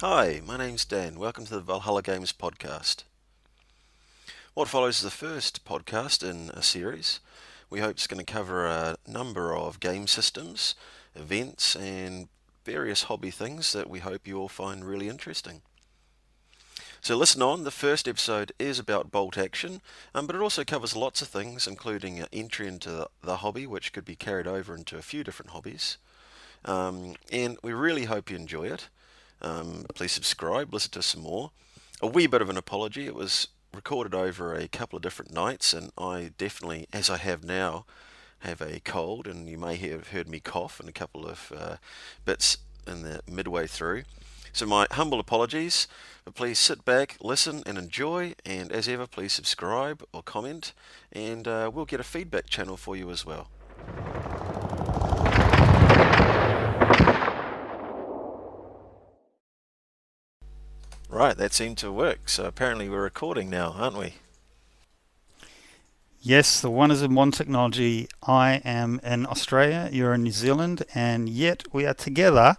Hi, my name's Dan. Welcome to the Valhallagames podcast. What follows is the first podcast in a series. We hope it's going to cover a number of game systems, events, and various hobby things that we hope you all find really interesting. So listen on, the first episode is about bolt action, but it also covers lots of things, including entry into the hobby, which could be carried over into a few different hobbies. And we really hope you enjoy it. Please subscribe, listen to some more. A wee bit of an apology, it was recorded over a couple of different nights, and I definitely, as I have now, have a cold, and you may have heard me cough in a couple of bits in the midway through. So my humble apologies, but please sit back, listen and enjoy, and as ever, please subscribe or comment, and we'll get a feedback channel for you as well. Right, that seemed to work, so apparently we're recording now, aren't we? Yes, the wonders of modern technology. I am in Australia, you're in New Zealand, and yet we are together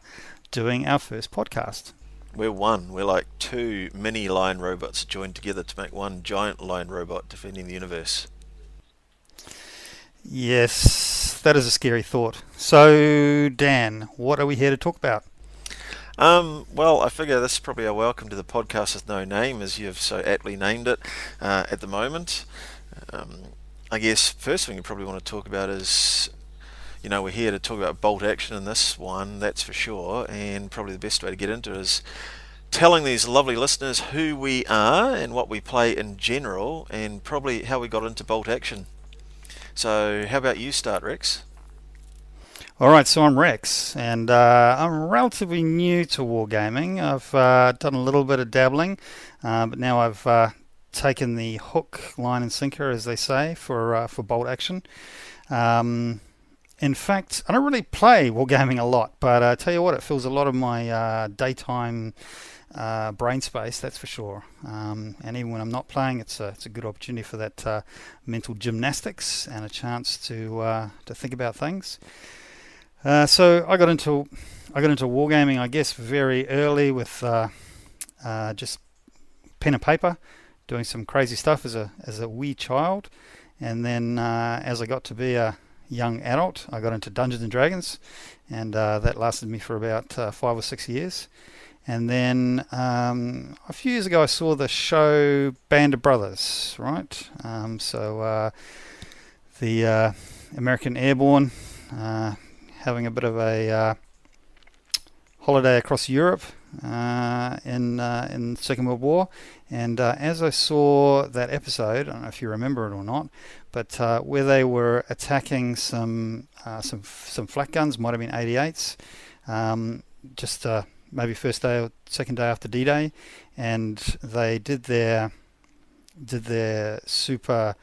doing our first podcast. We're one. We're like two mini lion robots joined together to make one giant lion robot defending the universe. Yes, that is a scary thought. So, Dan, what are we here to talk about? Well, I figure this is probably a welcome to the podcast with no name, as you've so aptly named it at the moment. I guess first thing you probably want to talk about is, we're here to talk about bolt action in this one, that's for sure, and probably the best way to get into it is telling these lovely listeners who we are and what we play in general, and probably how we got into bolt action. So, how about you start, Rex? All right, so I'm Rex, and I'm relatively new to wargaming. I've done a little bit of dabbling, but now I've taken the hook, line, and sinker, as they say, for bolt action. In fact, I don't really play wargaming a lot, but I tell you what, it fills a lot of my daytime brain space, that's for sure. And even when I'm not playing, it's a good opportunity for that mental gymnastics and a chance to think about things. So I got into wargaming, I guess, very early with just pen and paper, doing some crazy stuff as a wee child, and then as I got to be a young adult, I got into Dungeons and Dragons, and that lasted me for about 5 or 6 years. And then a few years ago, I saw the show Band of Brothers, right? So the American Airborne. Having a bit of a holiday across Europe in the Second World War, and as I saw that episode, I don't know if you remember it or not, but where they were attacking some flak guns, might have been 88s, just maybe first day or second day after D-Day, and they did their super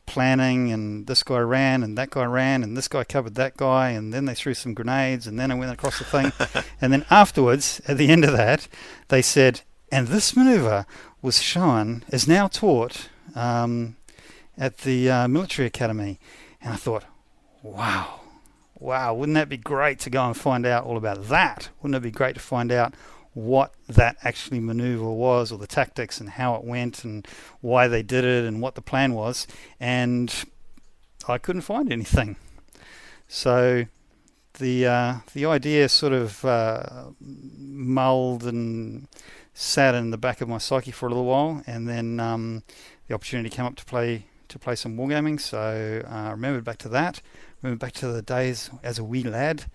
planning, and this guy ran and that guy ran and this guy covered that guy, and then they threw some grenades, and then I went across the thing and then afterwards, at the end of that, they said, and this maneuver was shown, is now taught at the military academy. And I thought, wow, wouldn't that be great to go and find out all about that? Wouldn't it be great to find out what that actually maneuver was, or the tactics, and how it went, and why they did it, and what the plan was? And I couldn't find anything. So the idea sort of mulled and sat in the back of my psyche for a little while, and then the opportunity came up to play some wargaming. So I remembered back to that, remembered back to the days as a wee lad,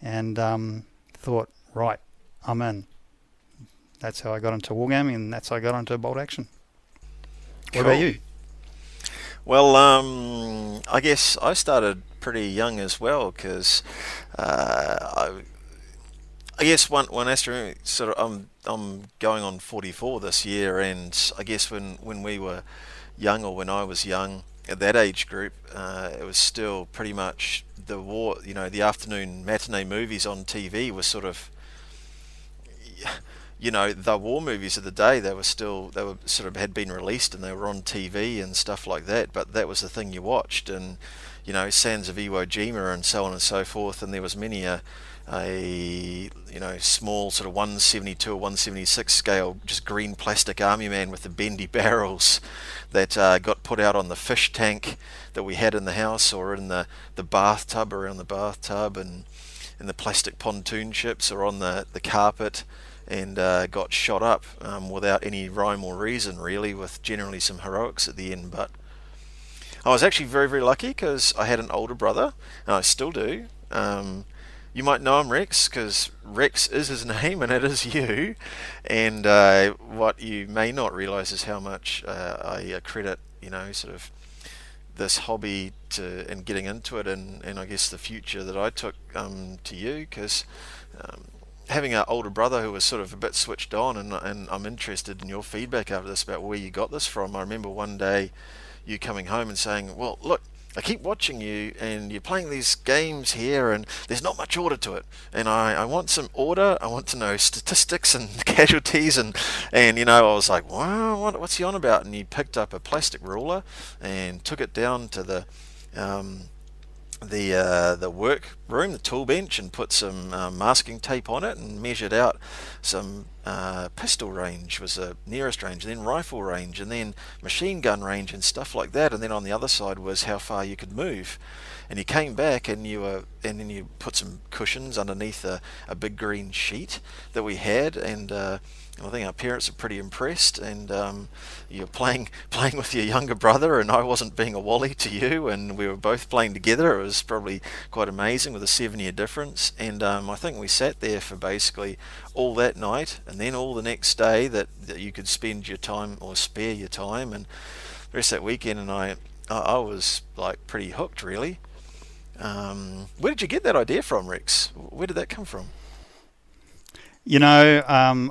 and thought, right, I'm in. That's how I got into wargaming, and that's how I got into bolt action. Cool. What about you? Well, I guess I started pretty young as well, because I guess one astronomy sort of I'm going on 44 this year, and I guess when we were young, or when I was young at that age group, it was still pretty much the war. The afternoon matinee movies on TV were sort of, the war movies of the day. They were sort of had been released, and they were on TV and stuff like that. But that was the thing you watched, and Sands of Iwo Jima and so on and so forth. And there was many a a small sort of 172 or 176 scale, just green plastic army man with the bendy barrels that got put out on the fish tank that we had in the house, or in the bathtub, around the bathtub, and in the plastic pontoon ships, or on the carpet, and got shot up without any rhyme or reason, really, with generally some heroics at the end. But I was actually very, very lucky because I had an older brother, and I still do. You might know him Rex, because Rex is his name and it is you. And what you may not realise is how much I credit, sort of this hobby to and getting into it, and I guess the future that I took to you, because having an older brother who was sort of a bit switched on, and I'm interested in your feedback after this about where you got this from. I remember one day you coming home and saying, well, look, I keep watching you and you're playing these games here and there's not much order to it, and I want some order. I want to know statistics and casualties, and I was like, wow, what's he on about? And he picked up a plastic ruler and took it down to um, the work room, the tool bench, and put some masking tape on it and measured out some pistol range was the nearest range, and then rifle range, and then machine gun range and stuff like that, and then on the other side was how far you could move. And you came back and then you put some cushions underneath a big green sheet that we had, and I think our parents are pretty impressed. And you're playing with your younger brother, and I wasn't being a wally to you, and we were both playing together. It was probably quite amazing with a 7-year difference. And I think we sat there for basically all that night, and then all the next day that you could spend your time or spare your time, and the rest of that weekend. And I was like pretty hooked, really. Where did you get that idea from, Rex? Where did that come from? I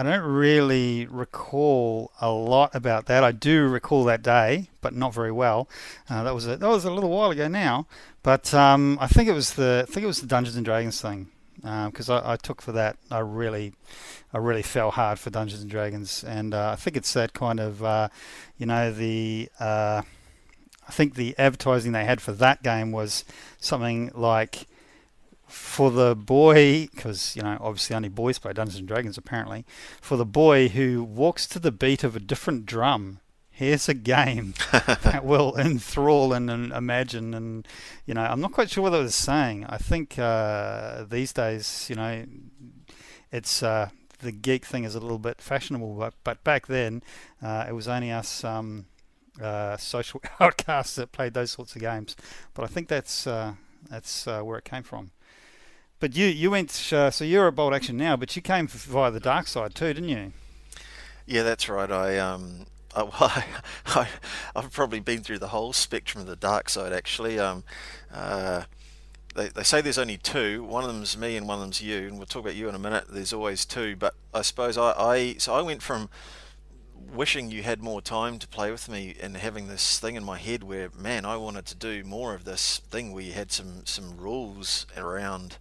don't really recall a lot about that. I do recall that day, but not very well. That was a little while ago now, but I think it was the Dungeons and Dragons thing, because I took for that. I really fell hard for Dungeons and Dragons, and I think it's that kind of the. I think the advertising they had for that game was something like, for the boy, because obviously only boys play Dungeons and Dragons apparently. For the boy who walks to the beat of a different drum, here's a game that will enthrall and imagine. And I'm not quite sure what it was saying. I think these days, it's the geek thing is a little bit fashionable, but back then it was only us social outcasts that played those sorts of games. But I think that's where it came from. But you went, so you're a Bolt Action now, but you came via the dark side too, didn't you? Yeah, that's right. Well, I've probably been through the whole spectrum of the dark side, actually. Uh, they say there's only two. One of them's me and one of them's you, and we'll talk about you in a minute. There's always two, but I suppose I went from wishing you had more time to play with me and having this thing in my head where, man, I wanted to do more of this thing where you had some rules around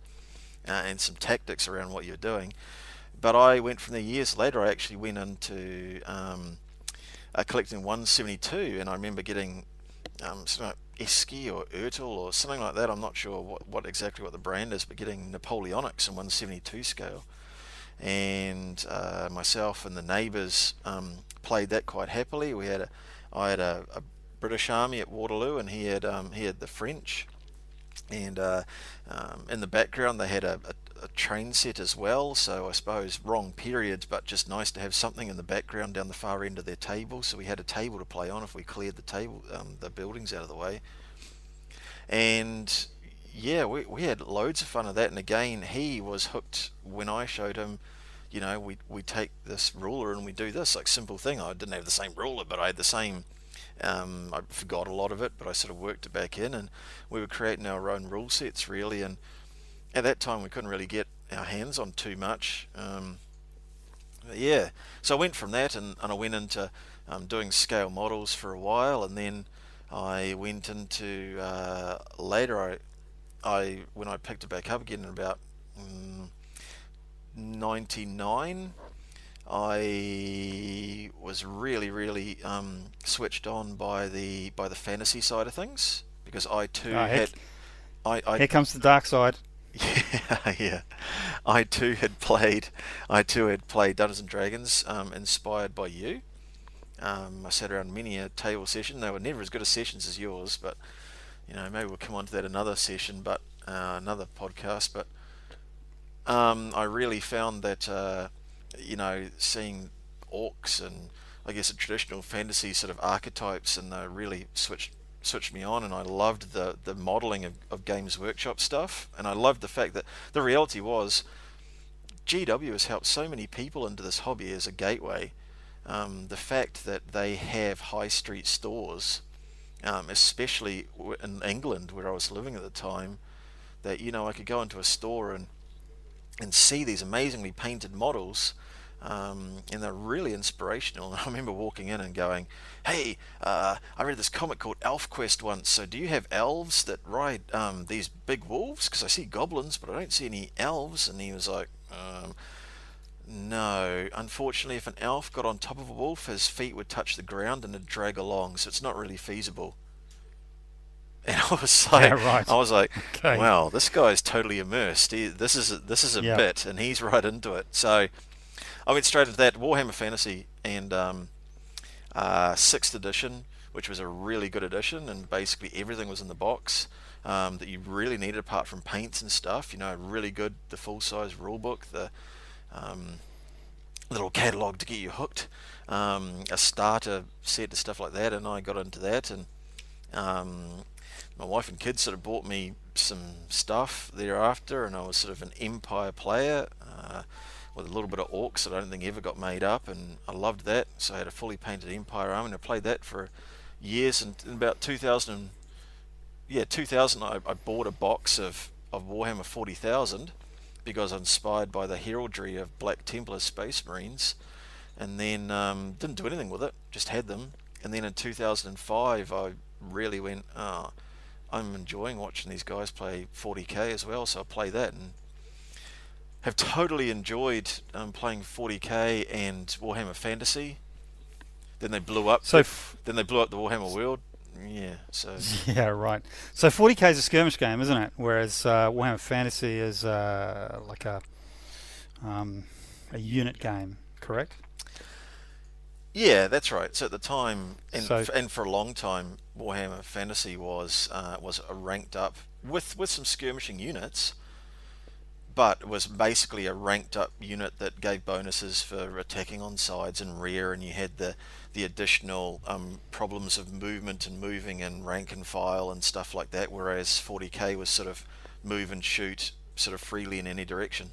and some tactics around what you're doing. But I went from there years later. I actually went into collecting 172, and I remember getting sort of Esky or Ertel or something like that. I'm not sure what exactly what the brand is, but getting Napoleonics in 172 scale. And myself and the neighbours played that quite happily. I had a British Army at Waterloo, and he had the French. And in the background they had a train set as well, so I suppose wrong periods, but just nice to have something in the background down the far end of their table. So we had a table to play on if we cleared the buildings out of the way. And yeah, we had loads of fun of that. And again, he was hooked when I showed him. We take this ruler and we do this like simple thing. I didn't have the same ruler, but I had the same. I forgot a lot of it, but I sort of worked it back in, and we were creating our own rule sets, really. And at that time, we couldn't really get our hands on too much. Yeah, so I went from that, and I went into doing scale models for a while, and then I went into later. I when I picked it back up again in about 99. I was really, really switched on by the fantasy side of things, because I too Oh, had. heck. I Here comes the dark side. yeah, yeah. I too had played Dungeons and Dragons, inspired by you. I sat around many a table session. They were never as good a sessions as yours, but maybe we'll come on to that another session, but another podcast. But I really found that seeing orcs and I guess a traditional fantasy sort of archetypes, and they really switched me on, and I loved the modelling of Games Workshop stuff, and I loved the fact that the reality was GW has helped so many people into this hobby as a gateway. The fact that they have high street stores, especially in England where I was living at the time, that I could go into a store and see these amazingly painted models, and they're really inspirational. And I remember walking in and going, "Hey, I read this comic called Elf Quest once. So do you have elves that ride these big wolves? Because I see goblins, but I don't see any elves." And he was like, "No, unfortunately, if an elf got on top of a wolf, his feet would touch the ground and it'd drag along. So it's not really feasible." And Yeah, right. I was like, Okay. wow, this guy's totally immersed. This is a Yeah. bit, and he's right into it. So I went straight into that Warhammer Fantasy, and sixth edition, which was a really good edition, and basically everything was in the box that you really needed apart from paints and stuff. Really good, the full size rule book, the um, little catalogue to get you hooked, a starter set and stuff like that, and I got into that, and my wife and kids sort of bought me some stuff thereafter, and I was sort of an Empire player with a little bit of orcs that I don't think ever got made up, and I loved that. So I had a fully painted Empire army, and I played that for years. And in about 2000, yeah, 2000, I bought a box of Warhammer 40,000 because I was inspired by the heraldry of Black Templar Space Marines, and then didn't do anything with it, just had them. And then in 2005, I really went, oh, I'm enjoying watching these guys play 40k as well, so I play that and have totally enjoyed playing 40k and Warhammer Fantasy. Then they blew up. So, Then they blew up the Warhammer world. Yeah, so yeah, right. So 40k is a skirmish game, isn't it? Whereas Warhammer Fantasy is like um, a unit game, correct? yeah, that's right. So at the time, So and for a long time, Warhammer Fantasy was a ranked up with some skirmishing units, but was basically a ranked up unit that gave bonuses for attacking on sides and rear, and you had the additional problems of movement and moving and rank and file and stuff like that. Whereas 40k was sort of move and shoot sort of freely in any direction.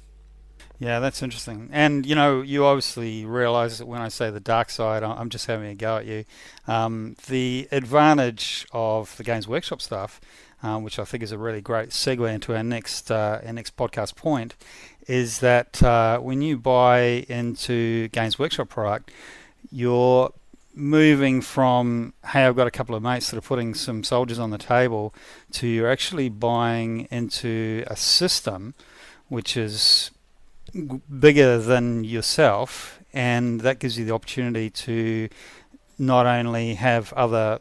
yeah, that's interesting. And you obviously realise that when I say the dark side, I'm just having a go at you. The advantage of the Games Workshop stuff, which I think is a really great segue into our next podcast point, is that when you buy into Games Workshop product, you're moving from, hey, I've got a couple of mates that are putting some soldiers on the table, to you're actually buying into a system which is bigger than yourself, and that gives you the opportunity to not only have other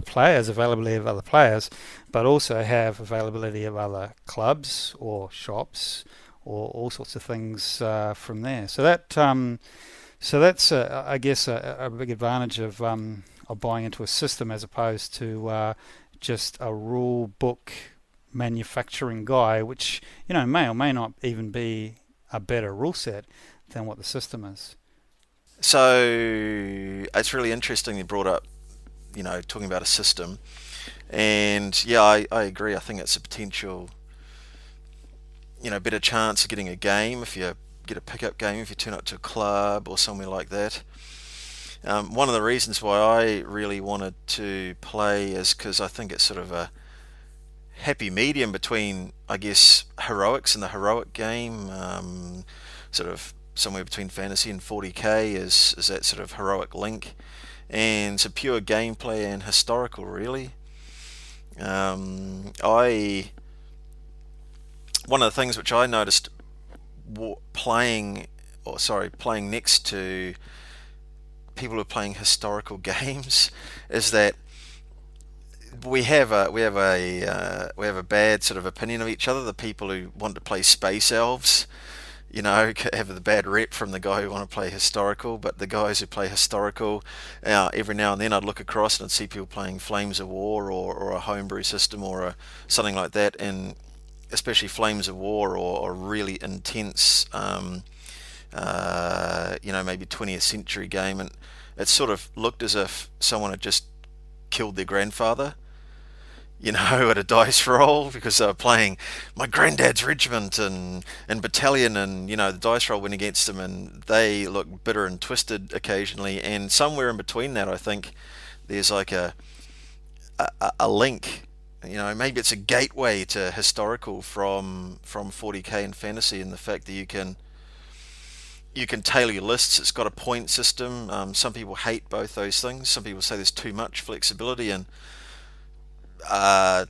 players, availability of other players, but also have availability of other clubs or shops or all sorts of things from there. So that's I guess a big advantage of buying into a system as opposed to just a rule book manufacturing guy, which may or may not even be a better rule set than what the system is. So it's really interesting you brought up, talking about a system, and yeah, I agree. I think it's a potential, better chance of getting a game if you get a pickup game if you turn up to a club or somewhere like that. One of the reasons why I really wanted to play is because I think it's sort of a happy medium between, I guess, heroics and the heroic game. Sort of somewhere between fantasy and 40k is that sort of heroic link, and it's a pure gameplay and historical, really. I One of the things which I noticed playing next to people who are playing historical games is that we have a bad sort of opinion of each other. The people who want to play space elves, have the bad rep from the guy who want to play historical. But the guys who play historical, every now and then I'd look across and I'd see people playing Flames of War or a homebrew system or something like that, and especially Flames of War or really intense, maybe 20th century game, and it sort of looked as if someone had just killed their grandfather, at a dice roll because they were playing my granddad's regiment and battalion, and the dice roll went against them, and they look bitter and twisted occasionally. And somewhere in between that, I think there's like a link. Maybe it's a gateway to historical from 40k and fantasy, and the fact that you can tailor your lists. It's got a point system. Some people hate both those things. Some people say there's too much flexibility and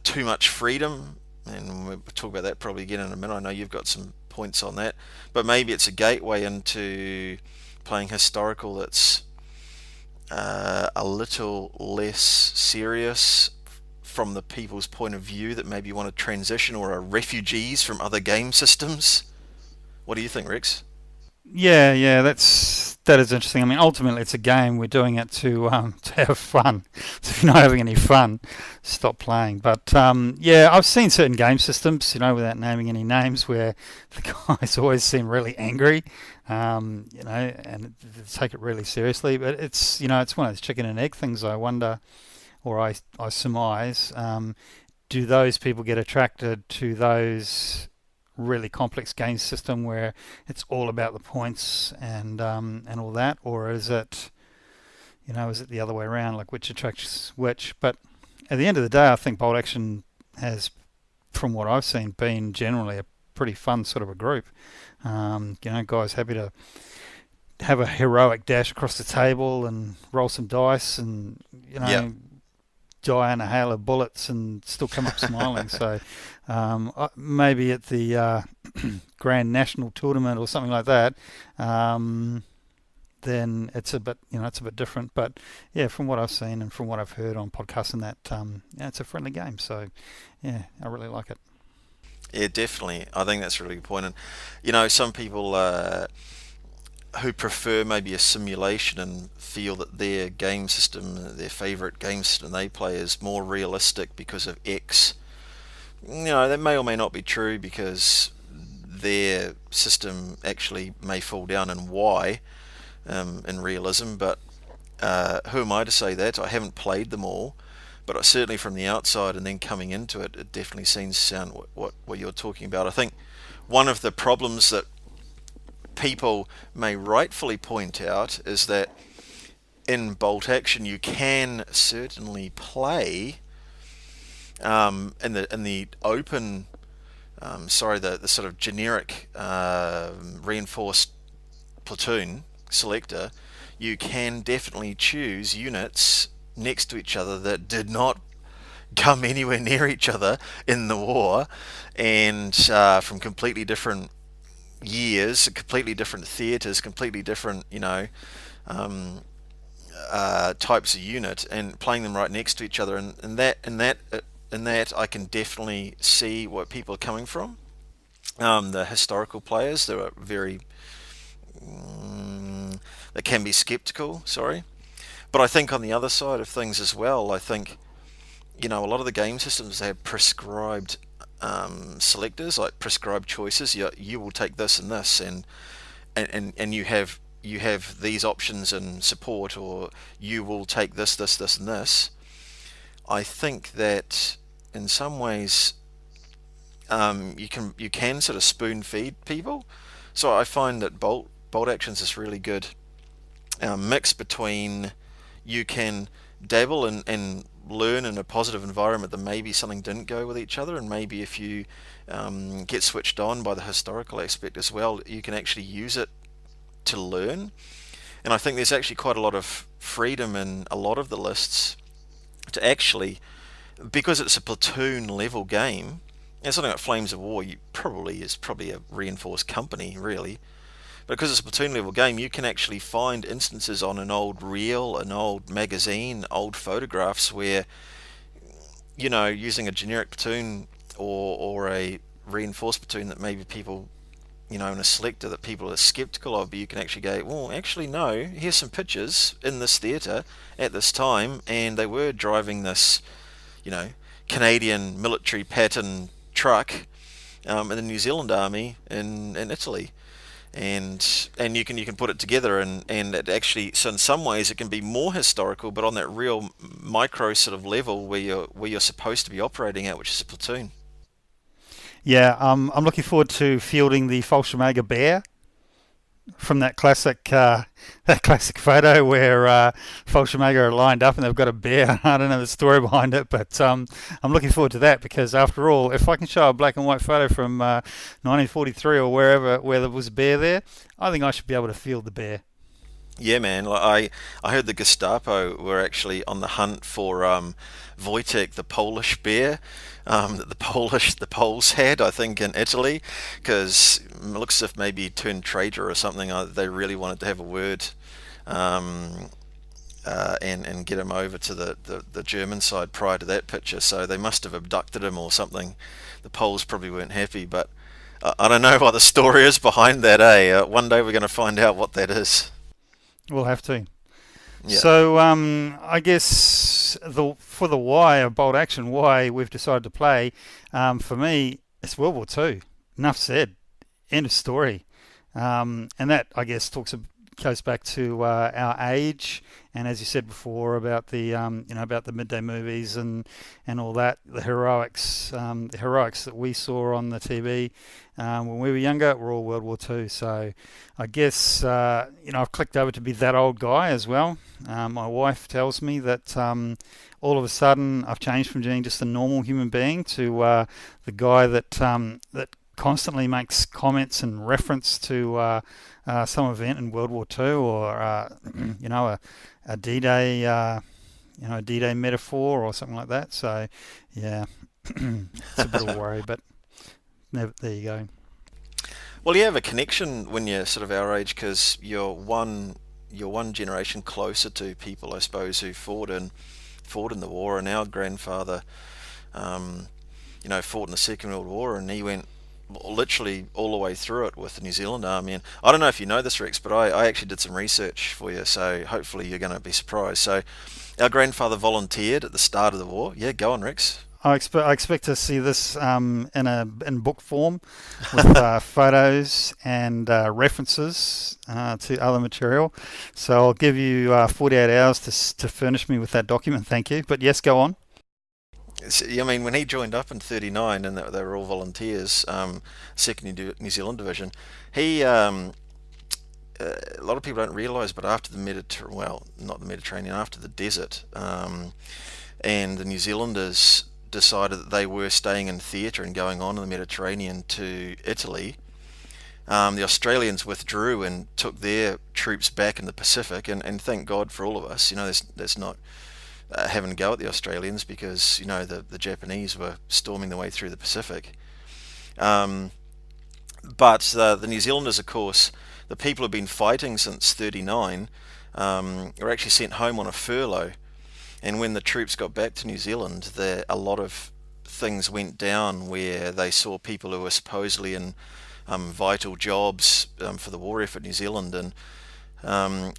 too much freedom, and we'll talk about that probably again in a minute. I know you've got some points on that, but maybe it's a gateway into playing historical that's a little less serious from the people's point of view that maybe want to transition or are refugees from other game systems. What do you think, Rex? Yeah, that is interesting. I mean, ultimately, it's a game. We're doing it to have fun. So if you're not having any fun, stop playing. But yeah, I've seen certain game systems, without naming any names, where the guys always seem really angry, and take it really seriously. But it's one of those chicken and egg things. I wonder, or I surmise, do those people get attracted to those really complex game system where it's all about the points and all that, or is it the other way around, like which attracts which? But at the end of the day, I think Bolt Action has, from what I've seen, been generally a pretty fun sort of a group. Guys happy to have a heroic dash across the table and roll some dice and Yeah. die in a hail of bullets and still come up smiling. So maybe at the Grand National Tournament or something like that, then it's a bit different. But yeah, from what I've seen and from what I've heard on podcasts and that, it's a friendly game. So yeah, I really like it. Yeah, definitely. I think that's a really good point. And some people who prefer maybe a simulation and feel that their game system, their favorite game system they play, is more realistic because of X. That may or may not be true, because their system actually may fall down in Y, in realism. But who am I to say that? I haven't played them all, but certainly from the outside and then coming into it, it definitely seems to sound what you're talking about. I think one of the problems that people may rightfully point out is that in Bolt Action you can certainly play in the open, the sort of generic reinforced platoon selector. You can definitely choose units next to each other that did not come anywhere near each other in the war, and from completely different years, completely different theatres, completely different, types of unit, and playing them right next to each other, and that I can definitely see what people are coming from. The historical players, they are very, they can be skeptical. Sorry, but I think on the other side of things as well, I think a lot of the game systems have prescribed selectors, like prescribed choices. You will take this and this, and you have these options and support, or you will take this, and this. I think that in some ways, you can sort of spoon feed people. So I find that Bolt Actions is really good mix between, you can dabble and learn in a positive environment that maybe something didn't go with each other, and maybe if you get switched on by the historical aspect as well, you can actually use it to learn. And I think there's actually quite a lot of freedom in a lot of the lists to actually, because it's a platoon level game, and something like Flames of War, is probably a reinforced company, really. But because it's a platoon level game, you can actually find instances on an old reel, an old magazine, old photographs where using a generic platoon or a reinforced platoon that maybe people, in a selector that people are skeptical of, but you can actually go, well, actually, no, here's some pictures in this theatre at this time, and they were driving this, you know, Canadian military pattern truck in the New Zealand Army in Italy. And you can put it together, and it actually, so in some ways it can be more historical, but on that real micro sort of level where you're supposed to be operating at, which is a platoon. Yeah, I'm looking forward to fielding the Fallshirmjager bear from that classic photo where Fallshirmjager are lined up and they've got a bear. I don't know the story behind it, but I'm looking forward to that because after all, if I can show a black and white photo from 1943 or wherever where there was a bear there, I think I should be able to field the bear. Yeah, man. Like I heard the Gestapo were actually on the hunt for Wojtek, the Polish bear, that the Poles had, I think, in Italy, because it looks as if maybe he turned traitor or something. They really wanted to have a word, um, and get him over to the German side prior to that picture. So they must have abducted him or something. The Poles probably weren't happy, but I don't know what the story is behind that. One day we're going to find out what that is. We'll have to. Yeah. So I guess for the why of bold action, why we've decided to play, for me, it's World War Two. Enough said. End of story. And that I guess goes back to our age, and as you said before about about the midday movies and all that, the heroics that we saw on the TV when we were younger were all World War Two. So I guess I've clicked over to be that old guy as well. My wife tells me that all of a sudden I've changed from being just a normal human being to the guy that constantly makes comments and reference to some event in World War Two, or a D-Day, a D-Day metaphor or something like that. So yeah, it's a bit of a worry, but there you go. Well, you have a connection when you're sort of our age because you're one generation closer to people, I suppose, who fought in the war. And our grandfather, fought in the Second World War, and he went literally all the way through it with the New Zealand Army. And I don't know if you know this, Rex, but I actually did some research for you, so hopefully you're going to be surprised. So our grandfather volunteered at the start of the war. Yeah, go on, Rex. I expect to see this in book form with photos and references to other material. So I'll give you 48 hours to furnish me with that document. Thank you. But yes, go on. I mean, when he joined up in '39, and they were all volunteers, Second New Zealand Division, he a lot of people don't realise, but after the not the Mediterranean, after the desert, and the New Zealanders decided that they were staying in theatre and going on in the Mediterranean to Italy, the Australians withdrew and took their troops back in the Pacific, and thank God for all of us. That's not having to go at the Australians because the Japanese were storming their way through the Pacific. But the New Zealanders, of course, the people who've been fighting since '39, were actually sent home on a furlough. And when the troops got back to New Zealand, a lot of things went down where they saw people who were supposedly in vital jobs for the war effort in New Zealand. And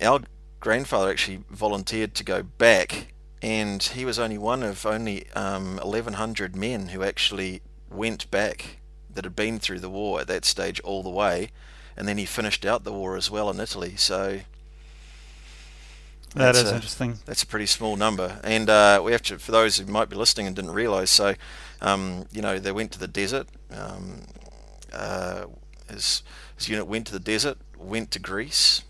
our grandfather actually volunteered to go back, and he was only one of only 1,100 men who actually went back that had been through the war at that stage all the way, and then he finished out the war as well in Italy. So That is interesting. That's a pretty small number, and we have to, for those who might be listening and didn't realise. So, they went to the desert. His unit went to the desert, went to Greece,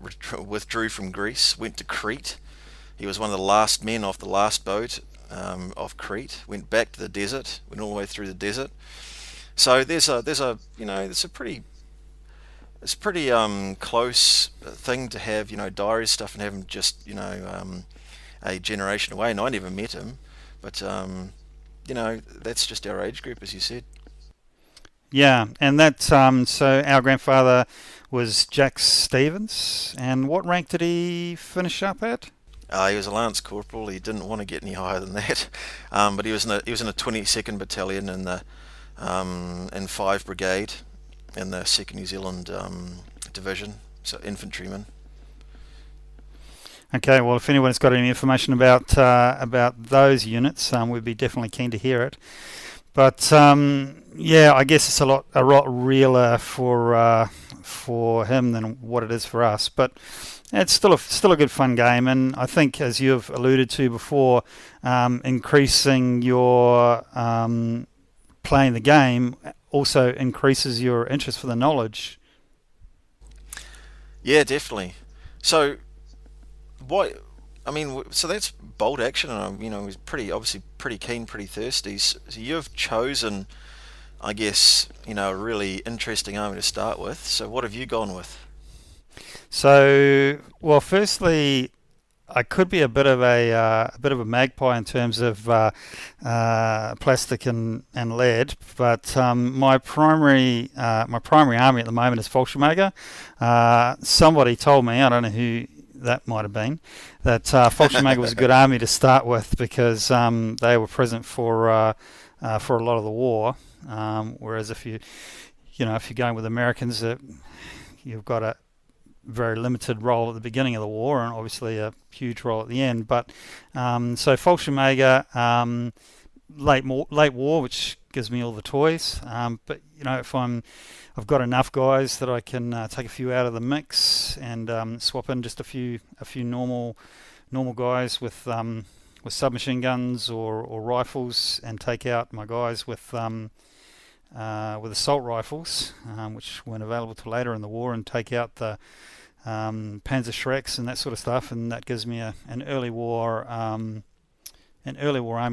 withdrew from Greece, went to Crete. He was one of the last men off the last boat off Crete. Went back to the desert, went all the way through the desert. So it's a pretty close thing to have, diary stuff and have him just, a generation away. And I never met him, but, that's just our age group, as you said. Yeah, and that so our grandfather was Jack Stevens, and what rank did he finish up at? He was a lance corporal. He didn't want to get any higher than that, but he was in a 22nd Battalion in the in 5 Brigade in the 2nd New Zealand Division, so infantryman. Okay, well, if anyone's got any information about those units, we'd be definitely keen to hear it. But yeah, I guess it's a lot realer for him than what it is for us. But it's still a good fun game, and I think, as you've alluded to before, increasing your playing the game also increases your interest for the knowledge. Yeah, definitely. So, what? I mean, so that's bolt action, and he's obviously pretty keen, pretty thirsty. So you've chosen, I guess, a really interesting army to start with. So what have you gone with? So, well, firstly, I could be a bit of a magpie in terms of plastic and lead, but my primary army at the moment is Fallshirmjager. Somebody told me, I don't know who that might have been, that Fallshirmjager was a good army to start with because they were present for a lot of the war. Whereas if you're going with Americans, you've got a very limited role at the beginning of the war and obviously a huge role at the end. But so Fallshirmjager, late war, which gives me all the toys. But if I've got enough guys that I can take a few out of the mix and swap in just a few normal guys with submachine guns or rifles, and take out my guys with assault rifles, which weren't available till later in the war, and take out the Panzer Shreks and that sort of stuff, and that gives me an early war army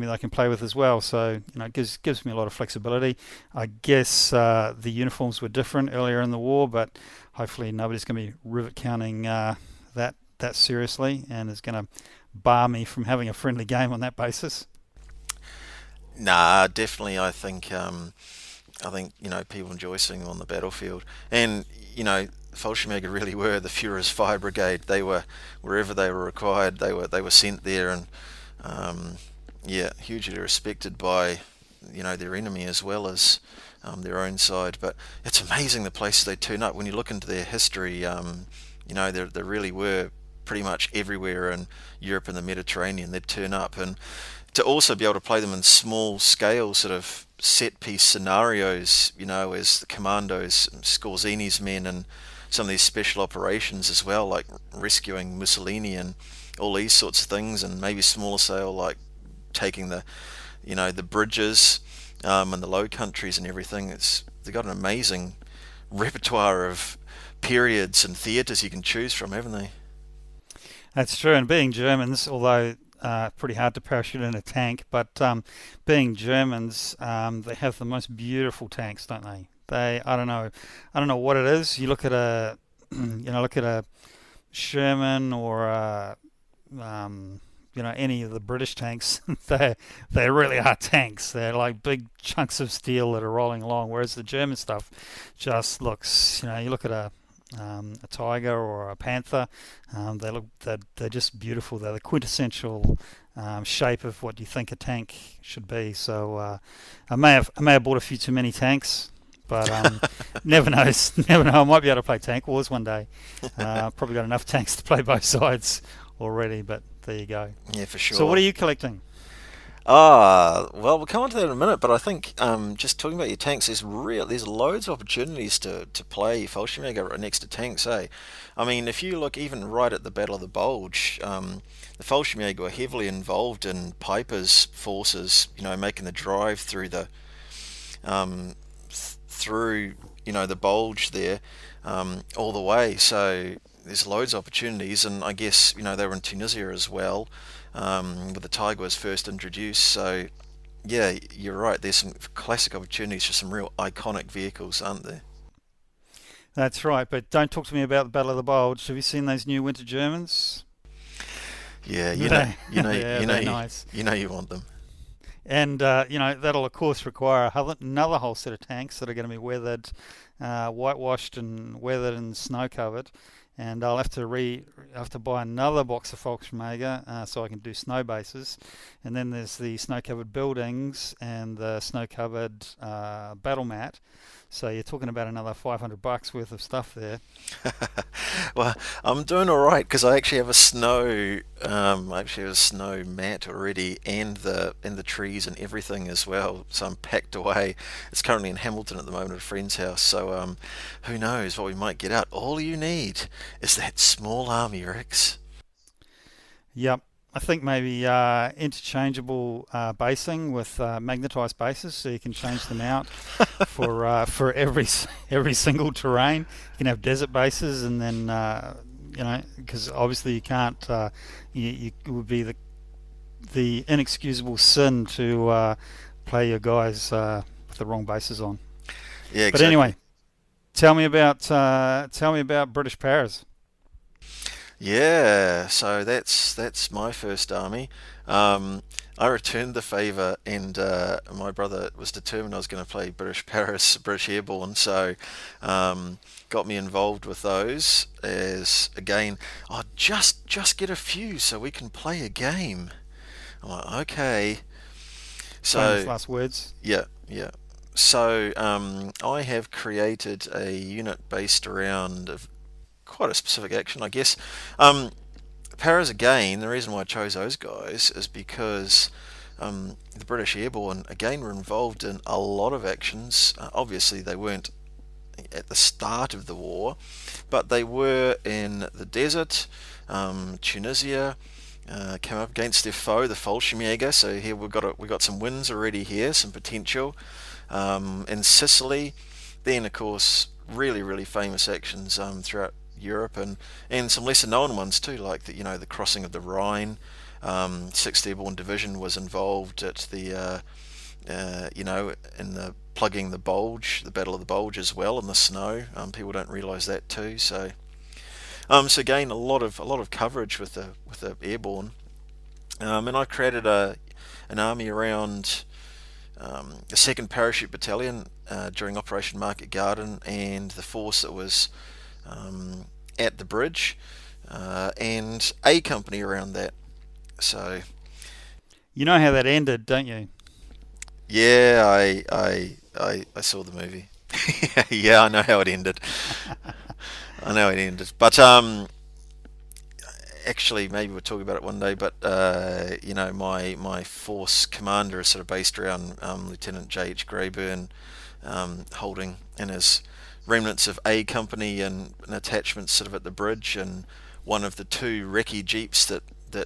that I can play with as well. So it gives me a lot of flexibility. I guess the uniforms were different earlier in the war, but hopefully nobody's going to be rivet counting that seriously and is going to bar me from having a friendly game on that basis. Nah, definitely. I think people enjoy seeing them on the battlefield, and Fallshirmjager really were the Führer's fire brigade. They were wherever they were required. They were sent there, and hugely respected by their enemy as well as their own side. But it's amazing the places they turn up when you look into their history. They really were pretty much everywhere in Europe and the Mediterranean. They'd turn up, and to also be able to play them in small scale sort of set piece scenarios, as the commandos, Scorzine's men, and some of these special operations as well, like rescuing Mussolini and all these sorts of things, and maybe smaller scale like taking the bridges and the Low Countries and everything. They've got an amazing repertoire of periods and theatres you can choose from, haven't they? That's true, and being Germans, although pretty hard to parachute in a tank, but being Germans, they have the most beautiful tanks, don't they? I don't know what it is. You look at a Sherman or any of the British tanks. they really are tanks. They're like big chunks of steel that are rolling along. Whereas the German stuff just looks, you look at a tiger or a panther, they're just beautiful. They're the quintessential shape of what you think a tank should be. So I may have bought a few too many tanks, but never know. I might be able to play tank wars one day. Probably got enough tanks to play both sides already, but there you go. Yeah, for sure. So what are you collecting? Well, we'll come on to that in a minute, but I think just talking about your tanks, there's loads of opportunities to play Fallshirmjager right next to tanks, eh? I mean, if you look even right at the Battle of the Bulge, the Fallshirmjager were heavily involved in Piper's forces, making the drive through the the Bulge there all the way. So there's loads of opportunities, and I guess they were in Tunisia as well. But the Tiger was first introduced, so yeah, you're right. There's some classic opportunities for some real iconic vehicles, aren't there? That's right, but don't talk to me about the Battle of the Bulge. Have you seen those new Winter Germans? Yeah, yeah, nice. You want them. And that'll of course require another whole set of tanks that are going to be weathered whitewashed and weathered and snow covered. And I'll have to buy another box of Fallshirmjager so I can do snow bases. And then there's the snow-covered buildings and the snow-covered battle mat. So you're talking about another $500 worth of stuff there. Well, I'm doing all right because I actually have a snow mat already, and the trees and everything as well. So I'm packed away. It's currently in Hamilton at the moment at a friend's house. So who knows what we might get out? All you need is that small army, Rex. Yep. I think maybe interchangeable basing with magnetized bases, so you can change them out for every single terrain. You can have desert bases, and then because obviously you can't. You it would be the inexcusable sin to play your guys with the wrong bases on. Yeah, But exactly. anyway, tell me about British Paras. Yeah, so that's my first army. Um, I returned the favour, and my brother was determined I was going to play British Paris, British Airborne, so got me involved with those. As again, oh, just get a few so we can play a game. I'm like, okay. Famous So last words. yeah, yeah. So I have created a unit based around quite a specific action, I guess. Um, Paras again, the reason why I chose those guys is because the British Airborne again were involved in a lot of actions. Obviously, they weren't at the start of the war, but they were in the desert, Tunisia. Came up against their foe, the Fallshirmjager. So here we got some wins already here, some potential. In Sicily, then of course really famous actions throughout Europe, and some lesser known ones too, like the crossing of the Rhine. 6th Airborne Division was involved at in the plugging the Bulge, the Battle of the Bulge as well in the snow. People don't realise that too. So again, a lot of coverage with the Airborne, and I created an army around the 2nd Parachute Battalion during Operation Market Garden, and the force that was at the bridge, and A Company around that. So You know how that ended, don't you? yeah, I saw the movie. Yeah, I know how it ended. I know it ended, but actually, maybe we'll talk about it one day. But my force commander is sort of based around Lieutenant J.H. Greyburn, holding in his remnants of A Company and an attachment sort of at the bridge, and one of the two recce jeeps that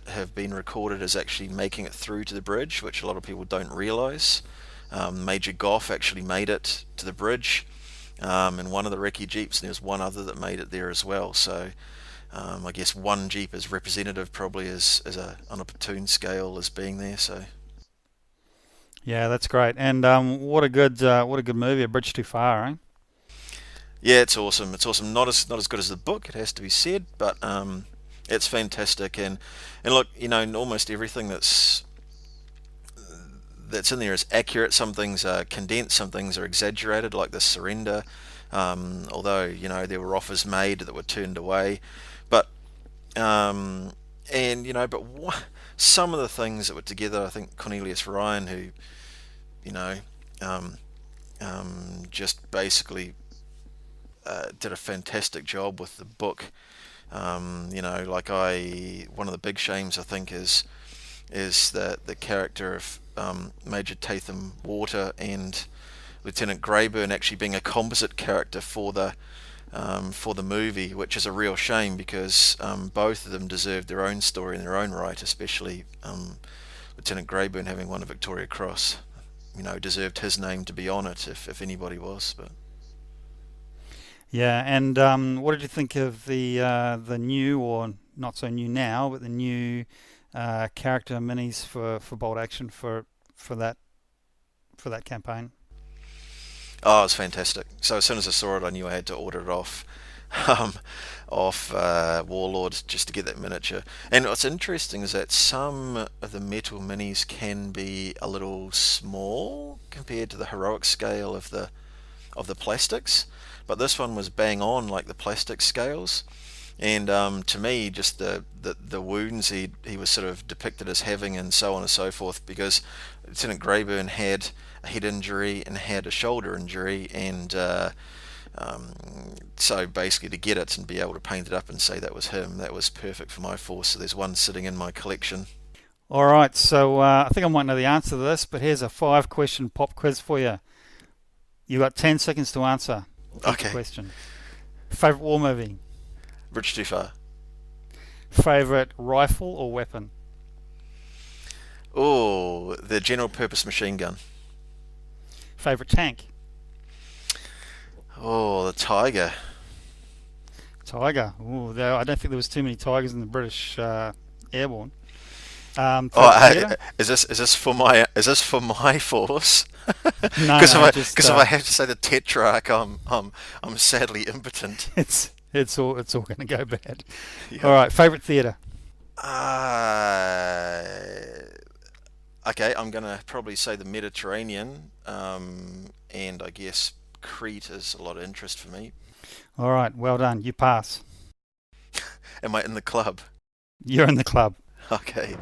have been recorded as actually making it through to the bridge, which a lot of people don't realise. Major Goff actually made it to the bridge in one of the recce jeeps, and there's one other that made it there as well. So I guess one jeep is representative, probably as on a platoon scale, as being there. So Yeah, that's great. And what a good movie. A Bridge Too Far, eh? yeah, it's awesome. It's awesome. Not as good as the book, it has to be said, but it's fantastic. And look, almost everything that's in there is accurate. Some things are condensed, some things are exaggerated, like the surrender. Although there were offers made that were turned away, but some of the things that were together, I think Cornelius Ryan, who you know um, just basically did a fantastic job with the book. Like one of the big shames I think is that the character of Major Tatham Water and Lieutenant Greyburn actually being a composite character for the movie, which is a real shame because both of them deserved their own story in their own right, especially Lieutenant Greyburn having won a Victoria Cross. Deserved his name to be on it if anybody was. But Yeah, and what did you think of the new, or not so new now, but the new character minis for Bolt Action for that campaign? oh, it was fantastic. So as soon as I saw it, I knew I had to order it um, off Warlord just to get that miniature. And what's interesting is that some of the metal minis can be a little small compared to the heroic scale of the plastics, but this one was bang on like the plastic scales. And to me, just the wounds he was sort of depicted as having, and so on and so forth, because Lieutenant Greyburn had a head injury and had a shoulder injury, and so basically to get it and be able to paint it up and say that was him, that was perfect for my force. So there's one sitting in my collection. All right, so I think I might know the answer to this, but here's a 5-question pop quiz for you. You got 10 seconds to answer each Okay. question. Favorite war movie? Bridge Too Far. Favorite rifle or weapon? Oh, the general purpose machine gun. Favorite tank? Oh, the Tiger. Tiger. Ooh, I don't think there was too many tigers in the British Airborne. Oh, Favorite theatre? is this for my force? No, Because no, if I have to say the Tetrarch, I'm sadly impotent. it's all going to go bad. Yeah. All right, favorite theatre? Uh, okay, I'm gonna probably say the Mediterranean, and I guess Crete is a lot of interest for me. All right, well done. You pass. Am I in the club? You're in the club. Okay.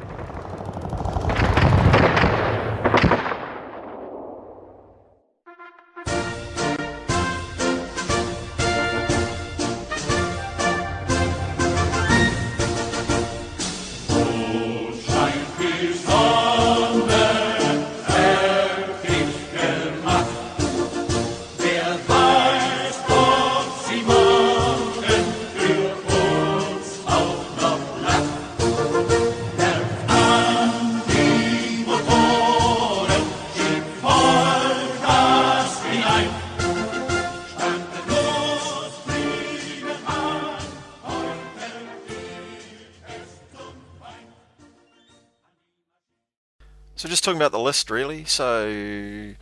So just talking about the list, really. So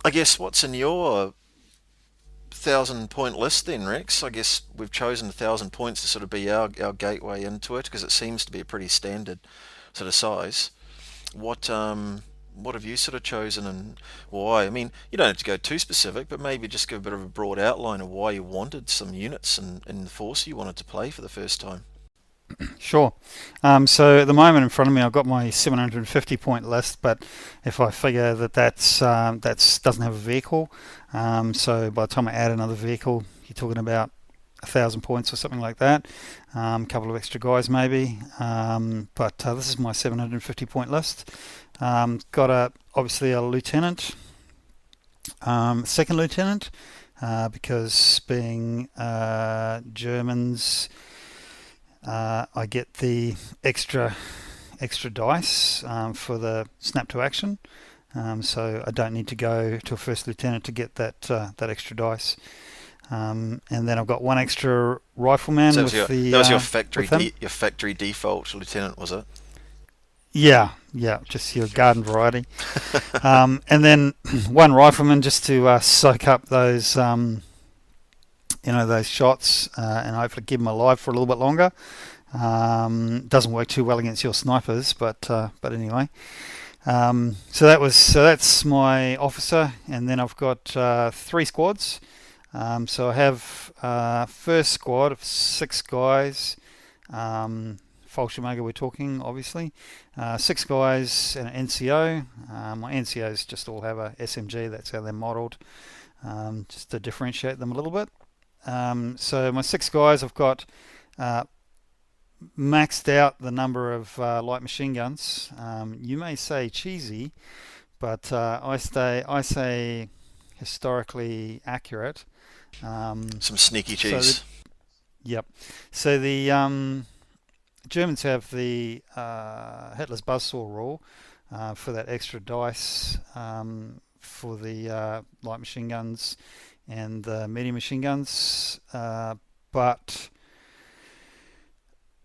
I guess what's in your 1,000-point list then, Rex? I guess we've chosen 1,000 points to sort of be our gateway into it, because it seems to be a pretty standard sort of size. What have you sort of chosen, and why? I mean, you don't have to go too specific, but maybe just give a bit of a broad outline of why you wanted some units in the force you wanted to play for the first time. Sure. So at the moment in front of me, I've got my 750 point list, but if I figure that's doesn't have a vehicle, so by the time I add another vehicle, you're talking about 1,000 points or something like that. A couple of extra guys maybe, but this is my 750 point list. Got obviously a lieutenant, second lieutenant, because being Germans. I get the extra dice for the snap to action, so I don't need to go to a first lieutenant to get that extra dice. And then I've got one extra rifleman. So that was your factory default lieutenant, was it? Yeah, just your garden variety. And then one rifleman just to soak up those those shots, and hopefully keep them alive for a little bit longer. Doesn't work too well against your snipers, but anyway. So that's my officer, and then I've got 3 squads. So I have first squad of 6 guys. Fallshirmjager we're talking, obviously. 6 guys and an NCO. My NCOs just all have a SMG. That's how they're modelled, just to differentiate them a little bit. So my 6 guys, I've got maxed out the number of light machine guns. You may say cheesy, but I say historically accurate. Some sneaky cheese. Yep. So the Germans have the Hitler's buzzsaw rule for that extra dice for the light machine guns and the medium machine guns, but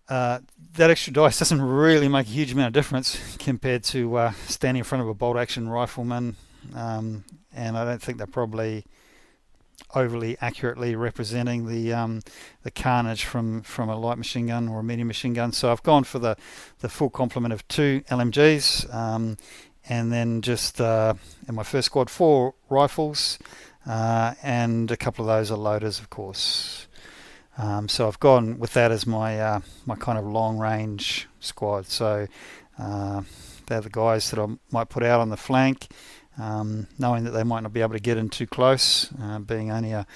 that extra dice doesn't really make a huge amount of difference compared to standing in front of a bolt action rifleman, and I don't think they're probably overly accurately representing the carnage from a light machine gun or a medium machine gun. So I've gone for the full complement of 2 LMGs, and then just in my first squad 4 rifles. and a couple of those are loaders, of course. So I've gone with that as my my kind of long range squad. So they're the guys that I might put out on the flank, knowing that they might not be able to get in too close, being only a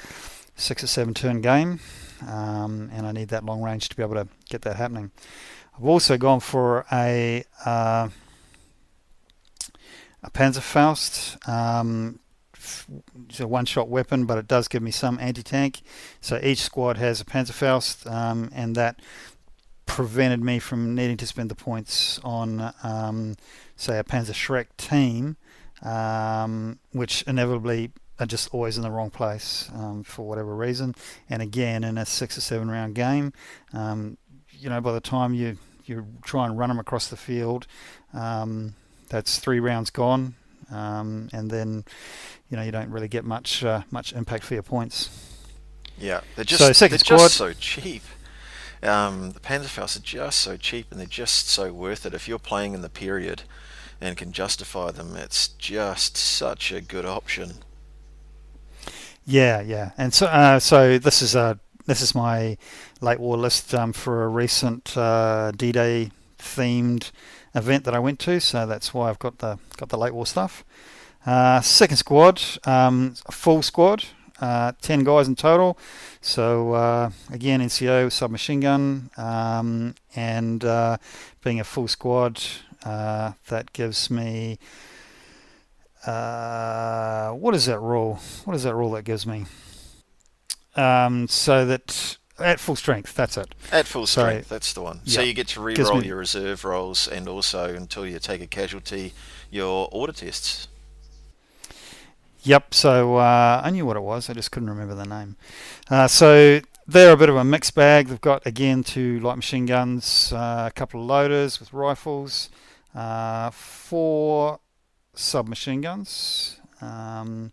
6 or 7 turn game, and I need that long range to be able to get that happening. I've also gone for a Panzerfaust. It's a one-shot weapon, but it does give me some anti-tank. So each squad has a Panzerfaust, and that prevented me from needing to spend the points on, say, a Panzer Schreck team, which inevitably are just always in the wrong place for whatever reason. And again, in a 6 or 7 round game, by the time you try and run them across the field, that's 3 rounds gone, and then you don't really get much impact for your points. Yeah, they're just so cheap. The Panzerfaust are just so cheap, and they're just so worth it. If you're playing in the period and can justify them, it's just such a good option. Yeah, and so this is my late war list for a recent D-Day themed event that I went to. So that's why I've got the late war stuff. Second squad, full squad, 10 guys in total. So again, NCO submachine gun, and being a full squad, that gives me what is that rule? What is that rule that gives me? So that at full strength, that's it. At full strength, that's the one. Yep. So you get to re-roll your reserve rolls, and also until you take a casualty, your order tests. Yep, so I knew what it was, I just couldn't remember the name. So they're a bit of a mixed bag. They've got, again, 2 light machine guns, a couple of loaders with rifles, 4 submachine guns, and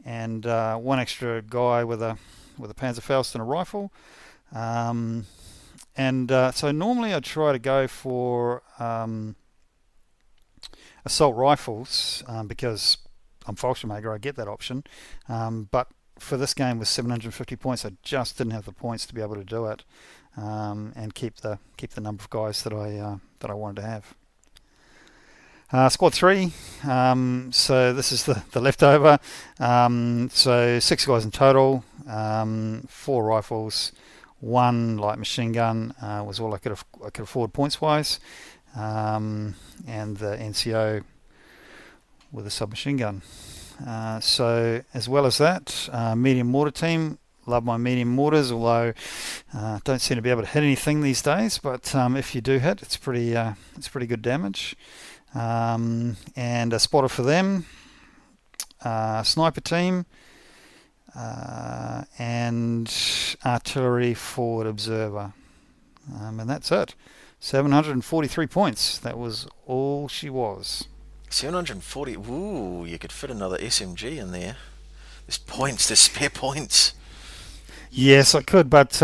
1 extra guy with a Panzerfaust and a rifle. So normally I try to go for assault rifles because I'm Fallshirmjager, I get that option, but for this game with 750 points, I just didn't have the points to be able to do it, and keep the number of guys that I wanted to have. Squad 3, so this is the leftover. So 6 guys in total, 4 rifles, 1 light machine gun was all I could afford points wise, and the NCO with a submachine gun. So as well as that, medium mortar team. Love my medium mortars, although don't seem to be able to hit anything these days. But if you do hit, it's pretty good damage. And a spotter for them. Sniper team. And artillery forward observer. And that's it. 743 points. That was all she was. 740. Ooh, you could fit another SMG in there. There's points. There's spare points. Yes, I could, but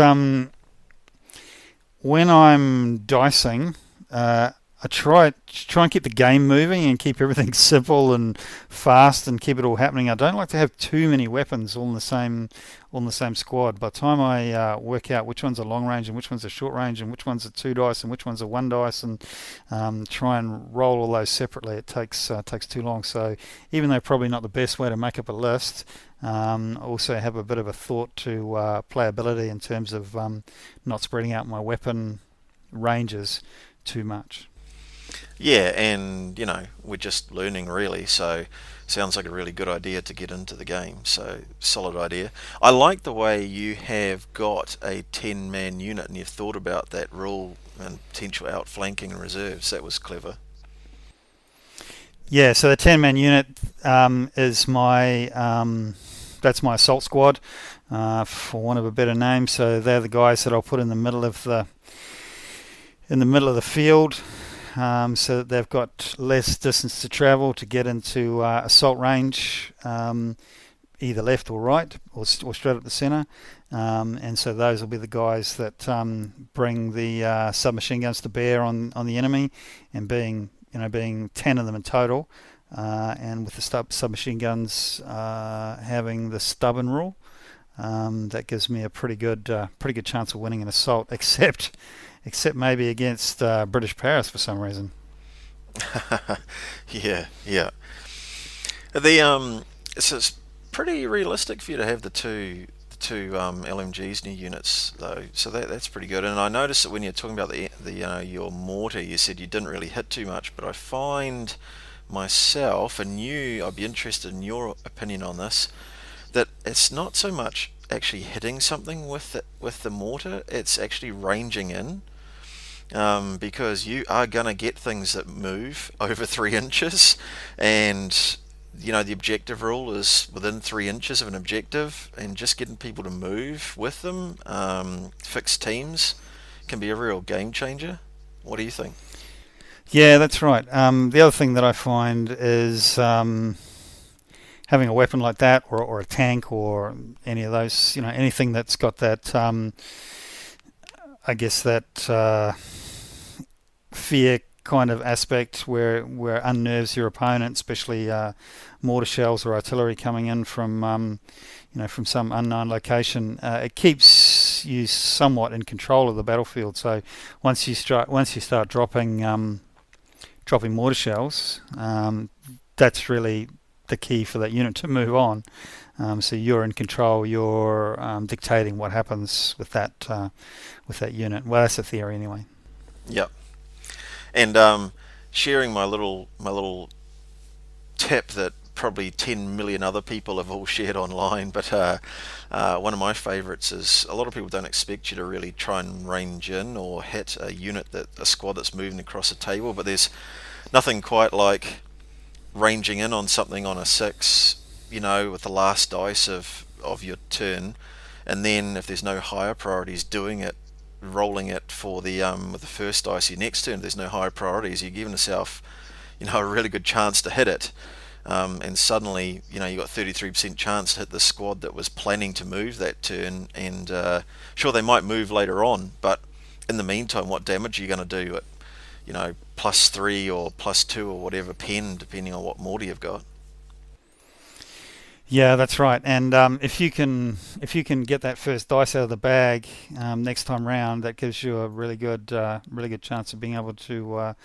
when I'm dicing, I try and keep the game moving and keep everything simple and fast and keep it all happening. I don't like to have too many weapons all in the same squad. By the time I work out which one's a long range and which one's a short range and which one's a 2 dice and which one's a 1 dice, and try and roll all those separately, it takes too long. So even though probably not the best way to make up a list, I also have a bit of a thought to playability in terms of not spreading out my weapon ranges too much. Yeah, and we're just learning really, so sounds like a really good idea to get into the game. So solid idea. I like the way you have got a 10-man unit and you've thought about that rule and potential outflanking reserves. That was clever. Yeah, so the 10-man unit is my that's my assault squad, for want of a better name. So they're the guys that I'll put in the middle of the field. So that they've got less distance to travel to get into assault range, either left or right, or straight up the centre. And so those will be the guys that bring the submachine guns to bear on the enemy, and being 10 of them in total, and with the submachine guns having the stubborn rule, that gives me a pretty good chance of winning an assault, except maybe against British Paris for some reason. Yeah. It's pretty realistic for you to have the two LMGs new units though, so that's pretty good. And I noticed that when you're talking about the your mortar, you said you didn't really hit too much, but I find myself, and I'd be interested in your opinion on this, that it's not so much actually hitting something with the mortar, it's actually ranging in. Because you are going to get things that move over 3 inches, and the objective rule is within 3 inches of an objective, and just getting people to move with them, fixed teams, can be a real game changer. What do you think? Yeah, that's right. The other thing that I find is having a weapon like that, or a tank, or any of those, anything that's got that, I guess that fear kind of aspect where unnerves your opponent, especially mortar shells or artillery coming in from from some unknown location. It keeps you somewhat in control of the battlefield. So once you start dropping mortar shells, that's really the key for that unit to move on. So you're in control. You're dictating what happens with that unit. Well, that's the theory anyway. Yep. And sharing my little tip that probably 10 million other people have all shared online, but one of my favourites is, a lot of people don't expect you to really try and range in or hit a squad that's moving across a table, but there's nothing quite like ranging in on something on a 6, with the last dice of your turn, and then if there's no higher priorities, rolling it for the with the first dice your next turn. If there's no higher priorities, you're giving yourself a really good chance to hit it, and suddenly you got 33% chance to hit the squad that was planning to move that turn. And sure, they might move later on, but in the meantime, what damage are you going to do at +3 or +2 or whatever pen, depending on what mortar you've got? Yeah, that's right. And if you can get that first dice out of the bag next time round, that gives you a really good chance of being able to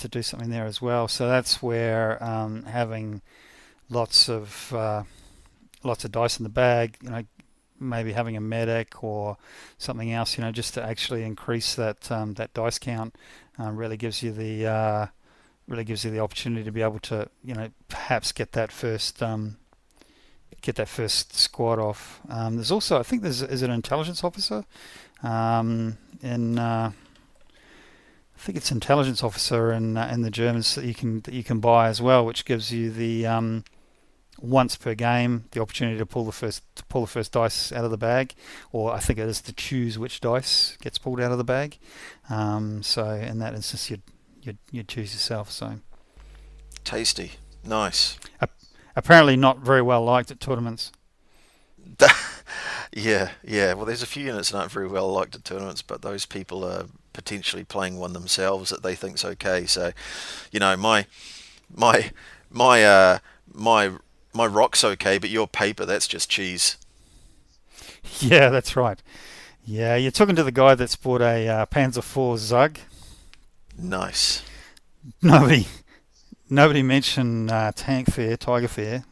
do something there as well. So that's where having lots of dice in the bag, maybe having a medic or something else, just to actually increase that dice count, really gives you the opportunity to be able to perhaps get that first squad off. There's also, I think is an intelligence officer I think it's intelligence officer in the Germans that you can buy as well, which gives you the once per game the opportunity to pull the first dice out of the bag, or I think it is to choose which dice gets pulled out of the bag. So in that instance, you'd choose yourself. So tasty, nice. Apparently not very well liked at tournaments. Yeah. Well, there's a few units that aren't very well liked at tournaments, but those people are potentially playing one themselves that they think's okay. So, my rock's okay, but your paper, that's just cheese. Yeah, that's right. Yeah, you're talking to the guy that's bought a Panzer IV Zug. Nice. Nobody mentioned Tank Fair, Tiger Fair.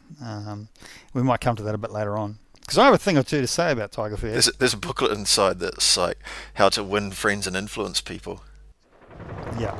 We might come to that a bit later on, because I have a thing or two to say about Tiger Fair. There's a booklet inside that's like how to win friends and influence people. Yeah.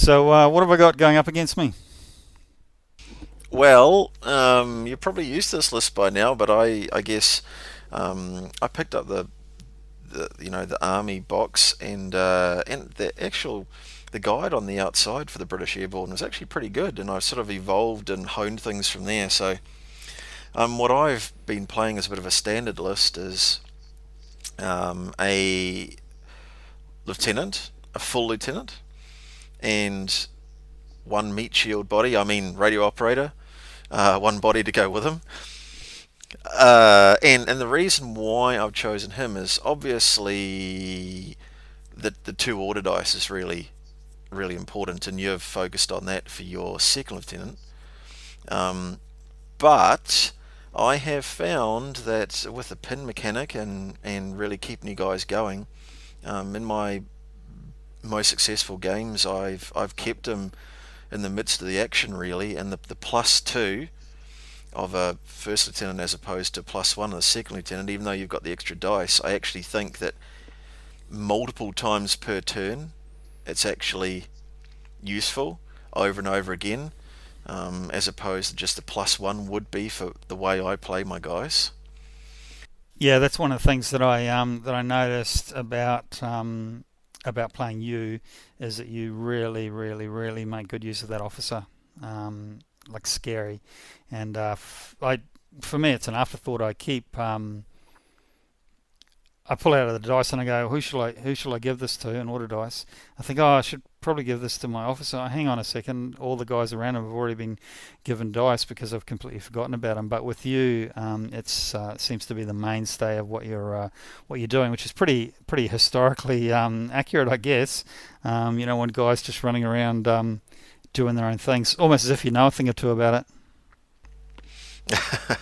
So what have I got going up against me? Well, you're probably used to this list by now, but I guess I picked up the army box, and the guide on the outside for the British Airborne was actually pretty good, and I've sort of evolved and honed things from there. So what I've been playing as a bit of a standard list is a lieutenant, a full lieutenant, and one meat shield body. I mean radio operator, one body to go with him. And the reason why I've chosen him is obviously the two order dice is really important, and you've focused on that for your second lieutenant. But I have found that with the pin mechanic and really keeping you guys going, in my most successful games, I've kept them in the midst of the action really, and the +2 of a first lieutenant as opposed to +1 of the second lieutenant, even though you've got the extra dice, I actually think that multiple times per turn it's actually useful over and over again, as opposed to just the +1 would be for the way I play my guys. Yeah, that's one of the things that I noticed about playing you is that you really, really, really make good use of that officer, like scary, and for me it's an afterthought. I pull out of the dice and I go, who shall I give this to? An order dice. I think, I should probably give this to my officer. Hang on a second, all the guys around him have already been given dice because I've completely forgotten about them. But with you, it seems to be the mainstay of what you're doing, which is pretty historically accurate, I guess. When guys just running around doing their own things, almost as if you know a thing or two about it.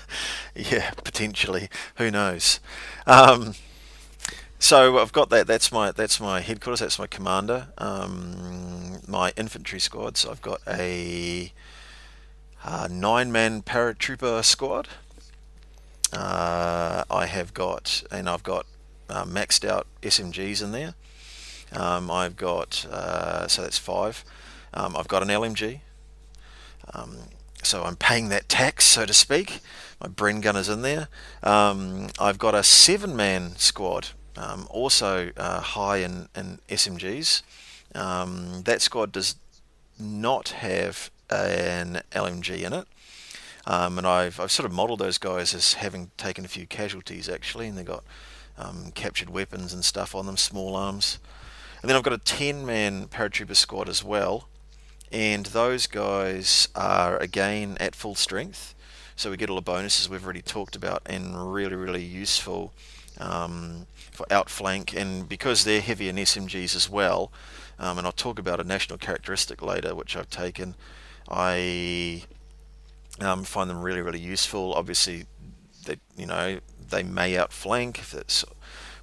Yeah, potentially. Who knows? So I've got that. That's my headquarters. That's my commander. My infantry squads. I've got a 9-man paratrooper squad. I've got maxed out SMGs in there. I've got so that's 5. I've got an LMG. So I'm paying that tax, so to speak. My Bren gunner's in there. I've got a 7-man squad, also high in SMGs. That squad does not have an LMG in it. And I've sort of modelled those guys as having taken a few casualties actually, and they've got captured weapons and stuff on them, small arms. And then I've got a 10-man paratrooper squad as well, and those guys are again at full strength, so we get all the bonuses we've already talked about, and really, really useful for outflank, and because they're heavy in SMGs as well, and I'll talk about a national characteristic later which I've taken. I find them really, really useful. Obviously, they may outflank if it's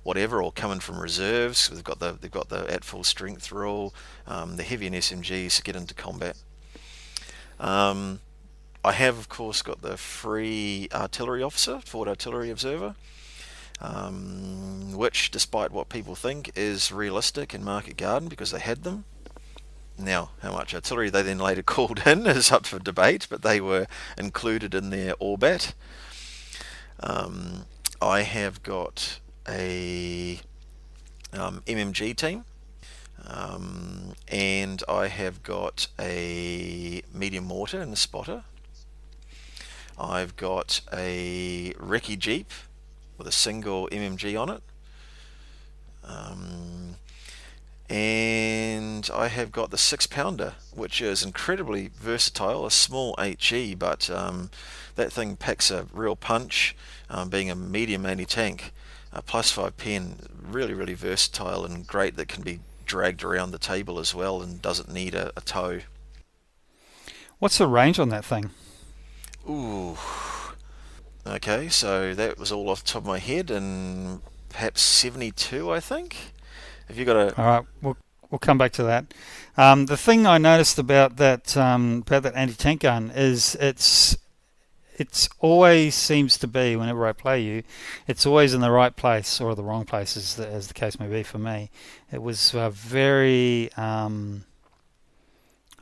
whatever, or coming from reserves. They've got the at full strength rule. The heavy in SMGs to get into combat. I have, of course, got the free artillery officer, forward artillery observer, which, despite what people think, is realistic in Market Garden because they had them. Now, how much artillery they then later called in is up for debate, but they were included in their Orbat. I have got a MMG team, and I have got a medium mortar and a spotter. I've got a recce jeep with a single MMG on it. And I have got the 6-pounder, which is incredibly versatile, a small HE, but that thing packs a real punch, being a medium anti-tank, +5 pen, really, really versatile and great, that can be dragged around the table as well and doesn't need a tow. What's the range on that thing? Ooh. Okay, so that was all off the top of my head, and perhaps 72, I think. Have you got a... All right, we'll come back to that. The thing I noticed about that anti-tank gun is it's always seems to be, whenever I play you, it's always in the right place or the wrong place, as the case may be for me. It was very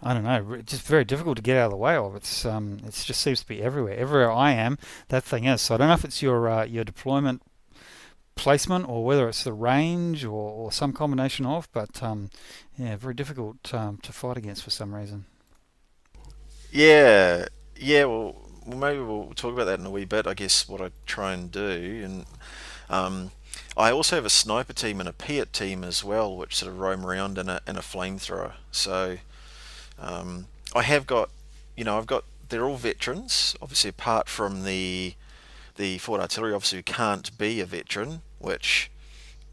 I don't know, just very difficult to get out of the way of. It just seems to be everywhere. Everywhere I am, that thing is. So I don't know if it's your deployment placement or whether it's the range or some combination of, but yeah, very difficult to fight against for some reason. Yeah, yeah. Well, maybe we'll talk about that in a wee bit. I guess what I try and do, and um, I also have a sniper team and a Piat team as well, which sort of roam around in a flamethrower. So I have got, I've got. They're all veterans, obviously, apart from the Ford Artillery officer who can't be a veteran, which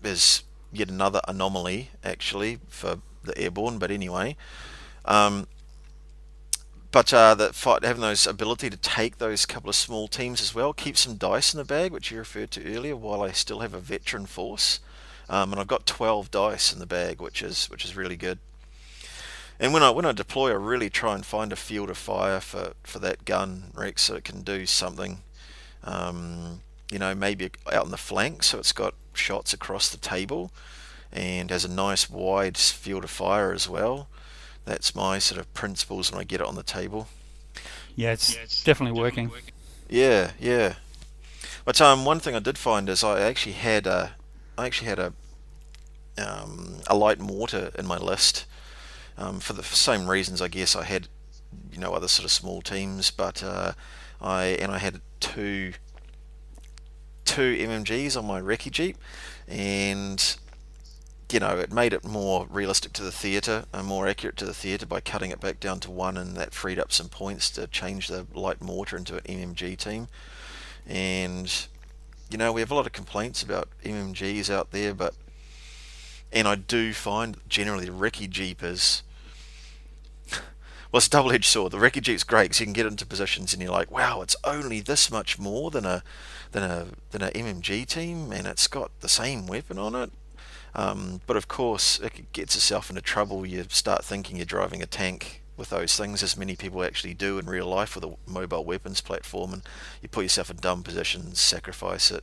is yet another anomaly actually for the Airborne. But anyway, um, but that fight, having those ability to take those couple of small teams as well, keep some dice in the bag, which you referred to earlier. While I still have a veteran force, and I've got 12 dice in the bag, which is really good. And when I deploy, I really try and find a field of fire for that gun, Rex, so it can do something. Maybe out in the flank, so it's got shots across the table and has a nice wide field of fire as well. That's my sort of principles when I get it on the table. Yeah, it's definitely working. Yeah, yeah. But one thing I did find is I actually had a light mortar in my list for the same reasons. I guess I had other sort of small teams, but I had two MMGs on my recce jeep, and it made it more realistic to the theatre and more accurate to the theatre by cutting it back down to one, and that freed up some points to change the light mortar into an MMG team. And we have a lot of complaints about MMGs out there, and I do find generally the recce jeep is, well, it's a double-edged sword. The recce jeep's great because you can get into positions and you're like, wow, it's only this much more than a MMG team, and it's got the same weapon on it. But of course, it gets itself into trouble. You start thinking you're driving a tank with those things, as many people actually do in real life with a mobile weapons platform, and you put yourself in dumb positions, sacrifice it,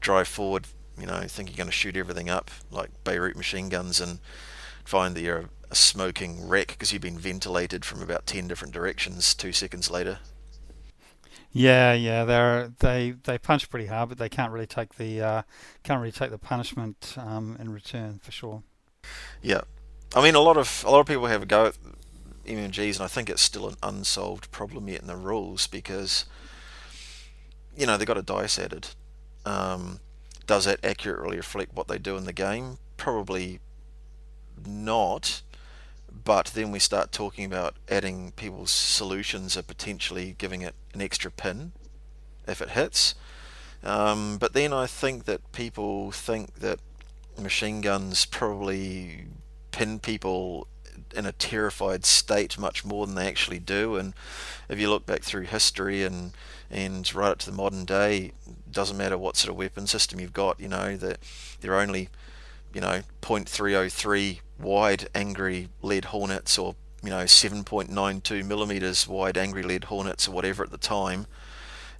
drive forward, think you're going to shoot everything up like Beirut machine guns, and find that you're a smoking wreck because you've been ventilated from about 10 different directions 2 seconds later. Yeah, yeah, they punch pretty hard, but they can't really take the punishment in return for sure. Yeah, I mean a lot of people have a go at MMGs, and I think it's still an unsolved problem yet in the rules because they've got a dice added. Um, does that accurately reflect what they do in the game? Probably not. But then we start talking about adding people's solutions or potentially giving it an extra pin if it hits. But then I think that people think that machine guns probably pin people in a terrified state much more than they actually do. And if you look back through history and right up to the modern day, doesn't matter what sort of weapon system you've got, that they're only .303 wide angry lead hornets, or 7.92 millimeters wide angry lead hornets, or whatever at the time.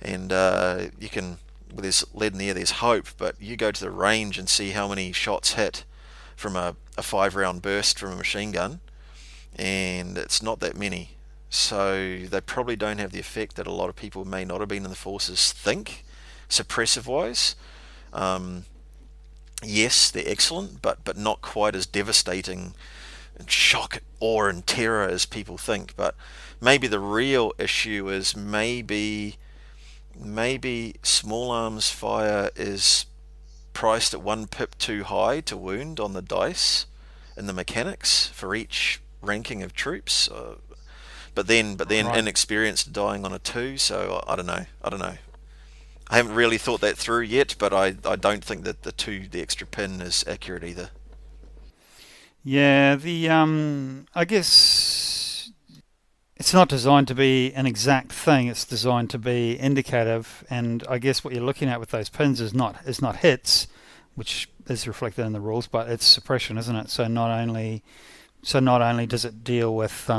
And you can, with this lead in the air, there's hope, but you go to the range and see how many shots hit from a 5 round burst from a machine gun, and it's not that many. So they probably don't have the effect that a lot of people who may not have been in the forces think, suppressive wise. Yes, they're excellent, but not quite as devastating and shock, awe, and terror as people think. But maybe the real issue is maybe small arms fire is priced at 1 pip too high to wound on the dice and the mechanics for each ranking of troops. But then Right. inexperienced dying on a 2. So I don't know. I don't know. I haven't really thought that through yet, but I don't think that the extra pin is accurate either. Yeah, the I guess it's not designed to be an exact thing. It's designed to be indicative, and I guess what you're looking at with those pins is not hits, which is reflected in the rules, but it's suppression, isn't it? So not only does it deal with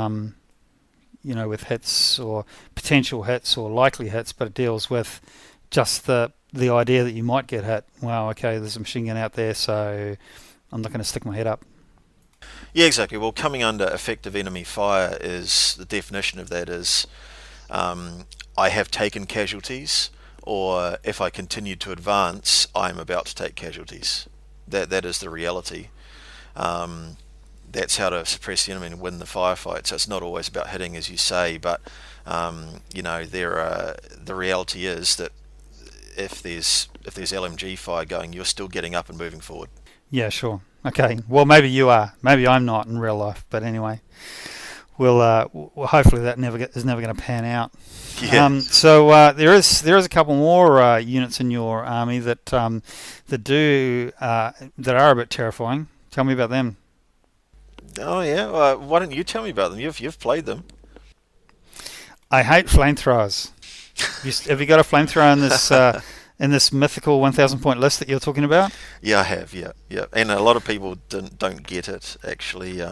with hits or potential hits or likely hits, but it deals with just the idea that you might get hit. Wow, okay, there's a machine gun out there, so I'm not going to stick my head up. Yeah, exactly. Well, coming under effective enemy fire is the definition of that is I have taken casualties, or if I continue to advance, I'm about to take casualties. That is the reality. Um, that's how to suppress the enemy and win the firefight. So it's not always about hitting, as you say, but the reality is that if there's LMG fire going, you're still getting up and moving forward. Yeah, sure. Okay. Well, maybe you are. Maybe I'm not in real life. But anyway, well, hopefully that is never going to pan out. Yeah. So there is a couple more units in your army that are a bit terrifying. Tell me about them. Oh yeah. Why don't you tell me about them? You've played them. I hate flamethrowers. Have you got a flamethrower in this mythical 1,000 point list that you're talking about? Yeah, I have. Yeah, yeah. And a lot of people don't get it actually.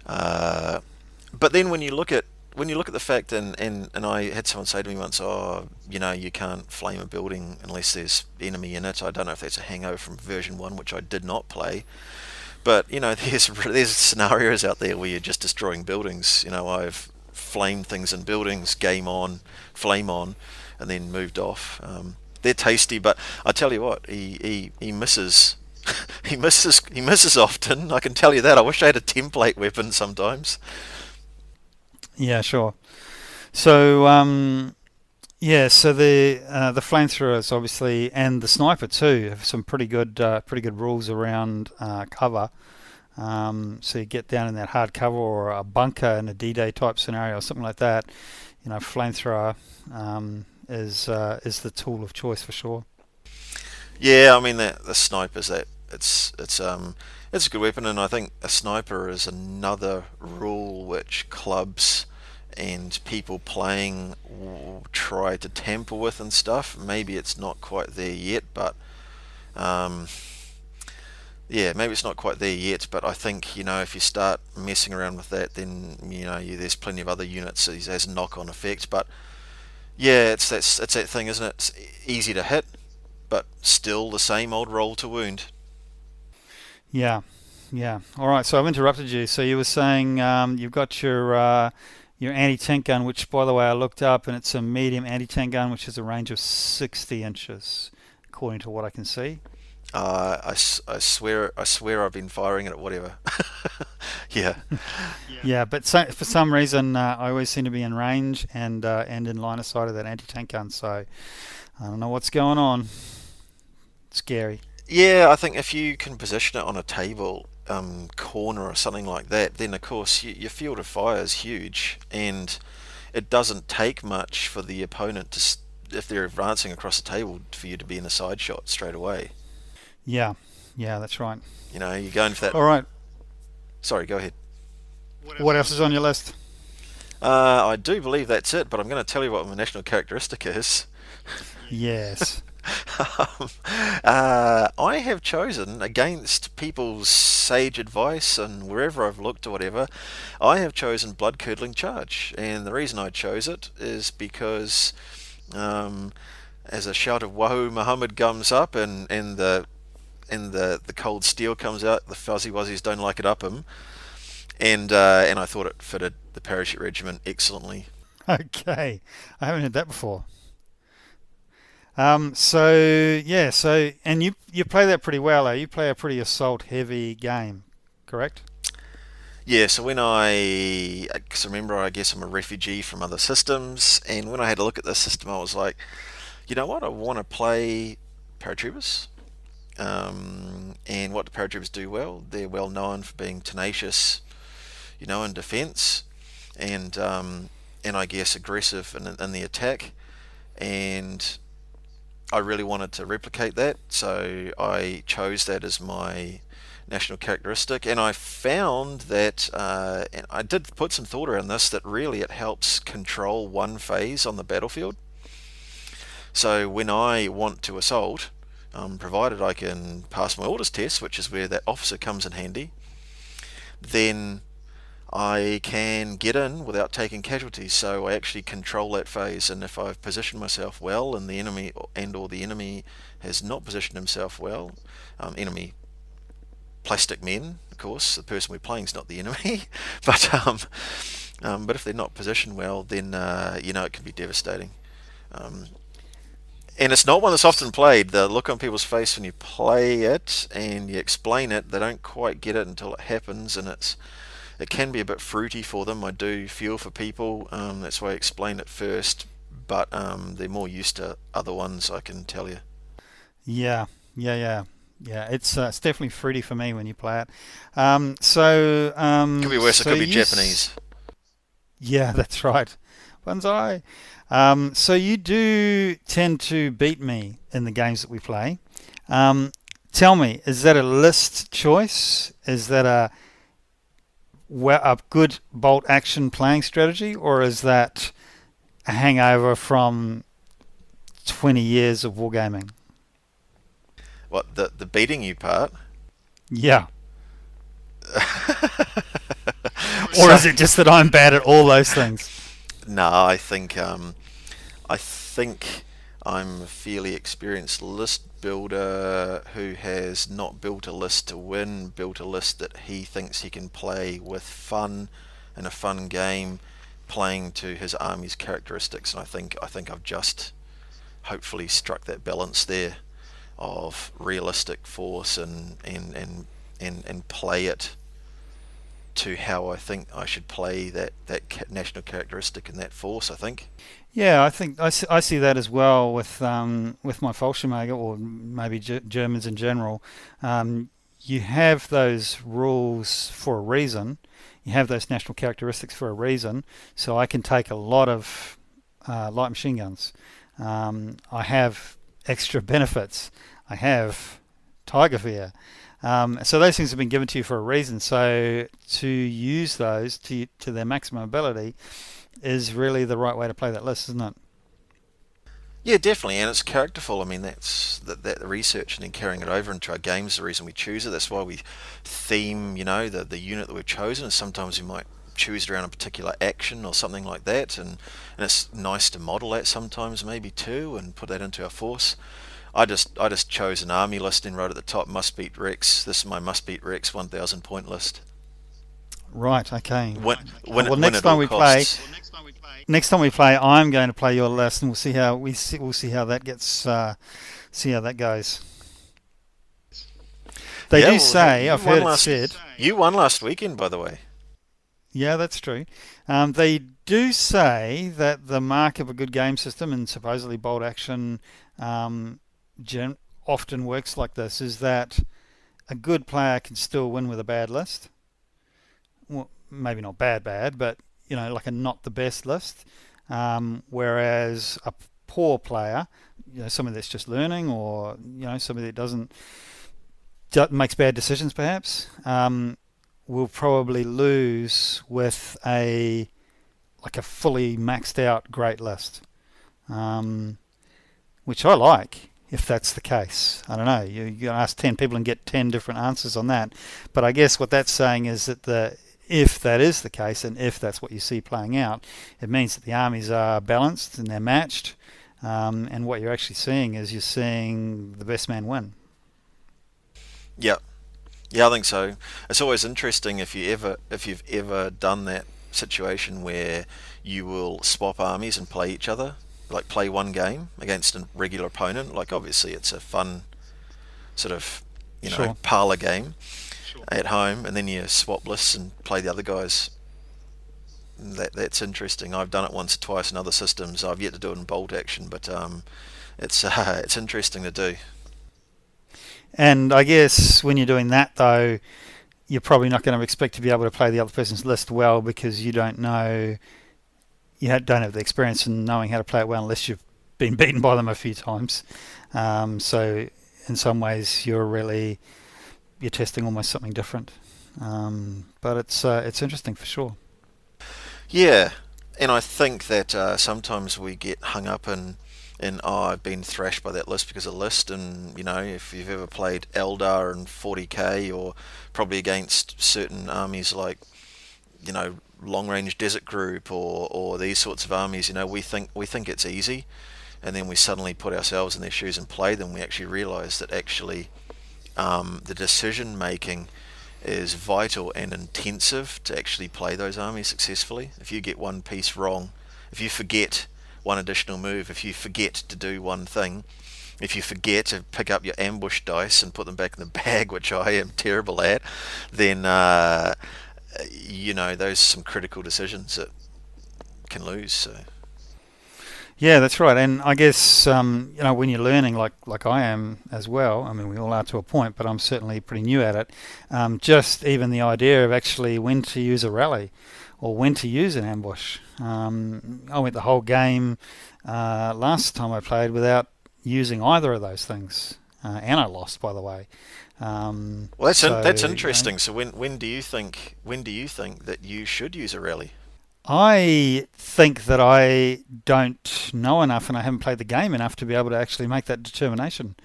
But then when you look at the fact, and I had someone say to me once, oh, you can't flame a building unless there's enemy in it. I don't know if that's a hangover from version 1, which I did not play. But there's scenarios out there where you're just destroying buildings. I've flamed things in buildings, game on, flame on, and then moved off. They're tasty, but I tell you what, he misses. he misses often. I can tell you that. I wish I had a template weapon sometimes. Yeah, sure. So so the flamethrowers obviously and the sniper too have some pretty good rules around cover. So you get down in that hard cover or a bunker in a D-Day type scenario or something like that. Flamethrower is the tool of choice for sure. Yeah, I mean the snipers that it's a good weapon, and I think a sniper is another rule which clubs and people playing try to tamper with and stuff. Maybe it's not quite there yet, but um, yeah, maybe it's not quite there yet. But I think if you start messing around with that, then there's plenty of other units that has knock-on effect. But yeah, it's that thing, isn't it? It's easy to hit, but still the same old roll to wound. Yeah, yeah. All right. So I've interrupted you. So you were saying you've got your anti-tank gun, which, by the way, I looked up, and it's a medium anti-tank gun, which has a range of 60 inches, according to what I can see. I swear I've been firing it at whatever. Yeah. Yeah, but for some reason, I always seem to be in range and in line of sight of that anti-tank gun. So I don't know what's going on. Scary. Yeah, I think if you can position it on a table, corner or something like that, then of course your field of fire is huge, and it doesn't take much for the opponent if they're advancing across the table, for you to be in a side shot straight away. Yeah, yeah, that's right. You're going for that. All right. Sorry, go ahead. What else is on your list? I do believe that's it, but I'm going to tell you what my national characteristic is. Yes. I have chosen, against people's sage advice and wherever I've looked or whatever, I have chosen Blood Curdling Charge. And the reason I chose it is because as a shout of Wahoo Muhammad comes up and the cold steel comes out, the fuzzy wuzzies don't like it up him. And I thought it fitted the Parachute Regiment excellently. Okay. I haven't heard that before. And you play that pretty well, eh? You play a pretty assault heavy game, correct? Yeah, so because remember, I guess I'm a refugee from other systems, and when I had a look at this system, I was like, you know what, I want to play paratroopers. And what do paratroopers do well? They're well known for being tenacious, in defence, and I guess aggressive in the attack. And I really wanted to replicate that, so I chose that as my national characteristic, and I found that, and I did put some thought around this, that really it helps control one phase on the battlefield. So when I want to assault, provided I can pass my orders test, which is where that officer comes in handy, then I can get in without taking casualties, so I actually control that phase. And if I've positioned myself well, and the enemy has not positioned himself well, enemy plastic men, Of course, the person we're playing is not the enemy, but if they're not positioned well, then it can be devastating. Um, and it's not one that's often played. The look on people's face when you play it and you explain it, they don't quite get it until it happens, and it can be a bit fruity for them. I do feel for people. That's why I explain it first, but they're more used to other ones, I can tell you. Yeah, yeah. It's definitely fruity for me when you play it. So Could be worse. It so could be you Japanese. yeah, that's right. Banzai. So you do tend to beat me in the games that we play. Tell me, is that a list choice? Is that a good bolt action playing strategy, or is that a hangover from 20 years of wargaming? What, the beating you part? Yeah. Or So, is it just that I'm bad at all those things? no, I think I'm a fairly experienced list builder who has not built a list to win, built a list that he thinks he can play with fun in a fun game, playing to his army's characteristics. And I think I've just hopefully struck that balance there of realistic force and play it to how I think I should play that national characteristic in that force, I think. Yeah, I think I see that as well with my Fallshirmjager, or maybe Germans in general. You have those rules for a reason. You have those national characteristics for a reason. So I can take a lot of light machine guns. I have extra benefits. I have Tiger Fear. So those things have been given to you for a reason. So to use those to their maximum ability is really the right way to play that list, isn't it? Yeah, definitely, and it's characterful. I mean, that's that research and then carrying it over into our games. The reason we choose it. That's why we theme, the unit that we've chosen. And sometimes we might choose it around a particular action or something like that. And it's nice to model that sometimes, maybe too, and put that into our force. I just chose an army list and wrote at the top must beat Rex. This is my must beat Rex 1,000 point list. Right. Okay. Win at all costs. Next time we play, I'm going to play your list, and we'll see how that gets. See how that goes. They Yeah, do well, say, you I've won heard it last. said. You won last weekend, by the way. Yeah, that's true. They do say that the mark of a good game system, and supposedly bolt action often works like this, is that a good player can still win with a bad list. Well, maybe not bad, but like a not the best list. Whereas a poor player, somebody that's just learning, or somebody that makes bad decisions, perhaps, will probably lose with a fully maxed out great list, which I like. If that's the case, I don't know. You're going to ask 10 people and get 10 different answers on that. But I guess what that's saying is that if that is the case, and if that's what you see playing out, it means that the armies are balanced and they're matched. And what you're actually seeing is you're seeing the best man win. Yeah, yeah, I think so. It's always interesting if you've ever done that situation where you will swap armies and play each other, like play one game against a regular opponent. Like obviously it's a fun sort of Sure. parlor game at home, and then you swap lists and play the other guys. That's interesting. I've done it once or twice in other systems. I've yet to do it in bolt action, but it's interesting to do. And I guess when you're doing that, though, you're probably not going to expect to be able to play the other person's list well, because you don't know, don't have the experience in knowing how to play it well unless you've been beaten by them a few times. So in some ways, you're testing almost something different. But it's interesting for sure. Yeah, and I think that sometimes we get hung up in I've been thrashed by that list because of list, and if you've ever played Eldar and 40k, or probably against certain armies like long range desert group or these sorts of armies, we think it's easy, and then we suddenly put ourselves in their shoes and play them. We actually realise that the decision making is vital and intensive to actually play those armies successfully. If you get one piece wrong, if you forget one additional move, if you forget to do one thing, if you forget to pick up your ambush dice and put them back in the bag, which I am terrible at, then those are some critical decisions that can lose. So Yeah, that's right. And I guess when you're learning, like I am as well. I mean, we all are to a point, but I'm certainly pretty new at it. Just even the idea of actually when to use a rally or when to use an ambush. I went the whole game last time I played without using either of those things, and I lost, by the way. well, that's So interesting. So when do you think that you should use a rally? I think that I don't know enough and I haven't played the game enough to be able to actually make that determination.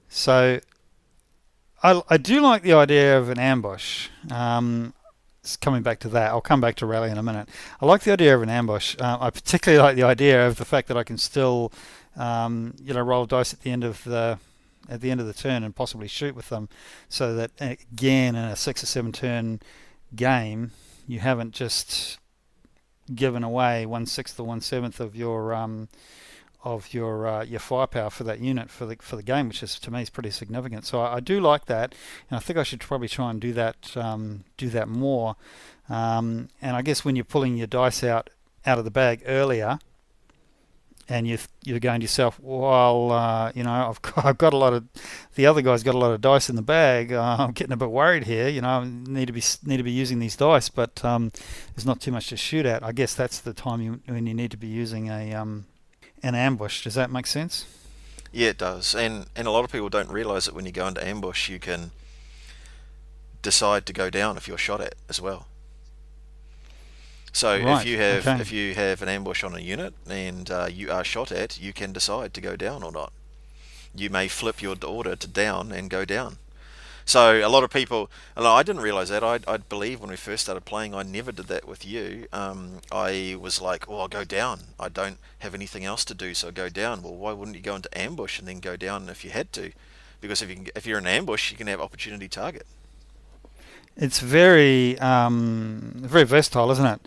So I do like the idea of an ambush. Coming back to that, I'll come back to rally in a minute. I like the idea of an ambush. I particularly like the idea of the fact that I can still, roll a dice at the end of the turn and possibly shoot with them, so that again in a 6 or 7 turn game, you haven't just given away 1/6 or 1/7 of your firepower for that unit for the game, which is to me is pretty significant. So I do like that, and I think I should probably try and do that more. And I guess when you're pulling your dice out of the bag earlier, and you're going to yourself, well, I've got a lot of, the other guy's got a lot of dice in the bag. I'm getting a bit worried here. I need to be using these dice, but there's not too much to shoot at. I guess that's the time when you need to be using an ambush. Does that make sense? Yeah, it does. And a lot of people don't realise that when you go into ambush, you can decide to go down if you're shot at as well. So Right. Okay. if you have an ambush on a unit and you are shot at, you can decide to go down or not. You may flip your order to down and go down. So a lot of people, and I didn't realise that. I believe when we first started playing, I never did that with you. I was like, oh, I'll go down. I don't have anything else to do, so I'll go down. Well, why wouldn't you go into ambush and then go down if you had to? Because if you're in ambush, you can have opportunity target. It's very versatile, isn't it?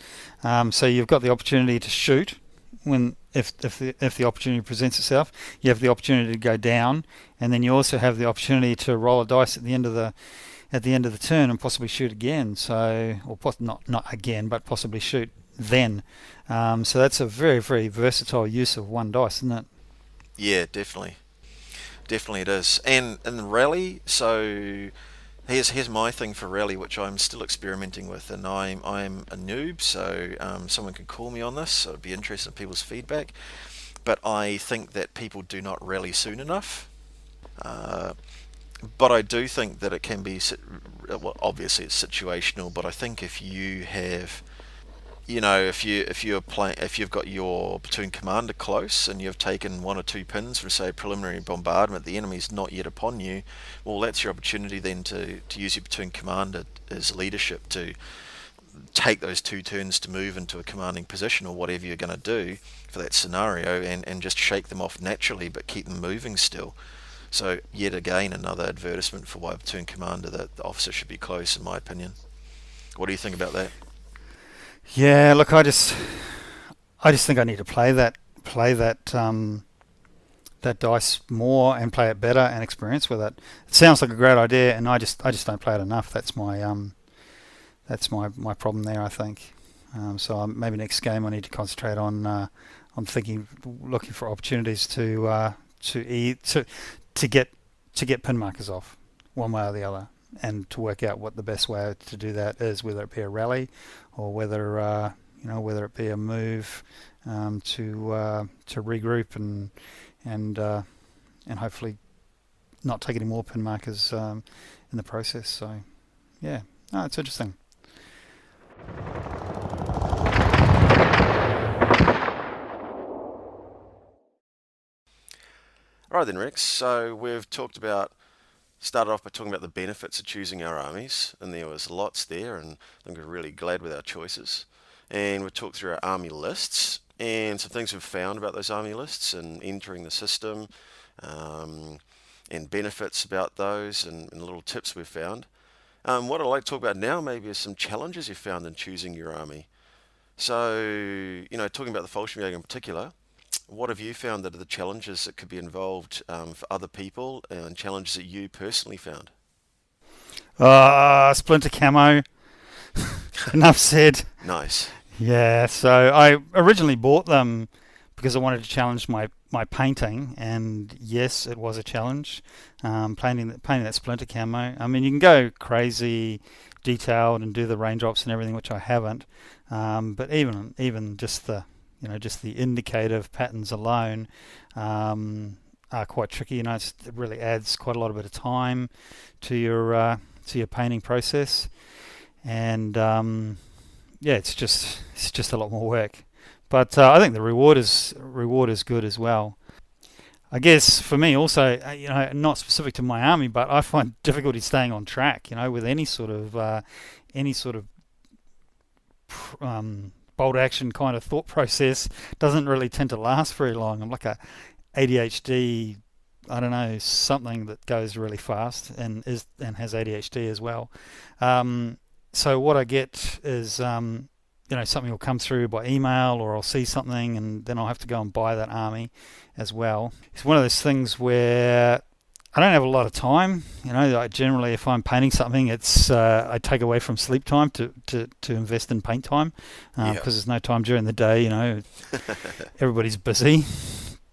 So you've got the opportunity to shoot when if the opportunity presents itself. You have the opportunity to go down, and then you also have the opportunity to roll a dice at the end of the turn and possibly shoot again. So, or not again, but possibly shoot then. So that's a very, very versatile use of one dice, isn't it? Yeah, definitely it is. And in the rally, so here's my thing for rally, which I'm still experimenting with, and I'm a noob, so someone can call me on this. So I'd be interested in people's feedback. But I think that people do not rally soon enough. But I do think that it can be, well, obviously it's situational. But I think if you have, if you've got your platoon commander close and you've taken 1 or 2 pins for, say, a preliminary bombardment, the enemy's not yet upon you, well, that's your opportunity then to use your platoon commander as leadership to take those 2 turns to move into a commanding position or whatever you're going to do for that scenario, and just shake them off naturally but keep them moving still. So yet again, another advertisement for why a platoon commander, that the officer should be close, in my opinion. What do you think about that? Yeah. Look, I just think I need to play that dice more and play it better and experience with it. It sounds like a great idea, and I just don't play it enough. That's my problem there, I think. So maybe next game I need to concentrate on. I'm looking for opportunities to get pin markers off, one way or the other, and to work out what the best way to do that is, whether it be a rally or whether it be a move to regroup and hopefully not take any more pin markers in the process. So yeah, no, it's interesting. Right then, Rex. So we've started off by talking about the benefits of choosing our armies, and there was lots there, and I think we're really glad with our choices. And we talked through our army lists and some things we've found about those army lists and entering the system, um, and benefits about those, and little tips we've found. What I'd like to talk about now maybe is some challenges you found in choosing your army. So, talking about the Fallshirmjager in particular, what have you found that are the challenges that could be involved for other people and challenges that you personally found? Splinter camo. Enough said. Nice. Yeah, so I originally bought them because I wanted to challenge my painting, and yes, it was a challenge. Painting that splinter camo. I mean, you can go crazy detailed and do the raindrops and everything, which I haven't. But even just the indicative patterns alone are quite tricky. It really adds quite a lot of bit of time to your painting process, and yeah, it's just a lot more work. But I think the reward is good as well. I guess for me also, not specific to my army, but I find difficulty staying on track. With any sort of bolt action kind of thought process doesn't really tend to last very long. I'm like a ADHD, I don't know, something that goes really fast and has ADHD as well. So what I get is something will come through by email, or I'll see something and then I'll have to go and buy that army as well. It's one of those things where I don't have a lot of time. Generally, if I'm painting something, it's I take away from sleep time to invest in paint time, because there's no time during the day. Everybody's busy.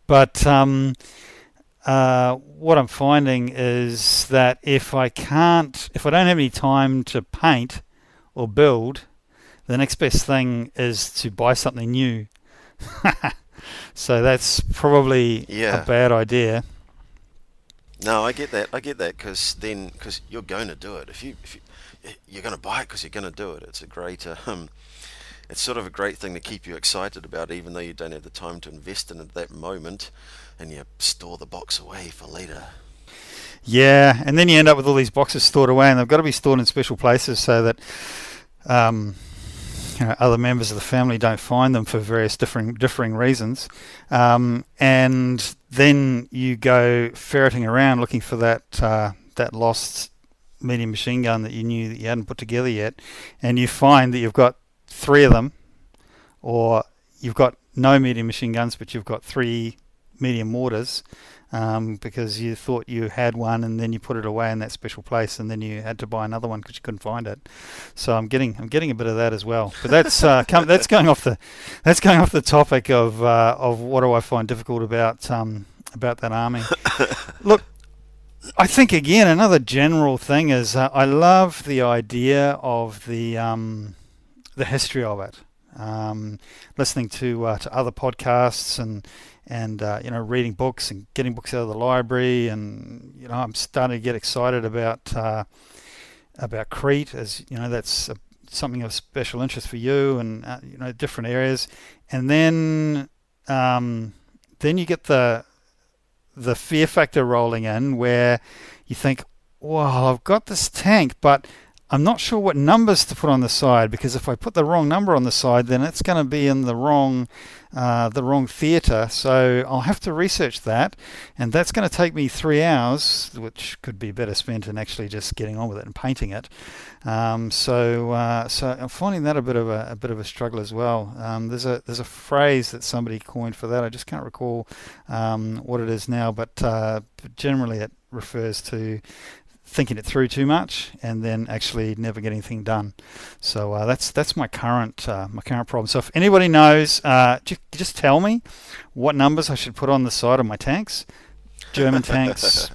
But what I'm finding is that if I don't have any time to paint or build, the next best thing is to buy something new. So that's probably a bad idea. No, I get that. Because you're going to do it. If you're going to buy it because you're going to do it. It's a great, it's sort of a great thing to keep you excited about, even though you don't have the time to invest in it at that moment, and you store the box away for later. Yeah, and then you end up with all these boxes stored away, and they've got to be stored in special places so that other members of the family don't find them for various differing reasons. And then you go ferreting around looking for that lost medium machine gun that you knew that you hadn't put together yet, and you find that you've got 3 of them, or you've got no medium machine guns, but you've got 3 medium mortars, because you thought you had one and then you put it away in that special place, and then you had to buy another one because you couldn't find it. So I'm getting a bit of that as well. But that's that's going off the topic of what do I find difficult about that army. Look, I think again another general thing is I love the idea of the history of it. Listening to other podcasts and reading books and getting books out of the library, and I'm starting to get excited about Crete, as that's something of special interest for you, and different areas, and then you get the fear factor rolling in, where you think, well, I've got this tank, but I'm not sure what numbers to put on the side, because if I put the wrong number on the side, then it's going to be in the wrong theatre. So I'll have to research that, and that's going to take me 3 hours, which could be better spent in actually just getting on with it and painting it. So I'm finding that a bit of a struggle as well. There's a phrase that somebody coined for that. I just can't recall what it is now, but generally it refers to thinking it through too much and then actually never getting anything done. So that's my current problem. So if anybody knows, just tell me what numbers I should put on the side of my tanks. German tanks,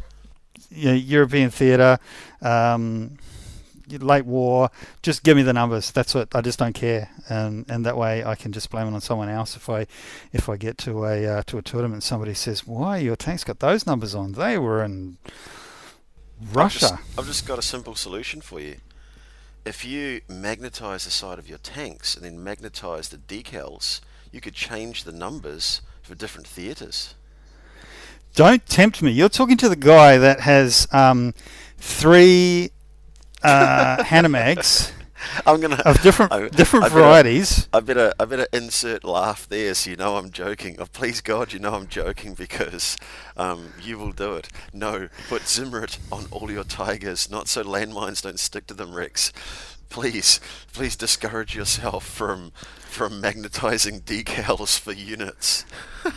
European theatre, late war. Just give me the numbers. That's what I just don't care, and that way I can just blame it on someone else. If I get to a tournament and somebody says, "Why your tanks got those numbers on? They were in Russia." I've just got a simple solution for you. If you magnetize the side of your tanks and then magnetize the decals, you could change the numbers for different theatres. Don't tempt me. You're talking to the guy that has 3 Hanamags I'm gonna. of different I, different I varieties. I better insert laugh there, so you know I'm joking. Oh, please God, you know I'm joking because you will do it. No, put Zimmerit on all your tigers, not so landmines don't stick to them, Rex. Please discourage yourself from magnetizing decals for units.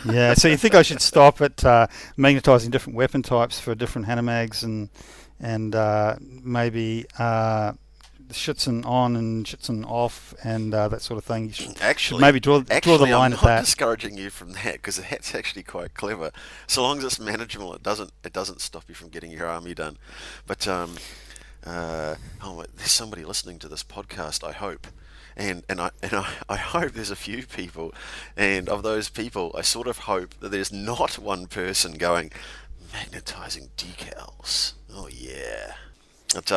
Yeah, so you think I should stop at magnetizing different weapon types for different Hanemags and maybe Schützen on and Schützen off and that sort of thing. You should maybe draw the line I'm at not that. discouraging you from that because that's actually quite clever. So long as it's manageable, it doesn't stop you from getting your army done. But there's somebody listening to this podcast, I hope. I hope there's a few people, and of those people, I sort of hope that there's not one person going magnetizing decals. Oh yeah, but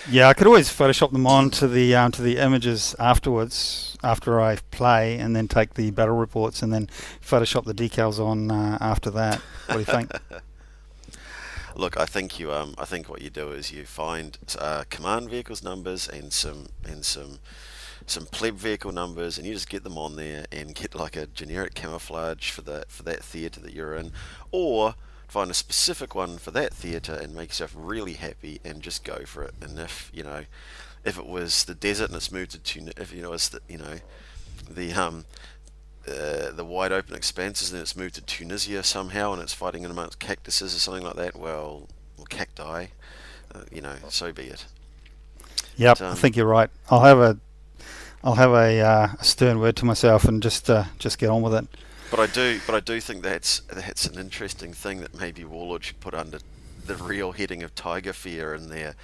Yeah, I could always Photoshop them on to the images afterwards, after I play, and then take the battle reports and then Photoshop the decals on after that. What do you think? look, I think what you do is you find command vehicles numbers and some pleb vehicle numbers, and you just get them on there and get like a generic camouflage for that theatre that you're in, or find a specific one for that theatre and make yourself really happy and just go for it. And if it was the desert and it's moved to if it's the wide open expanses and it's moved to Tunisia somehow and it's fighting in amongst cactuses or something like that, well cacti, so be it. Yep, I think you're right. I'll have a stern word to myself and just get on with it. But I do think that's an interesting thing that maybe Warlord should put under the real heading of Tiger Fear in their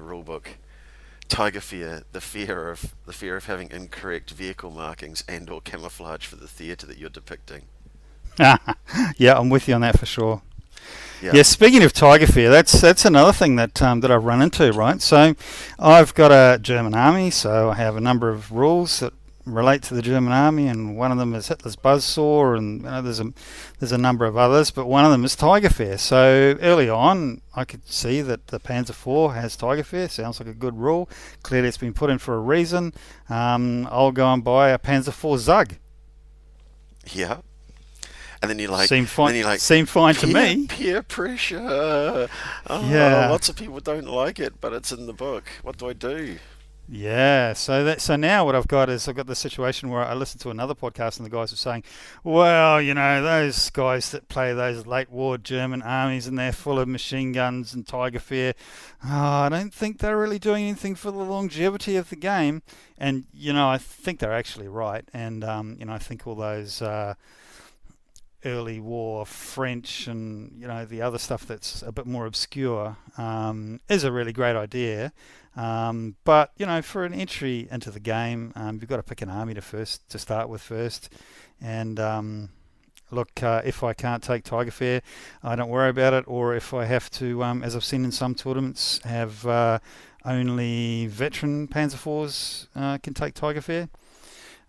rule book. Tiger Fear, the fear of having incorrect vehicle markings and or camouflage for the theatre that you're depicting. Yeah, I'm with you on that for sure. Yeah. Speaking of Tiger Fear, that's another thing that I've run into, right? So I've got a German army, so I have a number of rules that relate to the German army, and one of them is Hitler's Buzzsaw, and there's a number of others, but one of them is Tiger Fear. So early on, I could see that the Panzer IV has Tiger Fear. Sounds like a good rule. Clearly, it's been put in for a reason. I'll go and buy a Panzer IV Zug. Yeah. And then you're like, seemed fine to me. Peer pressure. Yeah. Lots of people don't like it, but it's in the book. What do I do? Yeah, so now what I've got is I've got the situation where I listened to another podcast and the guys were saying, well, those guys that play those late war German armies and they're full of machine guns and Tiger Fear, I don't think they're really doing anything for the longevity of the game. And I think they're actually right. And I think all those early war French and the other stuff that's a bit more obscure is a really great idea. But for an entry into the game, you've got to pick an army to start with first. And look, if I can't take Tiger Fear, I don't worry about it. Or if I have to, as I've seen in some tournaments, have only veteran Panzer IVs can take Tiger Fear,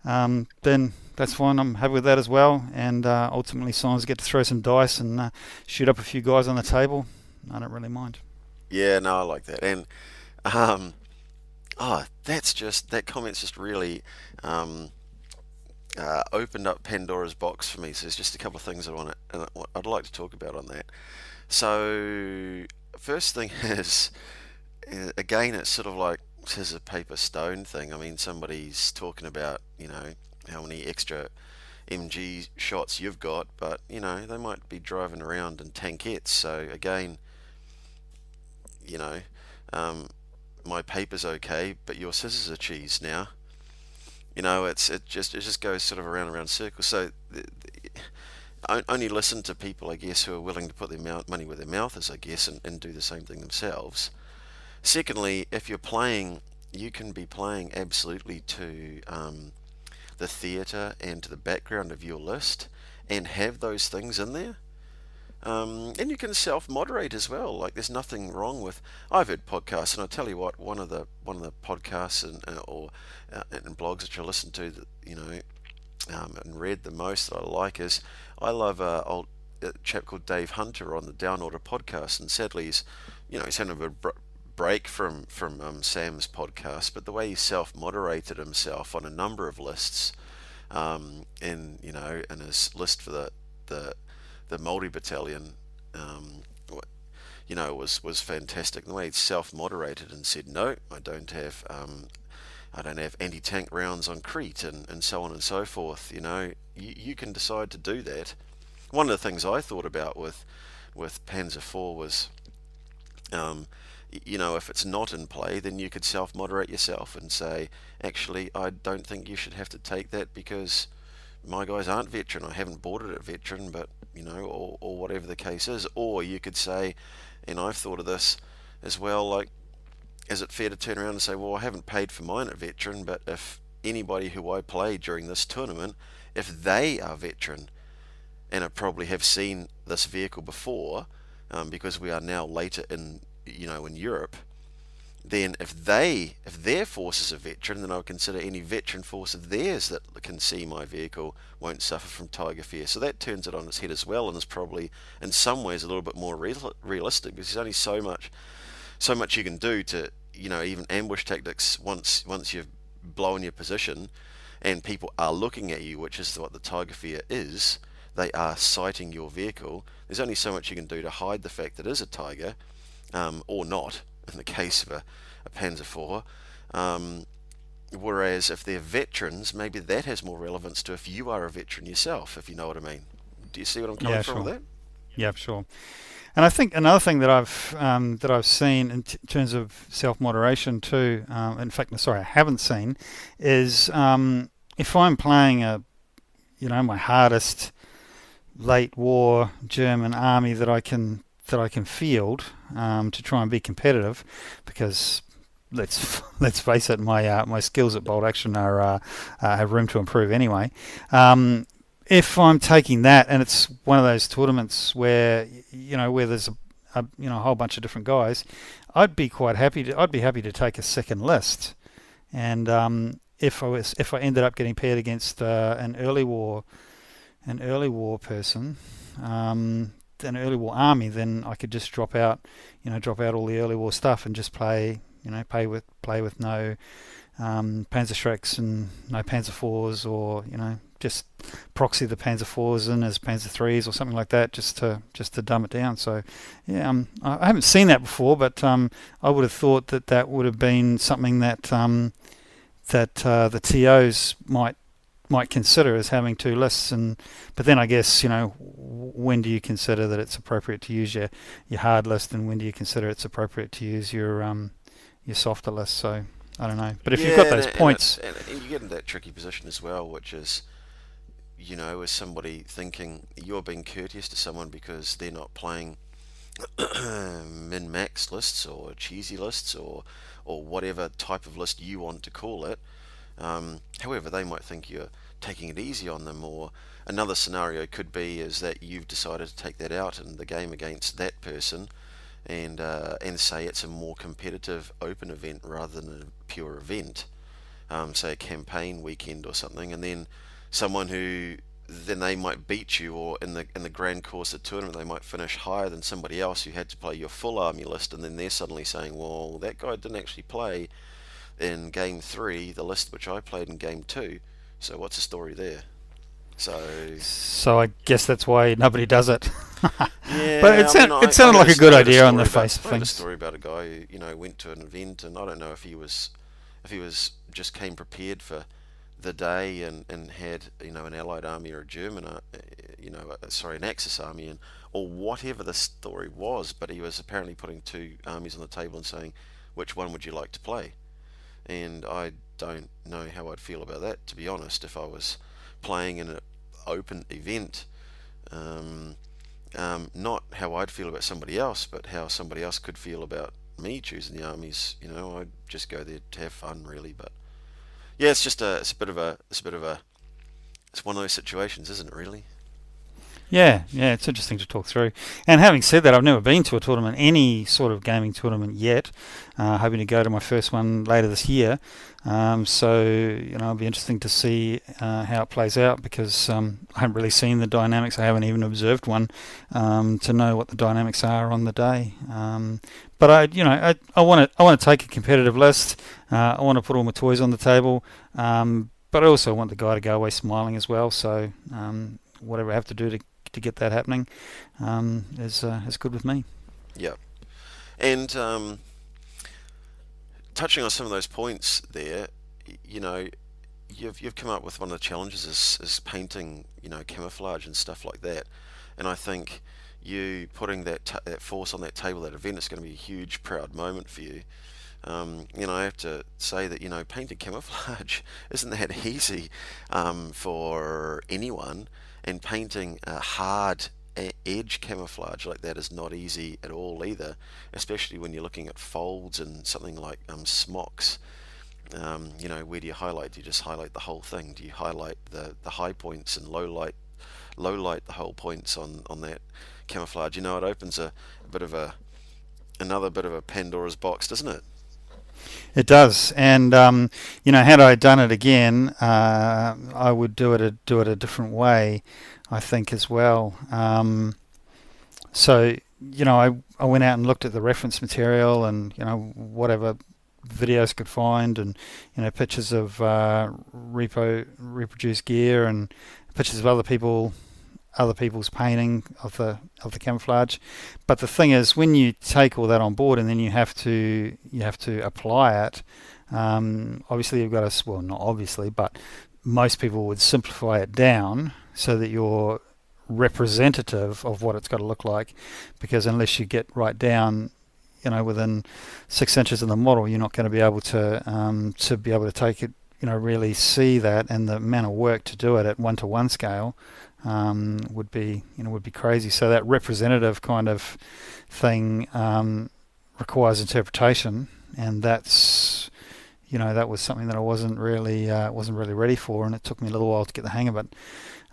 then that's fine. I'm happy with that as well. And ultimately, sometimes get to throw some dice and shoot up a few guys on the table. I don't really mind. Yeah, no, I like that. And that comment's just really opened up Pandora's box for me. So there's just a couple of things I'd like to talk about on that. So first thing is, again, it's sort of like scissor paper stone thing. I mean, somebody's talking about how many extra MG shots you've got, but they might be driving around in tankettes. So again, my paper's okay, but your scissors are cheese now. It just goes sort of around circles. So only listen to people, I guess, who are willing to put their money where their mouth is, I guess, and do the same thing themselves. Secondly, if you're playing, you can be playing absolutely to the theatre and to the background of your list, and have those things in there. And you can self-moderate as well. Like, there's nothing wrong with. I've heard podcasts, and I'll tell you what. One of the podcasts and blogs that I listen to that and read the most that I like is, I love a chap called Dave Hunter on the Down Order podcast, and sadly he's having a break from Sam's podcast, but the way he self-moderated himself on a number of lists, in his list for the multi battalion, was fantastic. The way he self-moderated and said, no, I don't have anti-tank rounds on Crete, and so on and so forth. You can decide to do that. One of the things I thought about with Panzer IV was, if it's not in play, then you could self-moderate yourself and say, actually, I don't think you should have to take that because my guys aren't veteran. I haven't bought it at veteran, but or whatever the case is. Or you could say, and I've thought of this as well, like, is it fair to turn around and say, well, I haven't paid for mine at veteran, but if anybody who I play during this tournament, if they are veteran and probably have seen this vehicle before, because we are now later in Europe, then if their forces are veteran, then I would consider any veteran force of theirs that can see my vehicle won't suffer from Tiger Fear. So that turns it on its head as well, and is probably in some ways a little bit more realistic, because there's only so much you can do to even ambush tactics once you've blown your position and people are looking at you, which is what the Tiger Fear is. They are sighting your vehicle. There's only so much you can do to hide the fact that it is a Tiger, or not, in the case of a Panzer IV. Whereas if they're veterans, maybe that has more relevance to if you are a veteran yourself, if you know what I mean. Do you see what I'm coming from with that? Yeah, sure. And I think another thing that I've seen in terms of self-moderation too, in fact, sorry, I haven't seen, is if I'm playing my hardest late war German army that I can field to try and be competitive, because let's face it, my skills at bolt action are have room to improve anyway. If I'm taking that and it's one of those tournaments where there's a whole bunch of different guys, I'd be happy to take a second list. And if I ended up getting paired against an early war person, an early war army, then I could just drop out all the early war stuff and just play with no Panzerschrecks and no Panzer IVs, or just proxy the Panzer IVs in as Panzer IIIs or something like that, just to dumb it down. So yeah, I haven't seen that before, but I would have thought that would have been something that the TOs might consider as having two lists. But then I guess when do you consider that it's appropriate to use your hard list, and when do you consider it's appropriate to use your softer list? So I don't know. But if you've got those points, and you get in that tricky position as well, which is, as somebody thinking you're being courteous to someone because they're not playing min-max lists or cheesy lists or whatever type of list you want to call it. However, they might think you're taking it easy on them, or another scenario could be is that you've decided to take that out in the game against that person, and say it's a more competitive open event rather than a pure event, say a campaign weekend or something, and then someone who then they might beat you, or in the grand course of the tournament they might finish higher than somebody else who had to play your full army list, and then they're suddenly saying, well, that guy didn't actually play in game 3 the list which I played in game 2, so what's the story there? So I guess that's why nobody does it. Yeah, but it sounded like a good idea on the face of things. I heard a story about a guy who went to an event, and I don't know if he was just came prepared for the day and had an Allied army or a German an Axis army, or whatever the story was, but he was apparently putting two armies on the table and saying, which one would you like to play? And I don't know how I'd feel about that, to be honest, if I was playing in an open event. Not how I'd feel about somebody else, but how somebody else could feel about me choosing the armies. I'd just go there to have fun, really. But yeah, it's one of those situations, isn't it? Really. Yeah, it's interesting to talk through. And having said that, I've never been to a tournament, any sort of gaming tournament yet. Hoping to go to my first one later this year. So it'll be interesting to see how it plays out, because I haven't really seen the dynamics. I haven't even observed one to know what the dynamics are on the day. But I want to take a competitive list. I want to put all my toys on the table. But I also want the guy to go away smiling as well. So whatever I have to do to get that happening is good with me. Yeah. And touching on some of those points there, you've come up with one of the challenges is painting, camouflage and stuff like that. And I think you putting that force on that table, that event, is going to be a huge, proud moment for you. I have to say that, painting camouflage isn't that easy for anyone, and painting a hard edge camouflage like that is not easy at all either, especially when you're looking at folds and something like smocks. Where do you highlight? Do you just highlight the whole thing? Do you highlight the high points and low light the whole points on that camouflage? It opens a bit of another bit of a Pandora's box, doesn't it? It does, and had I done it again, I would do it a different way, I think, as well. So I went out and looked at the reference material, and whatever videos could find, and pictures of reproduced gear, and pictures of other people's painting of the camouflage. But the thing is, when you take all that on board and then you have to apply it, obviously you've got to, well, not obviously, but most people would simplify it down so that you're representative of what it's got to look like, because unless you get right down within 6 inches of the model, you're not going to be able to take it, really see that, and the amount of work to do it at 1-to-1 scale would be crazy. So that representative kind of thing requires interpretation, and that's that was something that I wasn't really ready for, and it took me a little while to get the hang of it.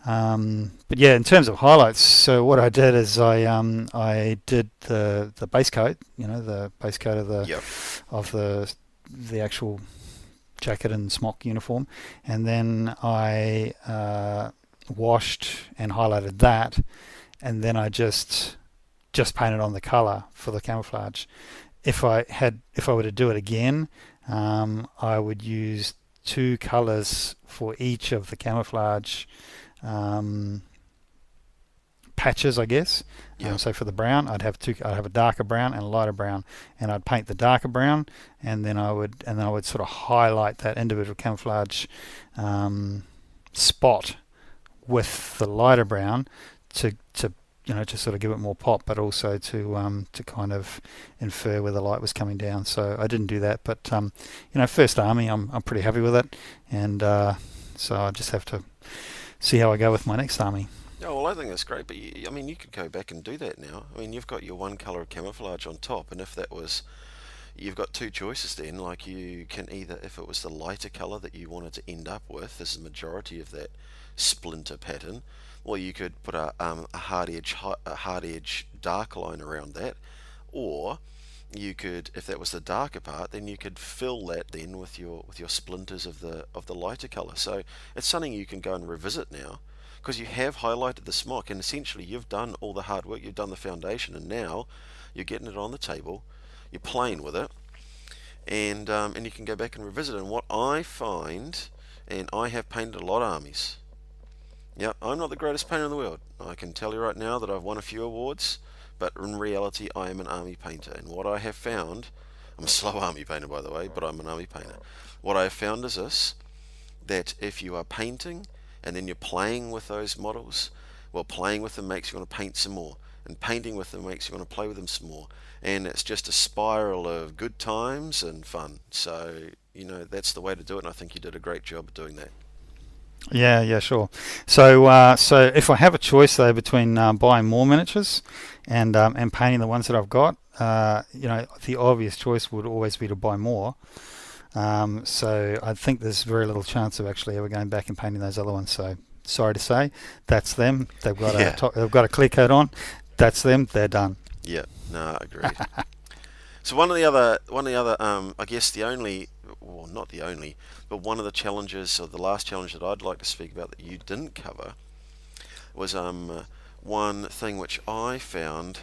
But yeah, in terms of highlights, so what I did is I did the base coat, the base coat of the Yep. of the actual jacket and smock uniform, and then I washed and highlighted that, and then I just painted on the colour for the camouflage. If I were to do it again, I would use 2 colours for each of the camouflage patches, I guess. Yeah. So for the brown, I'd have a darker brown and a lighter brown, and I'd paint the darker brown, and then I would sort of highlight that individual camouflage spot with the lighter brown to sort of give it more pop, but also to kind of infer where the light was coming down. So I didn't do that, but first army, I'm pretty happy with it, and so I just have to see how I go with my next army. Oh, well, I think that's great, but you could go back and do that now. You've got your one colour of camouflage on top, and if that was, you've got 2 choices then. Like, you can either, if it was the lighter colour that you wanted to end up with as the majority of that splinter pattern, or you could put a hard edge dark line around that, or you could, if that was the darker part, then you could fill that then with your splinters of the lighter colour. So it's something you can go and revisit now, because you have highlighted the smock, and essentially you've done all the hard work, you've done the foundation, and now you're getting it on the table, you're playing with it, and you can go back and revisit it. And what I find, and I have painted a lot of armies. Yeah, I'm not the greatest painter in the world. I can tell you right now that I've won a few awards, but in reality I am an army painter. And what I have found, I'm a slow army painter by the way, but I'm an army painter. What I have found is this, that if you are painting and then you're playing with those models, well, playing with them makes you want to paint some more, and painting with them makes you want to play with them some more, and it's just a spiral of good times and fun. So that's the way to do it, and I think you did a great job of doing that. Yeah, sure. So if I have a choice though between buying more miniatures and painting the ones that I've got, the obvious choice would always be to buy more. So I think there's very little chance of actually ever going back and painting those other ones. So sorry to say, that's them. They've got Yeah. they've got a clear coat on. That's them. They're done. Yeah. No, agreed. So one of the other, I guess the only, well, not the only, but one of the challenges, or the last challenge that I'd like to speak about that you didn't cover, was one thing which I found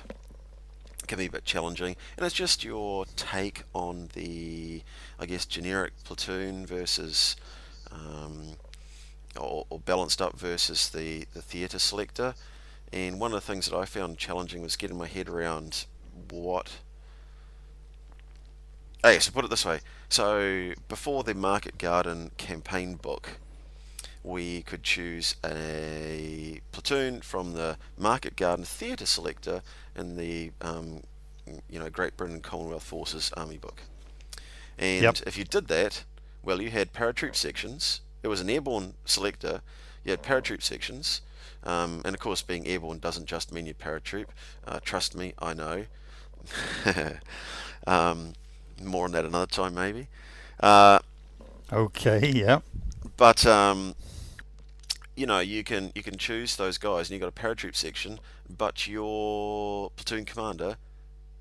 can be a bit challenging, and it's just your take on the, I guess, generic platoon versus, or balanced up versus the theatre selector. And one of the things that I found challenging was getting my head around what. Okay, so put it this way. So before the Market Garden campaign book, we could choose a platoon from the Market Garden Theatre Selector in the Great Britain Commonwealth Forces Army book. Yep. And if you did that, well, you had paratroop sections. It was an airborne selector. You had paratroop sections. And of course, being airborne doesn't just mean you're paratroop. Trust me, I know. More on that another time, maybe. Okay. Yep. But you can choose those guys, and you've got a paratroop section, but your platoon commander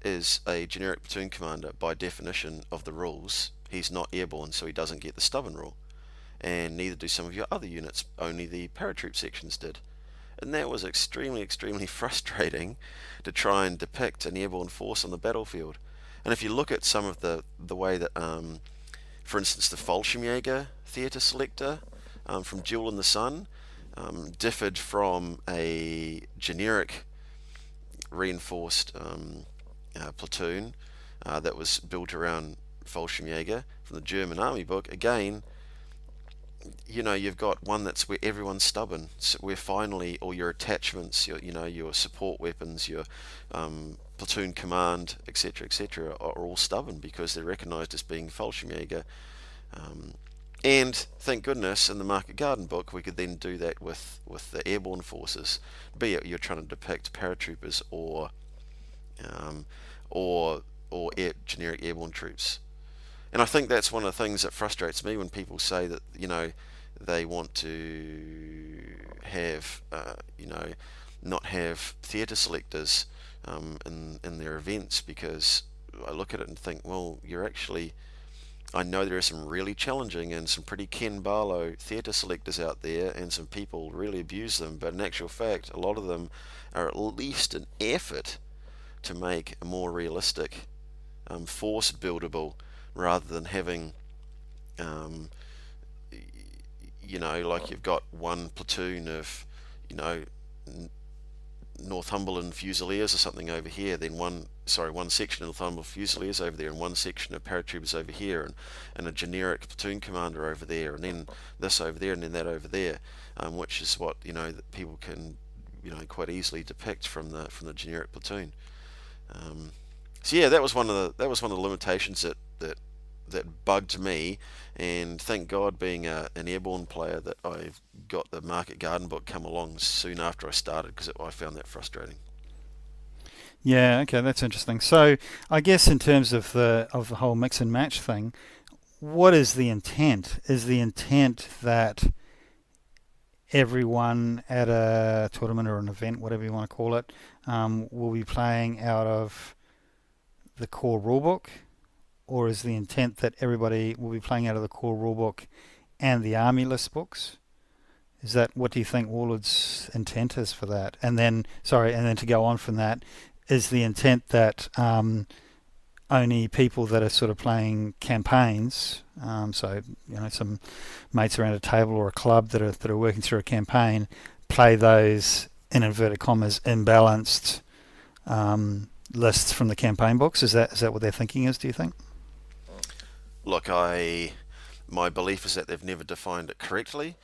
is a generic platoon commander by definition of the rules. He's not airborne, so he doesn't get the stubborn rule, and neither do some of your other units. Only the paratroop sections did, and that was extremely, extremely frustrating to try and depict an airborne force on the battlefield. And if you look at some of the way that, for instance, the Fallshirmjager theatre selector from Duel in the Sun differed from a generic reinforced platoon that was built around Fallschirmjäger from the German army book. Again, you've got one that's where everyone's stubborn, so where finally all your attachments, your support weapons, your platoon command, etc., are all stubborn because they're recognised as being Fallschirmjäger. And thank goodness in the Market Garden book we could then do that with the airborne forces, be it you're trying to depict paratroopers or generic airborne troops. And I think that's one of the things that frustrates me when people say that they want to have not have theatre selectors in their events, because I look at it and think, well, I know there are some really challenging and some pretty Ken Barlow theatre selectors out there, and some people really abuse them, but in actual fact a lot of them are at least an effort to make a more realistic force buildable, rather than having like you've got one platoon of Northumberland Fusiliers or something over here, then one section of Northumberland Fusiliers over there, and one section of paratroopers over here, and a generic platoon commander over there, and then this over there, and then that over there, which is what that people can quite easily depict from the generic platoon. So yeah, that was one of the limitations that bugged me, and thank God, being an airborne player, that I've got the Market Garden book come along soon after I started, because I found that frustrating. Yeah. Okay. That's interesting. So I guess in terms of the whole mix and match thing, what is the intent? Is the intent that everyone at a tournament or an event, whatever you want to call it, will be playing out of the core rulebook? Or is the intent that everybody will be playing out of the core rulebook and the army list books? What do you think Warlord's intent is for that? And then to go on from that, is the intent that only people that are sort of playing campaigns, some mates around a table or a club that are working through a campaign, play those, in inverted commas, imbalanced lists from the campaign books? Is that what their thinking is, do you think? Look, my belief is that they've never defined it correctly,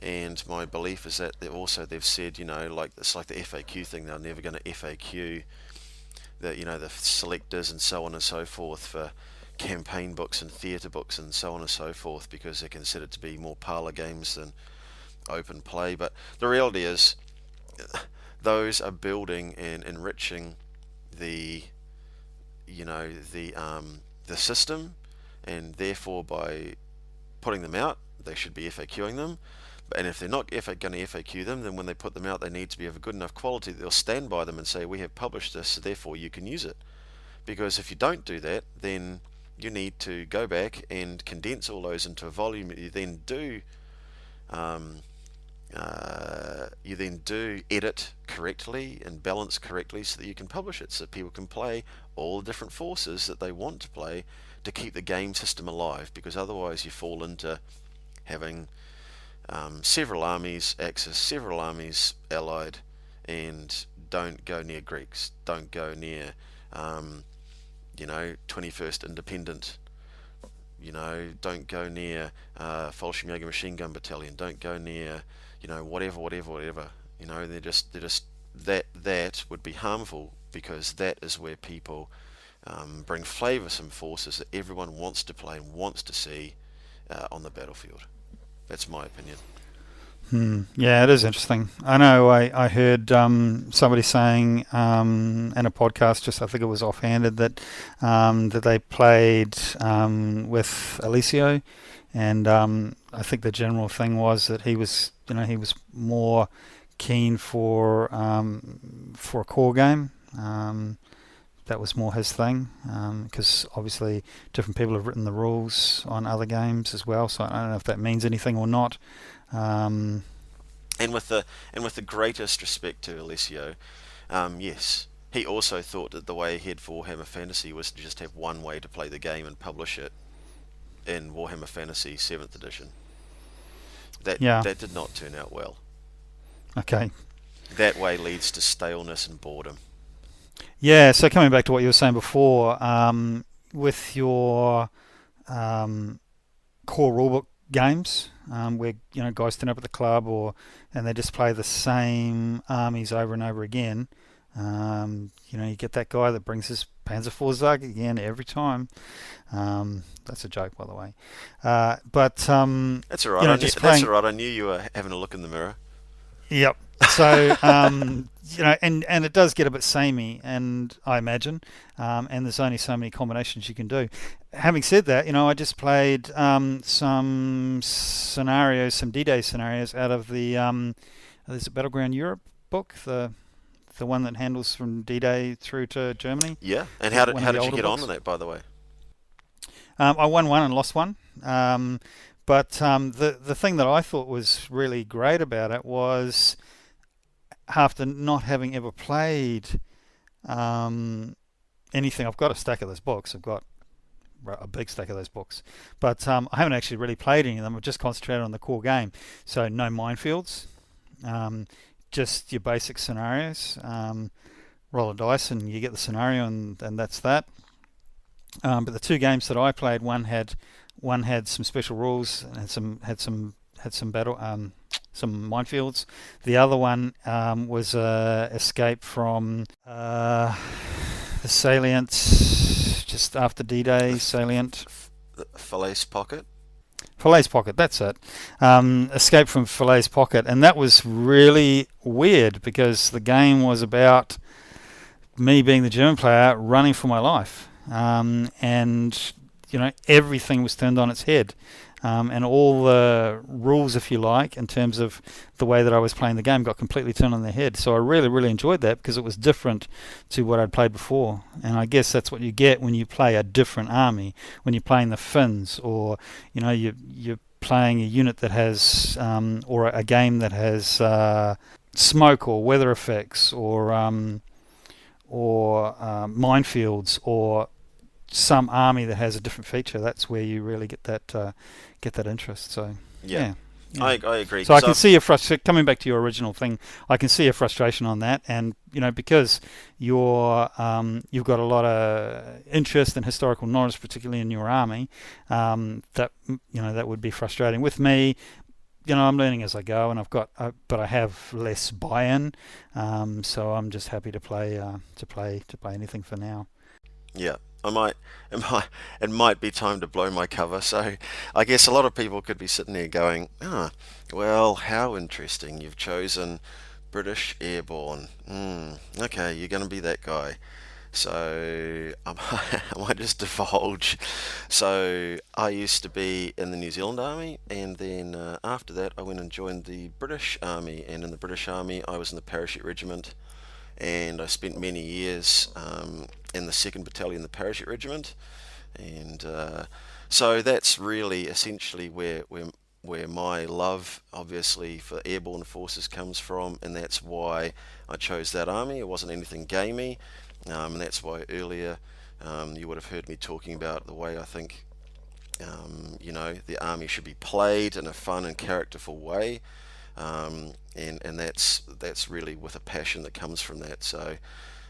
and my belief is that they've said, like it's like the FAQ thing, they're never going to FAQ the selectors and so on and so forth for campaign books and theatre books and so on and so forth, because they're considered to be more parlour games than open play. But the reality is, those are building and enriching the system, and therefore by putting them out, they should be FAQing them. And if they're not going to FAQ them, then when they put them out, they need to be of a good enough quality that they'll stand by them and say, we have published this, so therefore you can use it. Because if you don't do that, then you need to go back and condense all those into a volume that you then do edit correctly and balance correctly so that you can publish it, so people can play all the different forces that they want to play to keep the game system alive. Because otherwise you fall into having several armies Axis, several armies Allied, and don't go near Greeks, don't go near 21st Independent, don't go near Fallshirmjager Machine Gun Battalion, don't go near, whatever. They're just that would be harmful, because that is where people bring flavoursome forces that everyone wants to play and wants to see on the battlefield. That's my opinion. Yeah, it is interesting. I know I heard somebody saying in a podcast, just I think it was offhanded, that they played with Alessio, and I think the general thing was that he was more keen for a core game. That was more his thing, because obviously different people have written the rules on other games as well. So I don't know if that means anything or not. And with the greatest respect to Alessio, yes, he also thought that the way he had for Warhammer Fantasy was to just have one way to play the game and publish it in Warhammer Fantasy 7th edition. That did not turn out well. Okay. That way leads to staleness and boredom. Yeah, so coming back to what you were saying before, with your core rulebook games, where guys turn up at the club and they just play the same armies over and over again, you get that guy that brings his Panzervorsorge again every time. That's a joke, by the way. But that's all right. That's all right. I knew you were having a look in the mirror. Yep. So and it does get a bit samey, and I imagine, and there's only so many combinations you can do. Having said that, I just played some scenarios, some D-Day scenarios out of the there's a Battleground Europe book, the one that handles from D-Day through to Germany. Yeah, and how did you get on with that, by the way? I won one and lost one. But the thing that I thought was really great about it was, after not having ever played anything, I've got a stack of those books. I've got a big stack of those books, but I haven't actually really played any of them. I've just concentrated on the core game. So no minefields, just your basic scenarios. Roll a dice and you get the scenario, and that's that. But the two games that I played, one had some special rules and had some battle some minefields. The other one was escape from the salient just after D-Day salient. Falaise Pocket. Falaise Pocket, that's it. Escape from Falaise Pocket, and that was really weird because the game was about me being the German player running for my life, and everything was turned on its head, and all the rules, if you like, in terms of the way that I was playing the game, got completely turned on their head. So I really, really enjoyed that because it was different to what I'd played before. And I guess that's what you get when you play a different army, when you're playing the Finns, or you're playing a unit that has, or a game that has smoke or weather effects, or minefields, or some army that has a different feature. That's where you really get that interest. So yeah. I agree. So I can see your frustration. Coming back to your original thing, I can see your frustration on that, and because you've got a lot of interest and historical knowledge, particularly in your army, that would be frustrating. With me, I'm learning as I go, and but I have less buy-in, so I'm just happy to play anything for now. Yeah. It might be time to blow my cover. So I guess a lot of people could be sitting there going, well, how interesting. You've chosen British Airborne. Okay, you're going to be that guy. So I might just divulge. So I used to be in the New Zealand Army, and then after that I went and joined the British Army. And in the British Army, I was in the Parachute Regiment, and I spent many years in the 2nd Battalion, the Parachute Regiment, and so that's really essentially where my love, obviously, for airborne forces comes from, and that's why I chose that army. It wasn't anything gamey, and that's why earlier you would have heard me talking about the way I think the army should be played in a fun and characterful way, and that's really with a passion that comes from that. So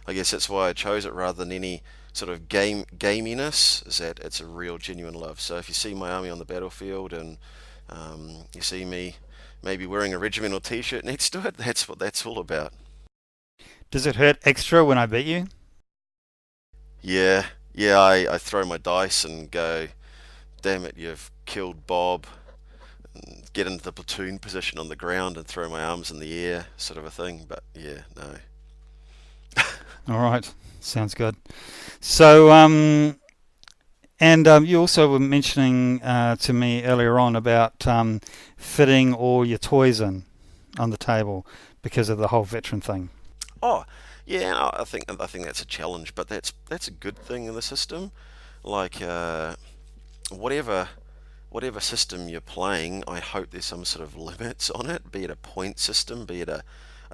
I guess that's why I chose it rather than any sort of gaminess, is that it's a real genuine love. So if you see my army on the battlefield and you see me maybe wearing a regimental t-shirt next to it, that's what that's all about. Does it hurt extra when I beat you? Yeah, yeah, I throw my dice and go, damn it, you've killed Bob, and get into the platoon position on the ground and throw my arms in the air, sort of a thing. But yeah, no. All right, sounds good. So, you also were mentioning to me earlier on about fitting all your toys in on the table because of the whole veteran thing. Oh, yeah, no, I think that's a challenge, but that's a good thing in the system. Like whatever whatever system you're playing, I hope there's some sort of limits on it, be it a point system, be it a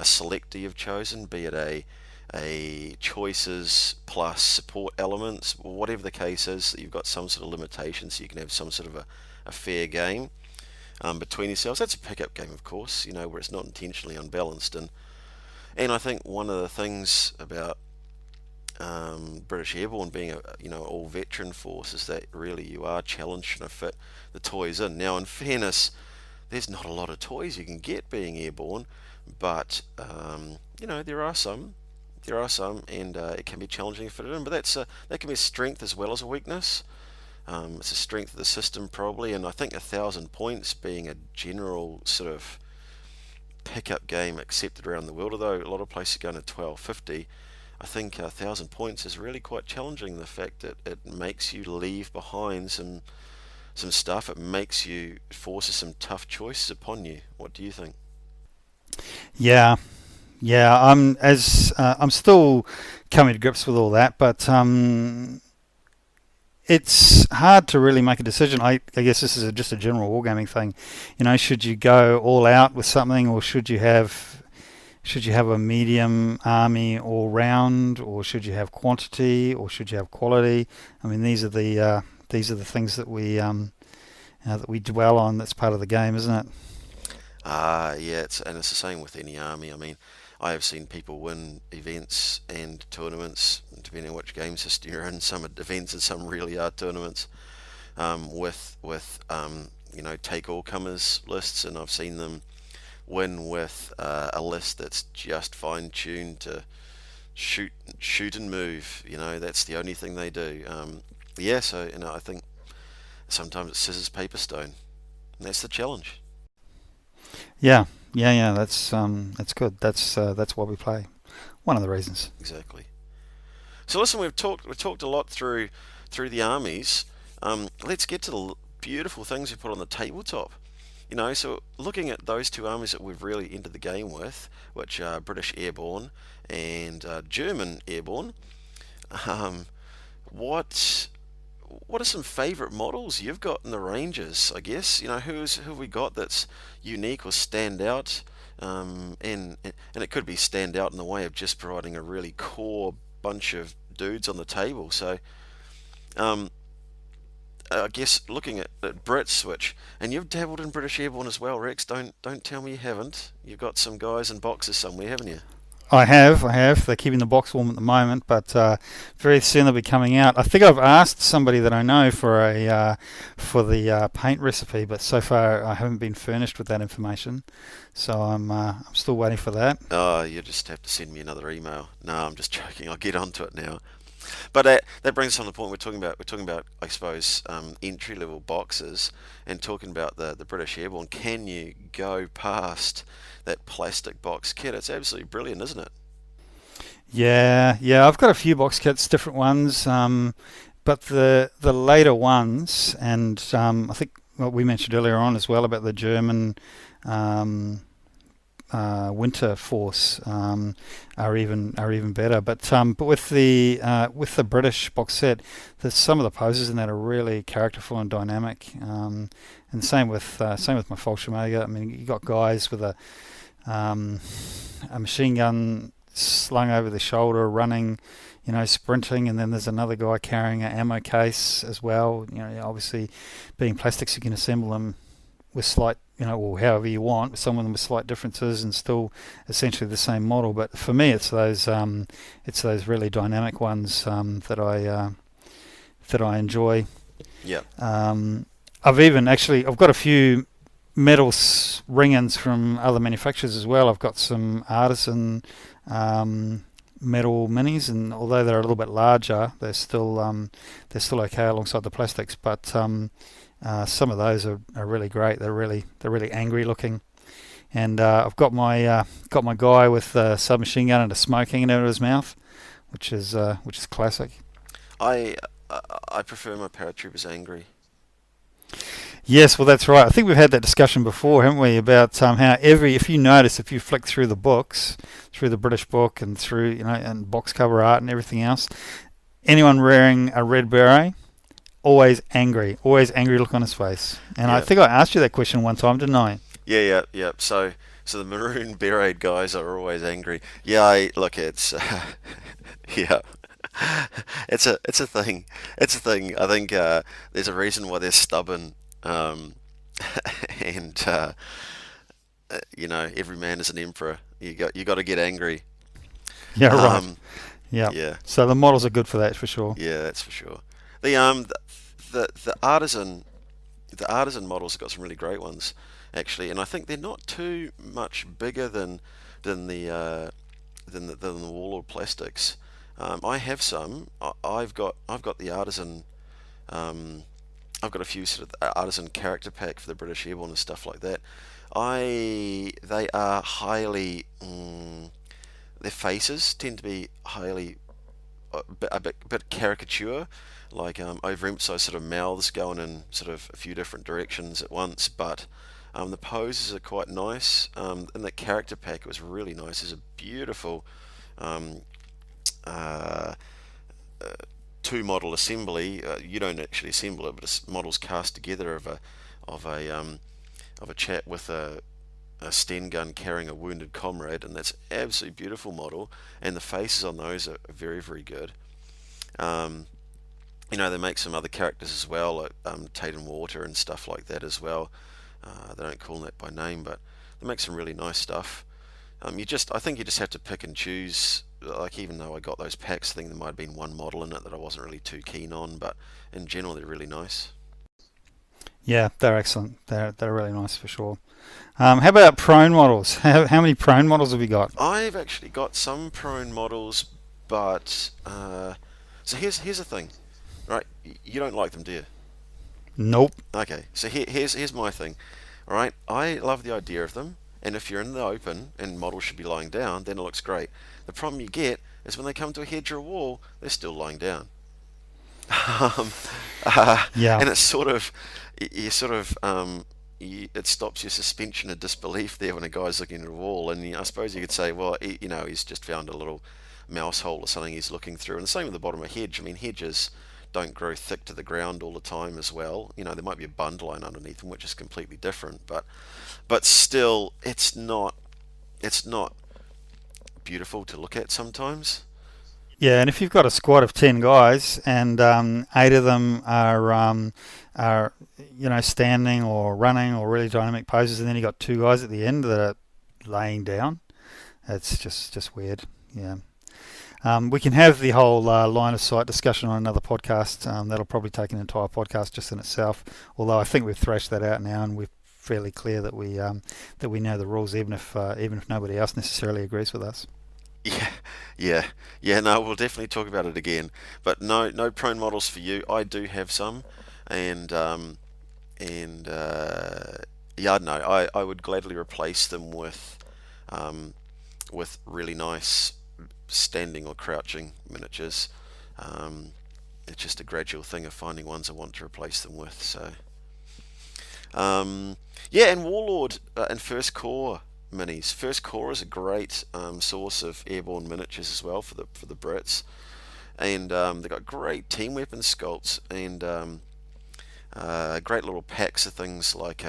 selector you've chosen, be it a choices plus support elements, whatever the case is, that you've got some sort of limitations so you can have some sort of a fair game between yourselves. That's a pickup game, of course, where it's not intentionally unbalanced. And I think one of the things about British Airborne being a all veteran force is that really you are challenged to fit the toys in. Now, in fairness, there's not a lot of toys you can get being airborne, but there are some, and it can be challenging to fit it in. But that can be a strength as well as a weakness. It's a strength of the system probably, and I think 1,000 points being a general sort of pickup game accepted around the world, although a lot of places are going to 1250. I think 1,000 points is really quite challenging. The fact that it makes you leave behind some stuff, it forces some tough choices upon you. What do you think? Yeah, yeah. I'm still coming to grips with all that, but it's hard to really make a decision. I guess this is just a general wargaming thing. Should you go all out with something, or should you have a medium army all round, or should you have quantity, or should you have quality? I mean, these are the things that we dwell on. That's part of the game, isn't it? Yeah, it's the same with any army. I mean, I have seen people win events and tournaments, depending on which game system you're in. Some are events and some really are tournaments, with take all comers lists, and I've seen them win with a list that's just fine tuned to shoot and move. That's the only thing they do. Yeah, so I think sometimes it's scissors paper stone, and that's the challenge. Yeah, yeah, yeah. That's good. That's why we play. One of the reasons. Exactly. So listen, we've talked a lot through the armies. Let's get to the beautiful things we put on the tabletop. So looking at those two armies that we've really entered the game with, which are British Airborne and German Airborne, um, what what are some favourite models you've got in the Rangers? I guess who have we got that's unique or stand out, and it could be stand out in the way of just providing a really core bunch of dudes on the table. So um, I guess looking at Brits, and you've dabbled in British Airborne as well, Rex. Don't tell me you haven't. You've got some guys in boxes somewhere, haven't you? I have. They're keeping the box warm at the moment, but very soon they'll be coming out. I think I've asked somebody that I know for the paint recipe, but so far I haven't been furnished with that information. So I'm still waiting for that. Oh, you just have to send me another email. No, I'm just joking. I'll get onto it now. But that brings us on the point we're talking about. We're talking about, I suppose, entry level boxes, and talking about the British Airborne. Can you go past that plastic box kit? It's absolutely brilliant, isn't it? Yeah. I've got a few box kits, different ones, but the later ones, and I think what we mentioned earlier on as well about the German um, winter force are even better. But with the British box set, there's some of the poses in that are really characterful and dynamic. And same with my Fallshirmjager. I mean, you got guys with um, a machine gun slung over the shoulder, running, sprinting, and then there's another guy carrying an ammo case as well. Obviously, being plastics, you can assemble them with slight, or however you want. Some of them with slight differences and still essentially the same model. But for me, it's those really dynamic ones that I enjoy. Yeah. I've got a few metal ring-ins from other manufacturers as well. I've got some Artisan metal minis, and although they're a little bit larger, they're still okay alongside the plastics. But some of those are really great. They're really angry looking. And I've got my guy with a submachine gun and a smoke hanging out of his mouth, which is classic. I I prefer my paratroopers angry. Yes, well, that's right. I think we've had that discussion before, haven't we? About how if you flick through the books, through the British book, and through and box cover art and everything else, anyone wearing a red beret, always angry look on his face. And I Yeah. think I asked you that question one time, didn't I? Yeah. So the maroon beret guys are always angry. Yeah, look, it's yeah, it's a thing. It's a thing. I think there's a reason why they're stubborn. Um, and every man is an emperor. You got to get angry. Yeah, right. Um, Yeah. yeah, So the models are good for that for sure. yeah, that's for sure. The um the artisan models have got some really great ones actually, and I think they're not too much bigger than the Warlord plastics. I have some. I've got the artisan. Um, I've got a few sort of artisan character pack for the British Airborne and stuff like that. They are highly. Their faces tend to be highly a bit caricature, like overemphasized sort of mouths going in sort of a few different directions at once. But the poses are quite nice. And the character pack was really nice. There's a beautiful um, uh, uh, two model assembly. You don't actually assemble it, but it's models cast together of a of a chap with a Sten gun carrying a wounded comrade, and that's absolutely beautiful model. And the faces on those are very, very good. Um, they make some other characters as well, like Tatum Water and stuff like that as well. They don't call that by name, but they make some really nice stuff. I think you just have to pick and choose. Like, even though I got those packs, I think there might have been one model in it that I wasn't really too keen on, but in general, they're really nice. Yeah, they're excellent. They're really nice for sure. How about prone models? How many prone models have you got? I've actually got some prone models, but so here's the thing, right? You don't like them, do you? Nope. Okay, so here's my thing. All right, I love the idea of them, and if you're in the open and models should be lying down, then it looks great. The problem you get is when they come to a hedge or a wall, they're still lying down. um, Yeah. and it's sort of you sort of it stops your suspension of disbelief there when a guy's looking at a wall, and I suppose you could say, well, he's just found a little mouse hole or something he's looking through. And the same with the bottom of a hedge. I mean, hedges don't grow thick to the ground all the time as well. There might be a bund line underneath them, which is completely different, but still, it's not beautiful to look at sometimes. Yeah, and if you've got a squad of 10 guys and eight of them are standing or running or really dynamic poses, and then you got two guys at the end that are laying down, it's just weird. Yeah. We can have the whole line of sight discussion on another podcast. That'll probably take an entire podcast just in itself. Although I think we've thrashed that out now, and we're fairly clear that we know the rules, even if nobody else necessarily agrees with us. Yeah, yeah. No, we'll definitely talk about it again. But no prone models for you. I do have some, and yeah, no, I would gladly replace them with really nice standing or crouching miniatures. It's just a gradual thing of finding ones I want to replace them with. So, yeah, and Warlord and First Corps minis. First Corps is a great source of airborne miniatures as well for the Brits, and they've got great team weapon sculpts and great little packs of things like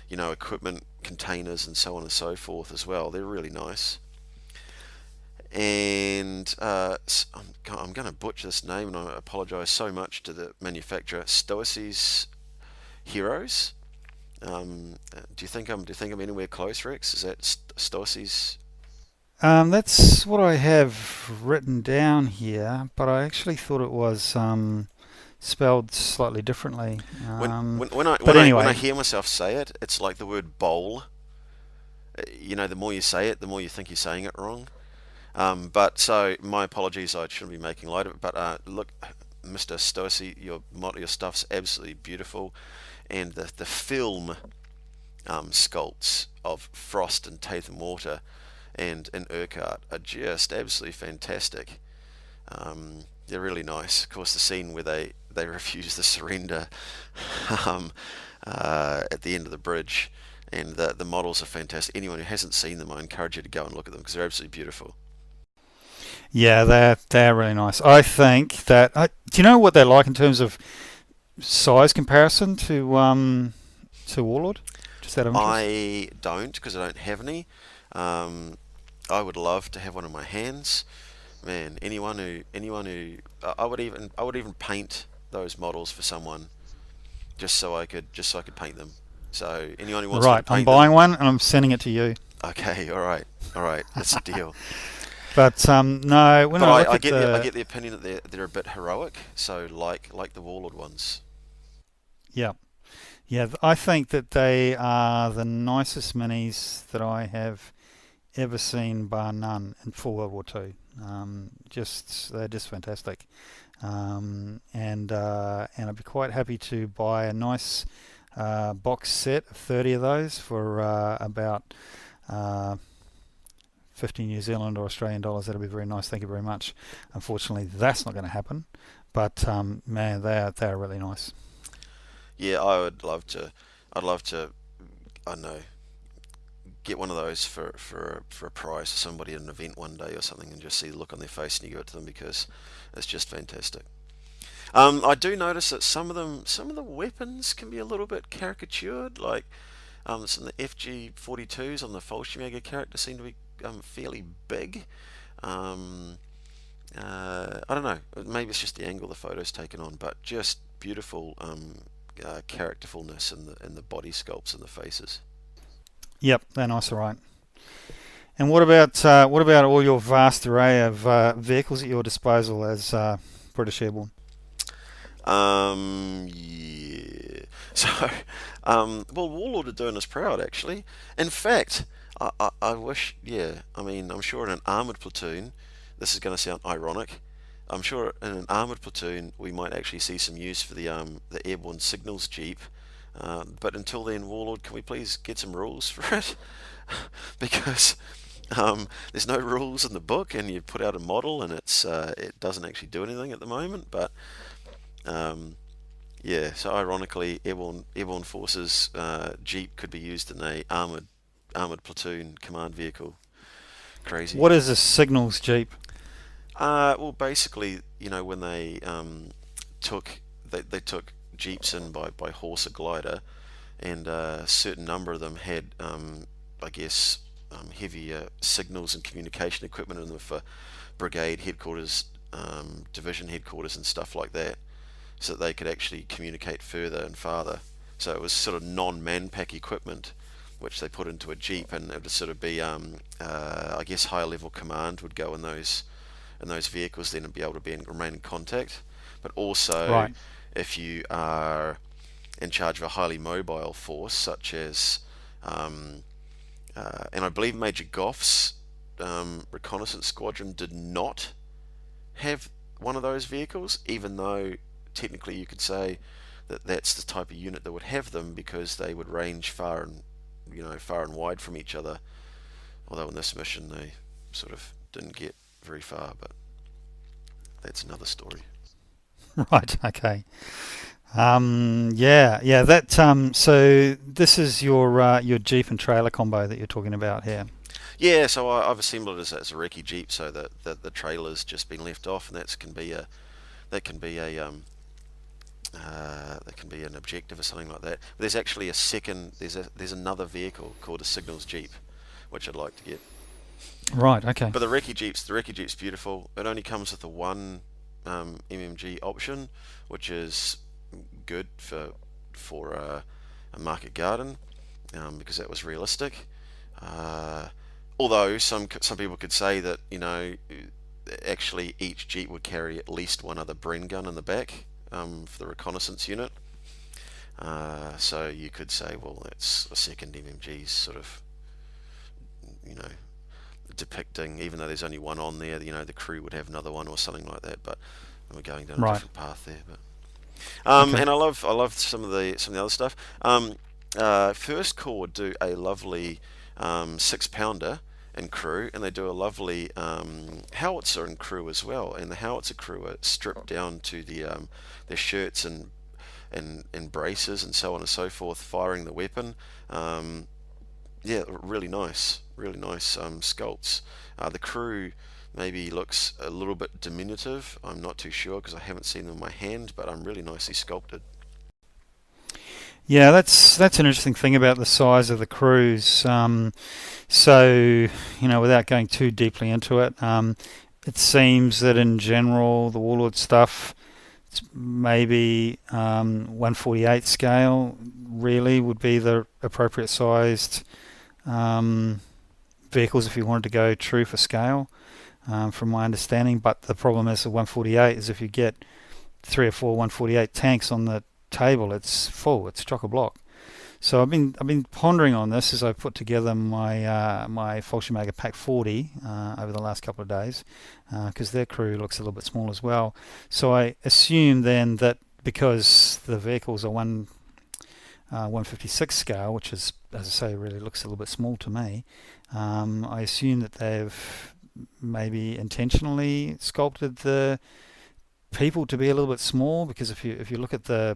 equipment containers and so on and so forth as well. They're really nice. And I'm going to butcher this name, and I apologise so much to the manufacturer. Stoices Heroes. Do you think I'm anywhere close, Rex? Is that Stoices? That's what I have written down here, but I actually thought it was spelled slightly differently. But When I anyway, hear myself say it, it's like the word bowl. The more you say it, the more you think you're saying it wrong. But so my apologies, I shouldn't be making light of it. But look, Mr. Stossy, your stuff's absolutely beautiful, and the film sculpts of Frost and Tatham Water and Urquhart are just absolutely fantastic. They're really nice. Of course, the scene where they refuse the surrender at the end of the bridge, and the models are fantastic. Anyone who hasn't seen them, I encourage you to go and look at them because they're absolutely beautiful. yeah, they're really nice. I think that. Do you know what they're like in terms of size comparison to Warlord? Just out of interest. I don't because I don't have any. I would love to have one in my hands. Man, anyone who I would even paint those models for someone just so I could paint them. So anyone who wants me to Right, I'm paint them, buying one and I'm sending it to you. okay, all right, that's a deal. But no, when But I look I at get I get the opinion that they're a bit heroic. So like the Warlord ones. yeah, yeah, I think that they are the nicest minis that I have ever seen, bar none, in full World War Two. They're just fantastic, and I'd be quite happy to buy a nice box set of 30 of those for about 50 New Zealand or Australian dollars. That'd be very nice. Thank you very much. Unfortunately, that's not going to happen. But man, they're really nice. Yeah, I'd love to. I don't know. Get one of those for a prize for somebody at an event one day or something, and just see the look on their face and you give it to them because it's just fantastic. I do notice that some of the weapons can be a little bit caricatured, like some of the FG-42s on the Fallshirmjager character seem to be fairly big. Um, I don't know, maybe it's just the angle the photo's taken on, but just beautiful characterfulness in the body sculpts and the faces. Yep, they're nice, all right. And what about all your vast array of vehicles at your disposal as British Airborne? Yeah. So, well, Warlord are doing us proud, actually. In fact, I wish, yeah, I mean, I'm sure in an armoured platoon, this is going to sound ironic, I'm sure in an armoured platoon we might actually see some use for the Airborne Signals Jeep. But until then, Warlord, can we please get some rules for it? Because there's no rules in the book, and you put out a model, and it doesn't actually do anything at the moment. But yeah, so ironically, Airborne Forces Jeep could be used in a armored platoon command vehicle. Crazy. What is a signals Jeep? Well, basically, when they took Jeeps in by horse or glider, and a certain number of them had, I guess, heavier signals and communication equipment in them for brigade headquarters, division headquarters, and stuff like that, so that they could actually communicate further and farther. So it was sort of non-manpack equipment, which they put into a Jeep, and it would sort of be, I guess, higher level command would go in those vehicles then and be able to remain in contact. But also, Right. if you are in charge of a highly mobile force, such as, and I believe Major Goff's reconnaissance squadron did not have one of those vehicles, even though technically you could say that that's the type of unit that would have them because they would range far and wide from each other. Although in this mission they sort of didn't get very far, but that's another story. Right. Okay. Yeah. That. So this is your Jeep and trailer combo that you're talking about here. Yeah, so I've assembled it as a recce Jeep, so that the trailer's just been left off, and that can be a that can be an objective or something like that. But there's actually a second. There's another vehicle called a Signals Jeep, which I'd like to get. Right. Okay. But the recce Jeep's beautiful. It only comes with a one MMG option, which is good for a market garden, because that was realistic. Uh, Although some people could say that, actually each Jeep would carry at least one other Bren gun in the back, for the reconnaissance unit. So you could say, well, that's a second MMG's sort of, you know, depicting, even though there's only one on there, the crew would have another one or something like that. But we're going down a Right. different path there. But Okay. and I love some of the other stuff. First Corps do a lovely 6-pounder and crew, and they do a lovely howitzer and crew as well. And the howitzer crew are stripped down to their shirts and braces and so on and so forth, firing the weapon. Yeah, really nice sculpts. The crew maybe looks a little bit diminutive. I'm not too sure because I haven't seen them in my hand, but I'm really nicely sculpted. Yeah, that's an interesting thing about the size of the crews. So, without going too deeply into it, it seems that in general, the Warlord stuff, it's maybe 148 scale really would be the appropriate sized vehicles if you wanted to go true for scale, from my understanding. But the problem is the 148 is if you get 3 or 4 148 tanks on the table, it's full, it's chock a block. So I've been pondering on this as I put together my Fallshirmjager Pack 40 over the last couple of days, because their crew looks a little bit small as well. So I assume then that because the vehicles are 156 scale, which is, as I say, really looks a little bit small to me, I assume that they've maybe intentionally sculpted the people to be a little bit small, because if you look at the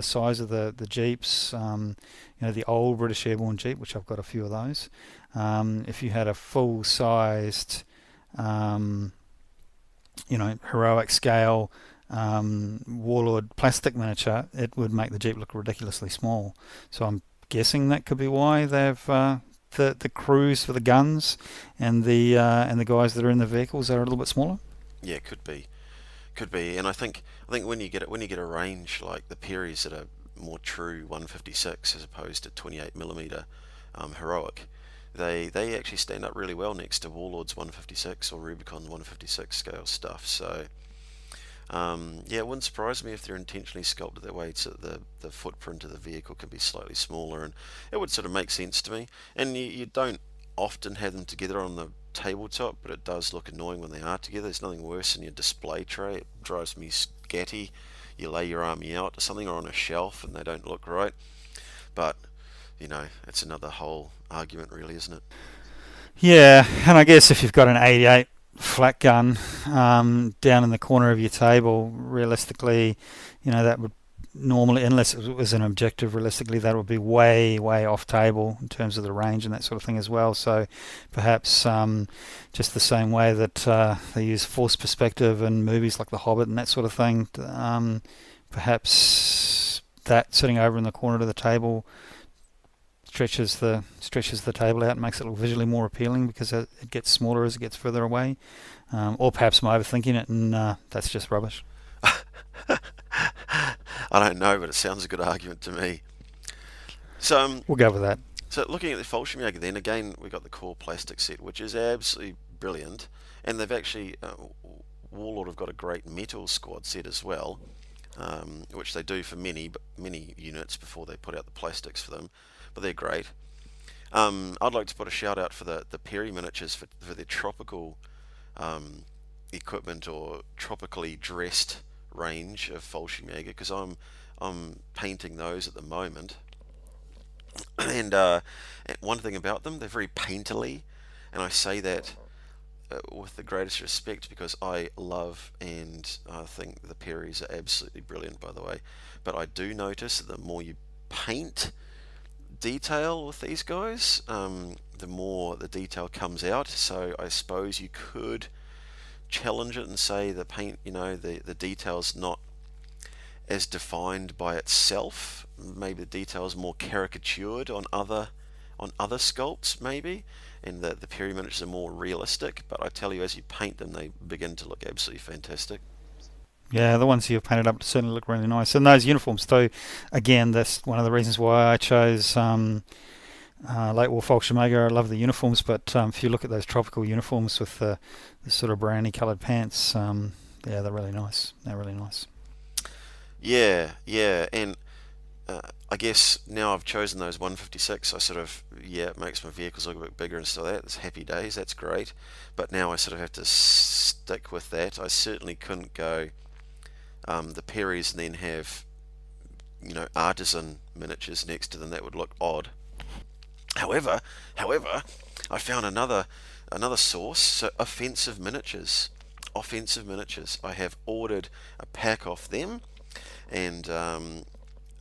size of the Jeeps, the old British Airborne Jeep, which I've got a few of those. If you had a full-sized, heroic scale Warlord plastic miniature, it would make the Jeep look ridiculously small. So I'm guessing that could be why they've the crews for the guns and the guys that are in the vehicles are a little bit smaller. Yeah, could be, and I think when you get a range like the Perrys that are more true 156 as opposed to 28mm heroic, they actually stand up really well next to Warlord's 156 or Rubicon's 156 scale stuff. So yeah, it wouldn't surprise me if they're intentionally sculpted that way so that the footprint of the vehicle can be slightly smaller, and it would sort of make sense to me. And you don't often have them together on the tabletop, but it does look annoying when they are together. There's nothing worse than your display tray. It drives me scatty. You lay your army out or something or on a shelf and they don't look right. But, it's another whole argument really, isn't it? Yeah, and I guess if you've got an 88 flat gun down in the corner of your table, realistically, that would normally, unless it was an objective, realistically that would be way off table in terms of the range and that sort of thing as well. So perhaps just the same way that they use force perspective in movies like The Hobbit and that sort of thing, perhaps that sitting over in the corner of the table stretches the table out and makes it look visually more appealing because it gets smaller as it gets further away. Or perhaps I'm overthinking it and that's just rubbish. I don't know, but it sounds a good argument to me. So, We'll go with that. so looking at the Fallshirmjager, then again we got the core plastic set, which is absolutely brilliant, and they've actually Warlord have got a great metal squad set as well, which they do for many units before they put out the plastics for them, but they're great. I'd like to put a shout out for the Perry miniatures for their tropical equipment or tropically dressed range of Fallshirmjager, because I'm painting those at the moment, and one thing about them, they're very painterly, and I say that with the greatest respect, because I love and I think the Perrys are absolutely brilliant, by the way. But I do notice that the more you paint detail with these guys, the more the detail comes out. So I suppose you could challenge it and say the paint, the detail's not as defined by itself. Maybe the detail's more caricatured on other sculpts, maybe, and the Perry miniatures are more realistic. But I tell you, as you paint them, they begin to look absolutely fantastic. Yeah, the ones you've painted up certainly look really nice. And those uniforms too, again, that's one of the reasons why I chose Late War Fallshirmjager. I love the uniforms, but if you look at those tropical uniforms with the sort of browny coloured pants, yeah, they're really nice. They're really nice. Yeah, and I guess now I've chosen those 156, I sort of, yeah, it makes my vehicles look a bit bigger and stuff like that. It's happy days, that's great. But now I sort of have to stick with that. I certainly couldn't go the Perrys and then have, artisan miniatures next to them. That would look odd. However, I found another source. So offensive miniatures. Offensive miniatures. I have ordered a pack off them, and the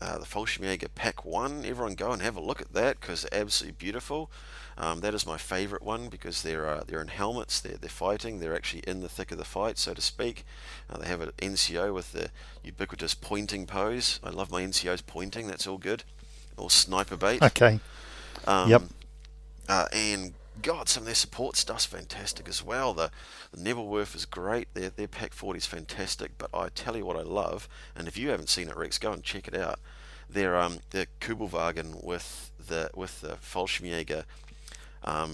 Fallshirmjager Pack 1. Everyone go and have a look at that, because they're absolutely beautiful. That is my favourite one, because they're in helmets, they're fighting, they're actually in the thick of the fight, so to speak. They have an NCO with the ubiquitous pointing pose. I love my NCOs pointing, that's all good. All sniper bait. Okay. Yep. And God, some of their support stuff's fantastic as well. The Nebelwerf is great. Their Pack 40 is fantastic. But I tell you what I love, and if you haven't seen it, Rex, go and check it out. Their Kubelwagen with the Fallschirmjäger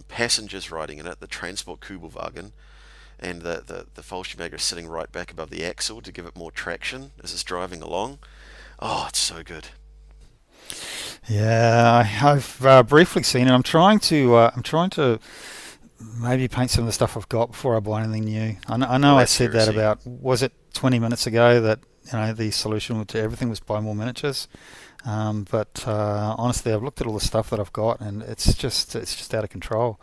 passengers riding in it, the transport Kubelwagen, and the Fallschirmjäger is sitting right back above the axle to give it more traction as it's driving along. Oh, it's so good. Yeah, I've briefly seen it. I'm trying to maybe paint some of the stuff I've got before I buy anything new. I know Well, I that's said that heresy. about, was it 20 minutes ago, that the solution to everything was buy more miniatures. But honestly, I've looked at all the stuff that I've got, and it's just out of control.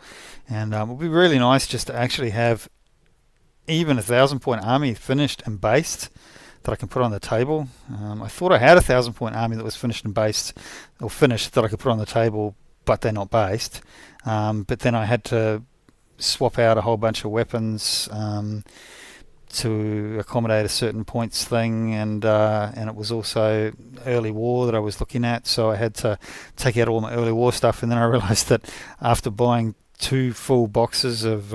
And it would be really nice just to actually have even a 1,000 point army finished and based that I can put on the table. I thought I had a 1,000 point army that was finished and based, or finished, that I could put on the table, but they're not based. But then I had to swap out a whole bunch of weapons to accommodate a certain points thing, and it was also early war that I was looking at, so I had to take out all my early war stuff. And then I realised that after buying 2 full boxes of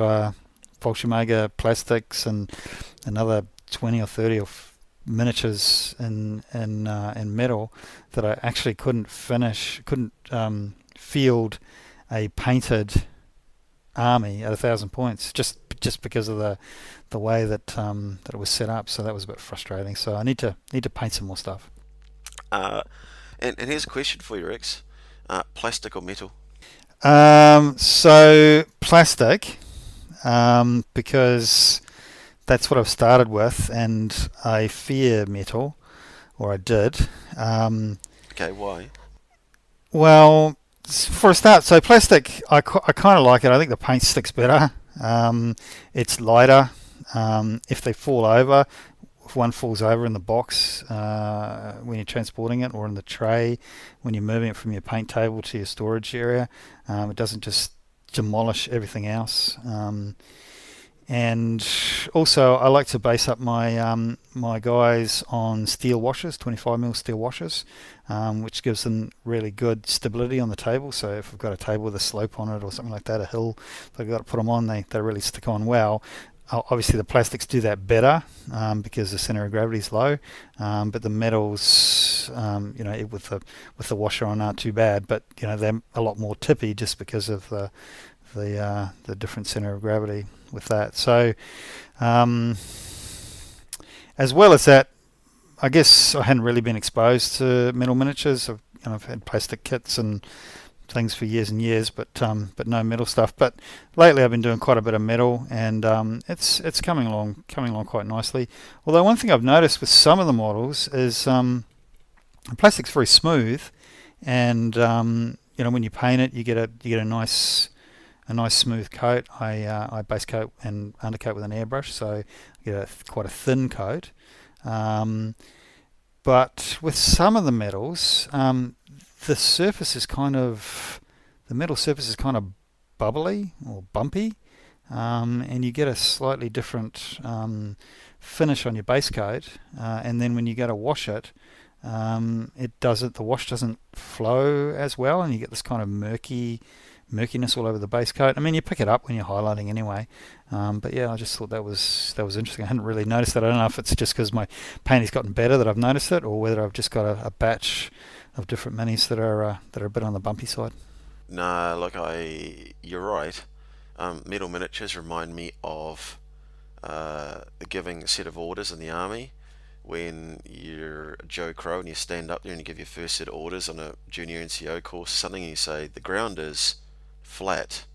Fallschirmjäger plastics and another 20 or 30 of miniatures in metal, that I actually couldn't field a painted army at 1,000 points, just because of the way that it was set up. So that was a bit frustrating. So I need to paint some more stuff. Uh, and here's a question for you, Rex. Plastic or metal? So plastic, because that's what I've started with, and I fear metal, or I did. Okay, why? Well, for a start, so plastic, I kind of like it. I think the paint sticks better. It's lighter. If they fall over, if one falls over in the box when you're transporting it, or in the tray when you're moving it from your paint table to your storage area, it doesn't just demolish everything else. And also, I like to base up my my guys on steel washers, 25mm steel washers, which gives them really good stability on the table. So if I've got a table with a slope on it or something like that, a hill, if I've got to put them on, they really stick on well. Obviously, the plastics do that better because the center of gravity is low, but the metals, with the washer on, aren't too bad. But they're a lot more tippy just because of the different center of gravity with that. So, as well as that, I guess I hadn't really been exposed to metal miniatures. I've had plastic kits and things for years and years, but no metal stuff. But lately, I've been doing quite a bit of metal, and it's coming along quite nicely. Although one thing I've noticed with some of the models is the plastic's very smooth, and when you paint it, you get a nice a nice smooth coat. I base coat and undercoat with an airbrush, so I get quite a thin coat. But with some of the metals, the surface is the metal surface is kind of bubbly or bumpy, and you get a slightly different finish on your base coat. And then when you go to wash it, the wash doesn't flow as well, and you get this kind of murkiness all over the base coat. I mean, you pick it up when you're highlighting anyway. But yeah, I just thought that was interesting. I hadn't really noticed that. I don't know if it's just because my painting's gotten better that I've noticed it, or whether I've just got a batch of different minis that are a bit on the bumpy side. No, you're right. Metal miniatures remind me of giving a set of orders in the army when you're Joe Crow and you stand up there and you give your first set of orders on a junior NCO course or something, and you say the ground is flat,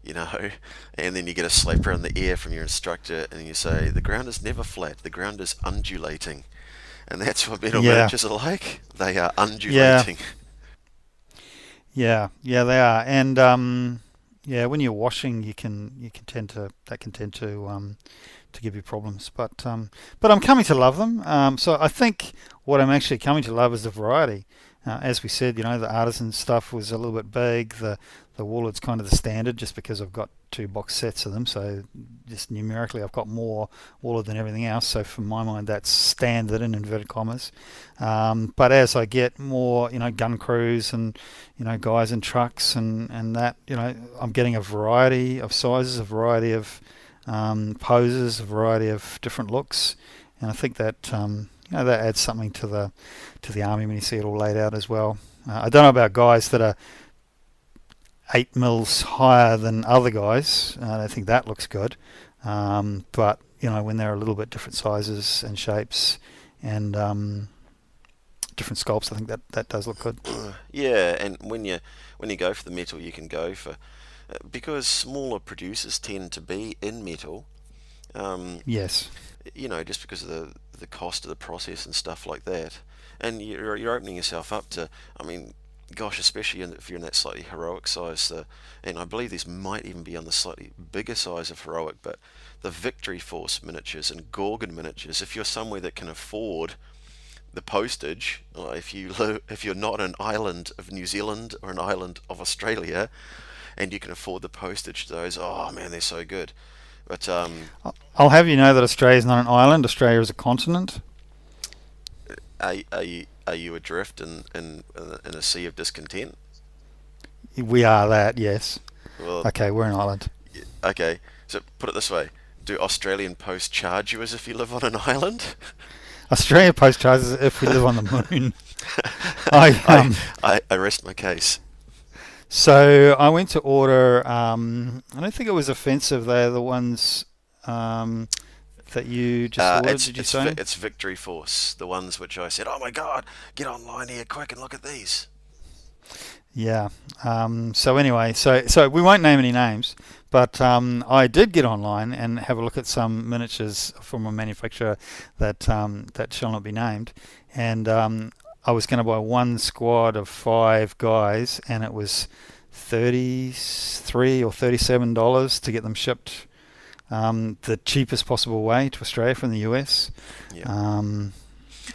and then you get a slap around the ear from your instructor and you say the ground is never flat, the ground is undulating. And that's what metal miniatures are like. They are undulating. Yeah, they are. And when you're washing, that can tend to give you problems. But I'm coming to love them. So I think what I'm actually coming to love is the variety. As we said, the Artisan stuff was a little bit big. The Warlord's kind of the standard, just because I've got 2 box sets of them. So just numerically, I've got more Warlord than everything else. So from my mind, that's standard in inverted commas. But as I get more, gun crews and guys in trucks and that, I'm getting a variety of sizes, a variety of poses, a variety of different looks, and I think that that adds something to the army when you see it all laid out as well. I don't know about guys that are 8 mils higher than other guys. I think that looks good, but when they're a little bit different sizes and shapes and different sculpts, I think that does look good. Yeah, and when you go for the metal, you can go for because smaller producers tend to be in metal. Yes. Just because of the cost of the process and stuff like that, and you're opening yourself up to. I mean, gosh, especially if you're in that slightly heroic size, and I believe these might even be on the slightly bigger size of heroic, but the Victory Force miniatures and Gorgon miniatures. If you're somewhere that can afford the postage, if you're not an island of New Zealand or an island of Australia, and you can afford the postage to those, oh man, they're so good. But I'll have you know that Australia is not an island. Australia is a continent. Are you adrift in a sea of discontent? We are that, yes. Well, okay, we're an island. Okay, so put it this way: do Australian Post charge you as if you live on an island? Australia Post charges if we live on the moon. I rest my case. So I went to order. I don't think it was offensive. They're the ones that you just ordered. Did you say? It's Victory Force, the ones which I said, "Oh my God, get online here quick and look at these." Yeah. So anyway, so we won't name any names, but I did get online and have a look at some miniatures from a manufacturer that shall not be named, and I was going to buy one squad of 5 guys, and it was $33 or $37 to get them shipped the cheapest possible way to Australia from the US. Yeah.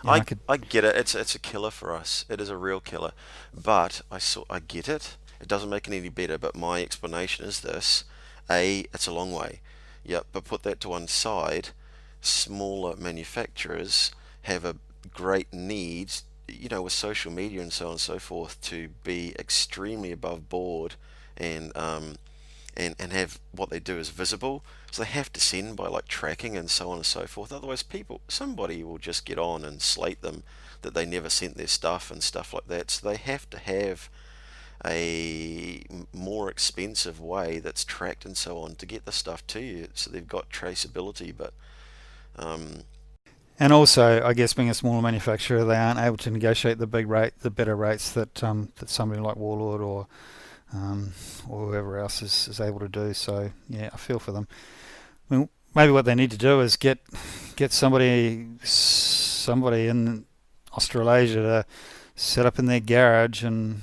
I get it. It's a killer for us. It is a real killer. But I get it. It doesn't make it any better. But my explanation is this: it's a long way. Yep. But put that to one side. Smaller manufacturers have a great need, with social media and so on and so forth, to be extremely above board and have what they do is visible. So they have to send by tracking and so on and so forth. Otherwise, somebody will just get on and slate them that they never sent their stuff and stuff like that. So they have to have a more expensive way that's tracked and so on to get the stuff to you. So they've got traceability, but and also, I guess being a smaller manufacturer, they aren't able to negotiate the better rates that somebody like Warlord or whoever else is able to do. So yeah, I feel for them. I mean, maybe what they need to do is get somebody in Australasia to set up in their garage and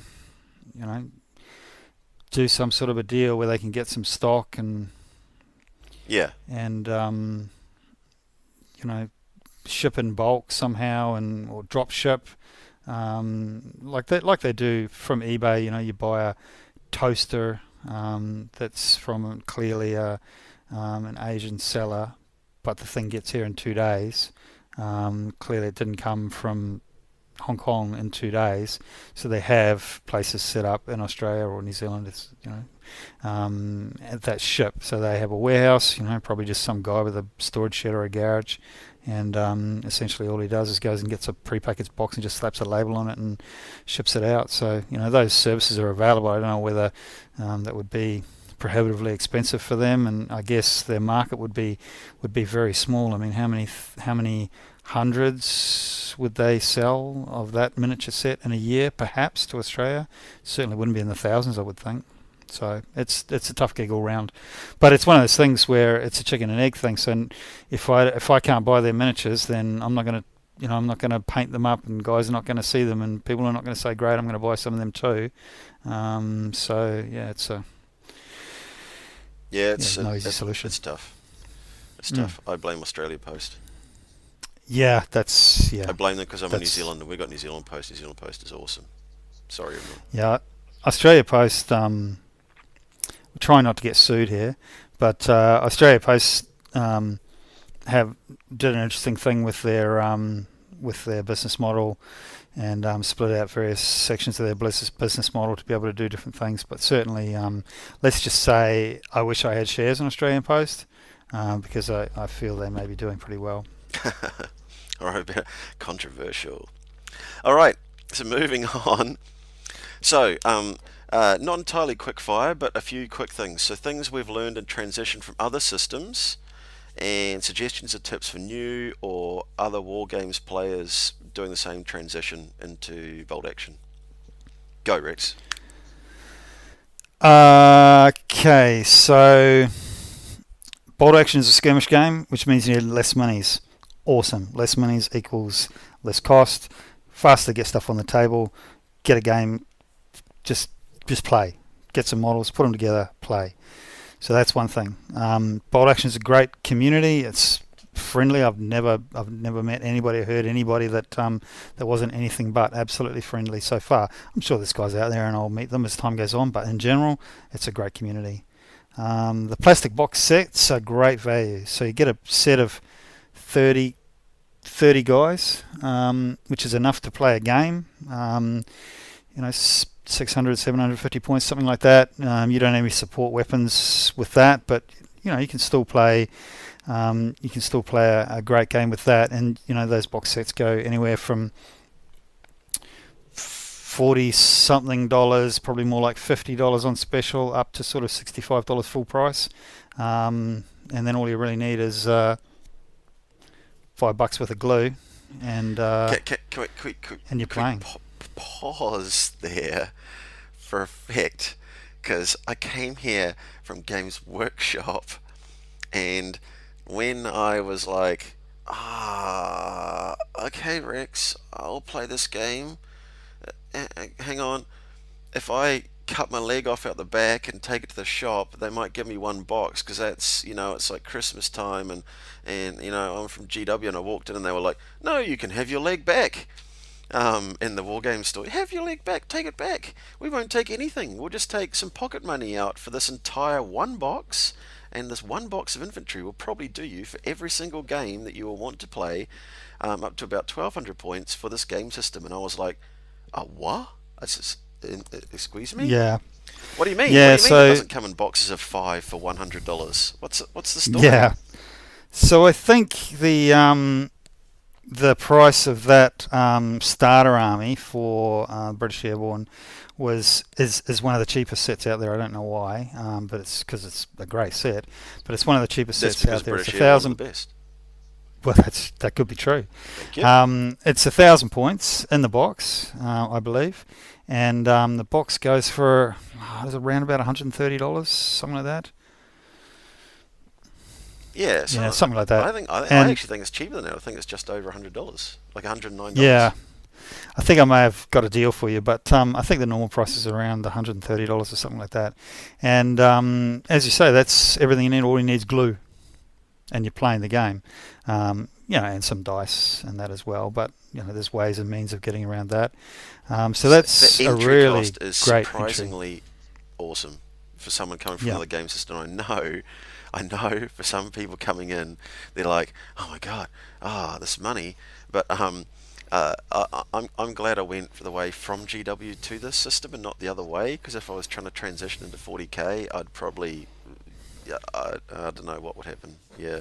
do some sort of a deal where they can get some stock and Yeah. ship in bulk somehow or drop ship, like they do from eBay. You buy a toaster that's from clearly an Asian seller, but the thing gets here in 2 days. Clearly it didn't come from Hong Kong in 2 days, so they have places set up in Australia or New Zealand, that ship. So they have a warehouse, probably just some guy with a storage shed or a garage, and essentially all he does is goes and gets a prepackaged box and just slaps a label on it and ships it out. So those services are available. I don't know whether that would be prohibitively expensive for them, and I guess their market would be very small. I mean, how many hundreds would they sell of that miniature set in a year, perhaps, to Australia? Certainly wouldn't be in the thousands, I would think. So it's a tough gig all round, but it's one of those things where it's a chicken and egg thing. So if I can't buy their miniatures, then I'm not going to paint them up, and guys are not going to see them, and people are not going to say, great, I'm going to buy some of them too. So yeah, it's a no easy solution. It's tough. It's tough. I blame Australia Post. Yeah, I blame them because I'm in New Zealand and we've got New Zealand Post. New Zealand Post is awesome. Sorry, everyone. Yeah, Australia Post. We're trying not to get sued here, but Australia Post did an interesting thing with their business model, and split out various sections of their business model to be able to do different things. But certainly, let's just say I wish I had shares in Australian Post, because I feel they may be doing pretty well. All right, a bit controversial. All right, so moving on. So, not entirely quick fire, but a few quick things. So things we've learned in transition from other systems, and suggestions or tips for new or other war games players doing the same transition into bolt action. Go, Rex. Okay, so bolt action is a skirmish game, which means you need less minis. Awesome. Less minis equals less cost, faster to get stuff on the table, get a game, just play. Get some models, put them together, play. So that's one thing. Bolt action is a great community. It's friendly. I've never met anybody or heard anybody that wasn't anything but absolutely friendly so far. I'm sure there's guys out there and I'll meet them as time goes on, but in general, it's a great community. The plastic box sets are great value. So you get a set of 30 guys, which is enough to play a game. 600, 750 points, something like that. You don't have any support weapons with that, but you can still play. You can still play a great game with that, and those box sets go anywhere from $40-something, probably more like $50 on special, up to sort of $65 full price. And then all you really need is $5 worth of glue, and and you're playing. Pause there for effect, because I came here from Games Workshop, and when I was like, okay, Rex, I'll play this game. Hang on, if I cut my leg off out the back and take it to the shop, they might give me one box, because that's, it's like Christmas time, and I'm from GW, and I walked in and they were like, no, you can have your leg back. In the wargame store, have your leg back, take it back. We won't take anything. We'll just take some pocket money out for this entire one box, and this one box of inventory will probably do you for every single game that you will want to play, up to about 1,200 points for this game system. And I was like, what? Excuse me? Yeah. What do you mean? Yeah, what do you mean it doesn't come in boxes of 5 for $100? What's the story? Yeah. So I think the price of that starter army for British Airborne is one of the cheapest sets out there. I don't know why, but it's because it's a great set. But it's one of the cheapest sets out there. British it's 1,000. The best. Well, that could be true. Thank you. It's 1,000 points in the box, I believe, and the box goes for around about $130, something like that. Yeah, something like that. I actually think it's cheaper than that. I think it's just over $100, like $109. Yeah, I think I may have got a deal for you, but I think the normal price is around $130 or something like that. And as you say, that's everything you need. All you need is glue, and you're playing the game. And some dice and that as well. But there's ways and means of getting around that. So that's the a entry really cost is great surprisingly entry. awesome for someone coming from Yeah. another game system. I know for some people coming in, they're like, oh my god, this money. But I'm glad I went for the way from GW to this system and not the other way, because if I was trying to transition into 40k, I'd probably, I don't know what would happen. Yeah,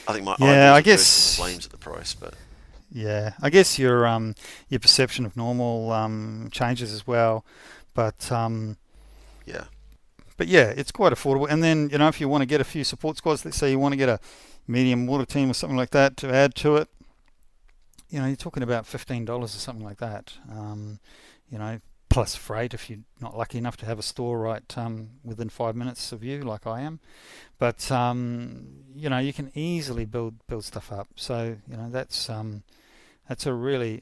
I think my Yeah, eyeballs I would burst into guess. flames at the price, but Yeah, I guess your perception of normal changes as well, but yeah, yeah, it's quite affordable. And then if you want to get a few support squads, let's say you want to get a medium water team or something like that to add to it, you're talking about $15 or something like that. Plus freight if you're not lucky enough to have a store right within 5 minutes of you, like I am. But you can easily build stuff up. So that's a really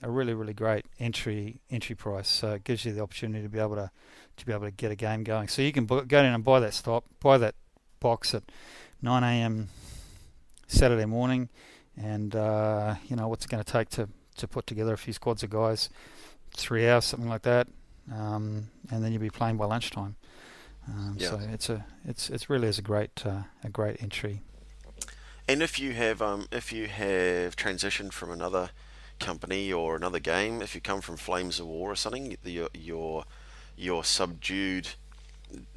great entry price. So it gives you the opportunity to be able to get a game going. So you can go down and buy that box at 9 a.m. Saturday morning, and what's it going to take to put together a few squads of guys? 3 hours, something like that, and then you'll be playing by lunchtime. yeah. So it's really is a great entry. And if you have transitioned from another company or another game, if you come from Flames of War or something, your subdued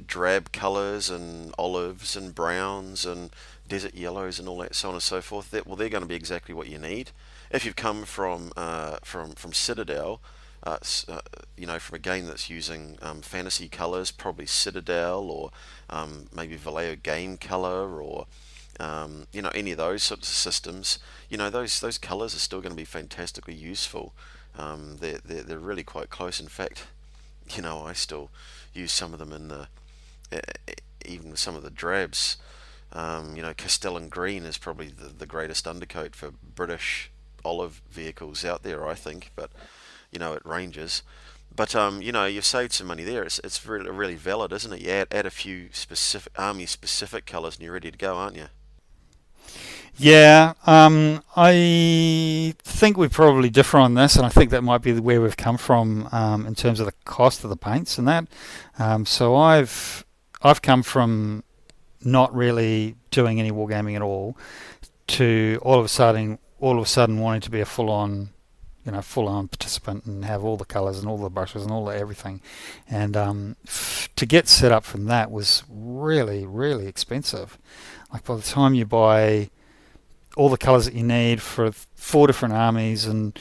drab colours and olives and browns and desert yellows and all that, so on and so forth, they're going to be exactly what you need. If you've come from Citadel, from a game that's using fantasy colours, probably Citadel or maybe Vallejo game colour or any of those sorts of systems, those colours are still going to be fantastically useful. They're really quite close. In fact, I still use some of them in the even with some of the drabs. Castellan green is probably the greatest undercoat for British olive vehicles out there, I think. But it ranges. But you've saved some money there. It's really, really valid, isn't it? You add a few specific army specific colours, and you're ready to go, aren't you? Yeah, I think we probably differ on this, and I think that might be where we've come from in terms of the cost of the paints and that. So I've come from not really doing any wargaming at all to all of a sudden wanting to be a full-on participant and have all the colours and all the brushes and all the everything. And to get set up from that was really, really expensive. Like by the time you buy all the colours that you need for 4 different armies, and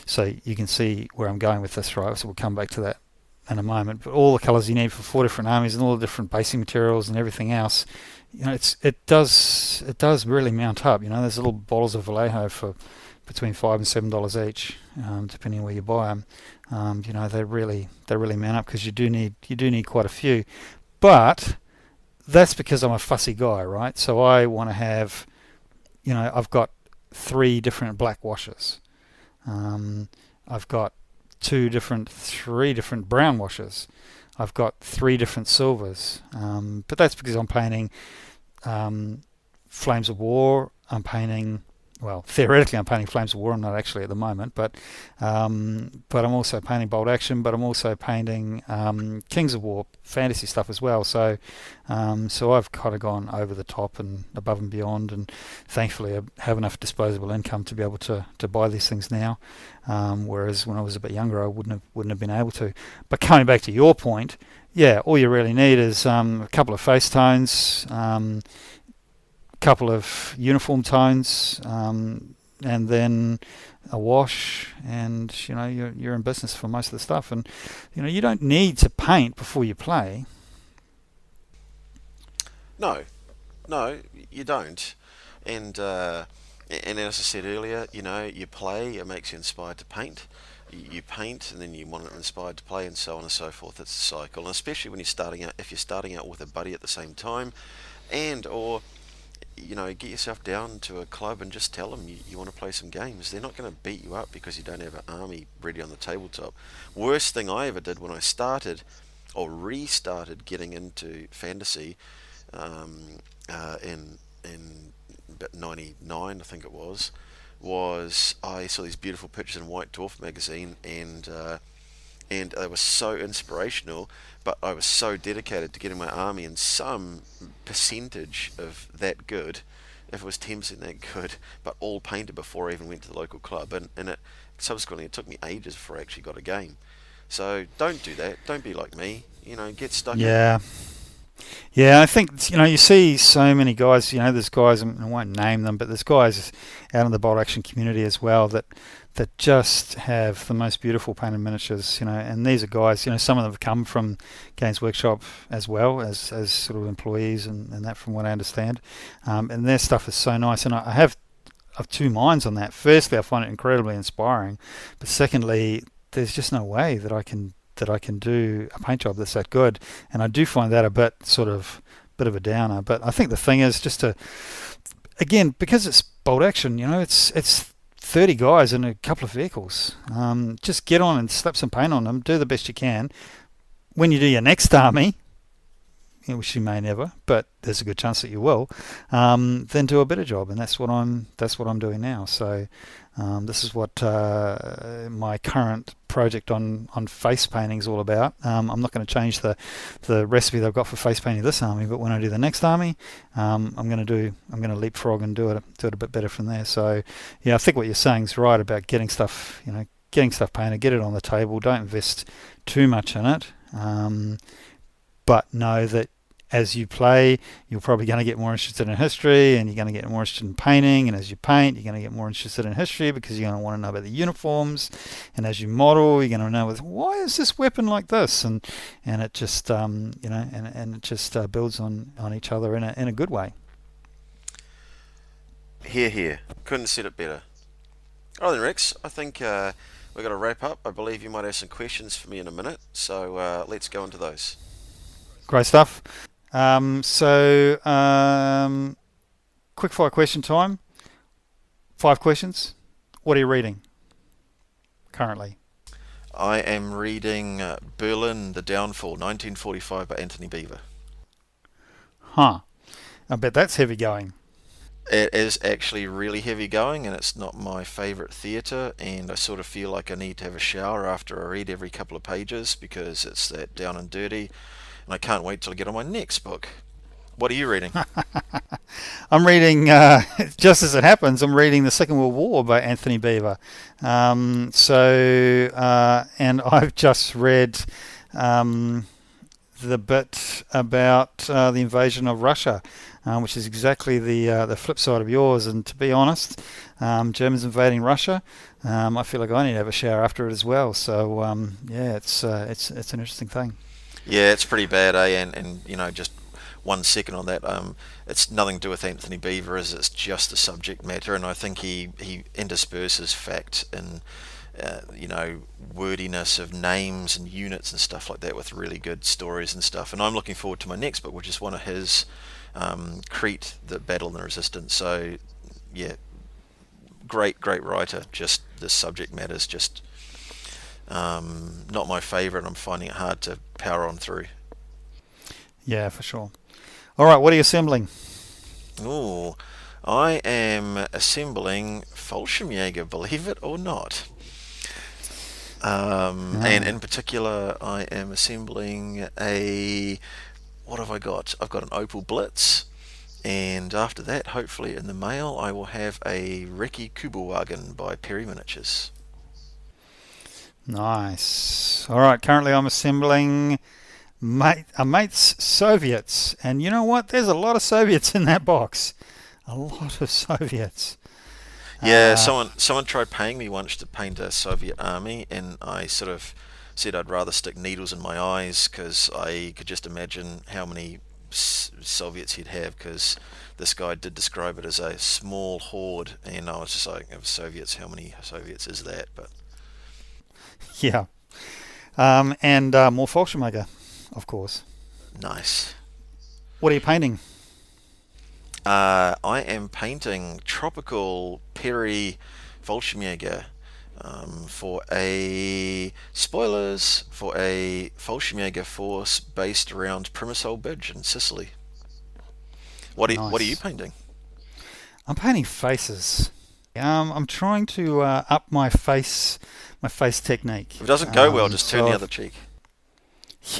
so you can see where I'm going with this, right? So we'll come back to that in a moment. But all the colours you need for 4 different armies and all the different basing materials and everything else, it does really mount up. There's little bottles of Vallejo for between $5 and $7 each, depending on where you buy them. They really mount up because you do need quite a few. But that's because I'm a fussy guy, right? So I want to have, I've got 3 different black washes. I've got 3 different brown washes. I've got 3 different silvers. But that's because I'm painting Flames of War. Theoretically I'm painting Flames of War. I'm not actually at the moment, but I'm also painting Bold Action, but I'm also painting Kings of War fantasy stuff as well. So I've kind of gone over the top and above and beyond, and thankfully I have enough disposable income to be able to buy these things now. Whereas when I was a bit younger, I wouldn't have been able to. But coming back to your point, yeah, all you really need is a couple of face tones, couple of uniform tones, and then a wash, and you're in business for most of the stuff. And you don't need to paint before you play. No, you don't. And as I said earlier, you play, it makes you inspired to paint. You paint, and then you want it inspired to play, and so on and so forth. It's a cycle, and especially when you're starting out. If you're starting out with a buddy at the same time, and or get yourself down to a club and just tell them you want to play some games. They're not going to beat you up because you don't have an army ready on the tabletop. Worst thing I ever did when I started or restarted getting into fantasy in about 99, I think it was I saw these beautiful pictures in White Dwarf magazine, and they were so inspirational, but I was so dedicated to getting my army in some percentage of that good, if it was 10% that good, but all painted before I even went to the local club, and subsequently it took me ages before I actually got a game. So don't do that. Don't be like me. Get stuck in. Yeah. Yeah, I think you see so many guys. There's guys, I won't name them, but there's guys out in the bolt action community as well that just have the most beautiful painted miniatures. And these are guys. Some of them have come from Games Workshop as well as sort of employees and that, from what I understand. And their stuff is so nice. And I have two minds on that. Firstly, I find it incredibly inspiring, but secondly, there's just no way that I can do a paint job that's that good, and I do find that a bit of a downer. But I think the thing is just to, again, because it's bolt action, it's 30 guys in a couple of vehicles. Just get on and slap some paint on them, do the best you can. When you do your next army, which you may never, but there's a good chance that you will, then do a better job, and that's what I'm doing now. So this is what my current project on face painting is all about. I'm not going to change the recipe that I've got for face painting this army, but when I do the next army, I'm going to leapfrog and do it a bit better from there. So yeah, I think what you're saying is right about getting stuff painted, get it on the table. Don't invest too much in it, but know that as you play, you're probably going to get more interested in history, and you're going to get more interested in painting, and as you paint, you're going to get more interested in history because you're going to want to know about the uniforms, and as you model, you're going to know, why is this weapon like this, and it just and it just builds on each other in a good way. Here. Couldn't have said it better. All right then, Rex. I think we've got to wrap up. I believe you might have some questions for me in a minute, so let's go into those. Great stuff. Quick fire question time. 5 questions. What are you reading currently? I am reading Berlin, The Downfall, 1945 by Anthony Beevor. Huh. I bet that's heavy going. It is actually really heavy going, and it's not my favourite theatre, and I sort of feel like I need to have a shower after I read every couple of pages because it's that down and dirty, and I can't wait till I get on my next book. What are you reading? I'm reading, just as it happens, I'm reading The Second World War by Anthony Beevor. And I've just read the bit about the invasion of Russia, which is exactly the flip side of yours. And to be honest, Germans invading Russia, I feel like I need to have a shower after it as well. So yeah, it's an interesting thing. Yeah, it's pretty bad, eh? And just 1 second on that. It's nothing to do with Anthony Beevor, it's just the subject matter, and I think he intersperses fact and wordiness of names and units and stuff like that with really good stories and stuff. And I'm looking forward to my next book, which is one of his, Crete, the Battle and the Resistance. So yeah, great writer. Just the subject matter is just not my favourite. I'm finding it hard to power on through. Yeah, for sure. All right, what are you assembling? Ooh, I am assembling Fallshirmjager, believe it or not. And in particular, I am assembling what have I got? I've got an Opel Blitz, and after that, hopefully in the mail, I will have a Recce Kugelwagen by Perry Miniatures. Nice. All right, currently I'm assembling a mate's Soviets, and you know what? There's a lot of Soviets in that box. A lot of Soviets. Yeah, someone tried paying me once to paint a Soviet army, and I sort of said I'd rather stick needles in my eyes because I could just imagine how many Soviets he'd have, because this guy did describe it as a small horde, and I was just like, of Soviets, how many Soviets is that? But yeah. And more Fallshirmjager, of course. nice. What are you painting? I am painting Tropical Perry Fallshirmjager for a spoilers for a Fallshirmjager force based around Primusol Bridge in Sicily. What are you Nice. painting? I'm painting faces. I'm trying to up my face technique. If it doesn't go well, just turn So the I've, other cheek.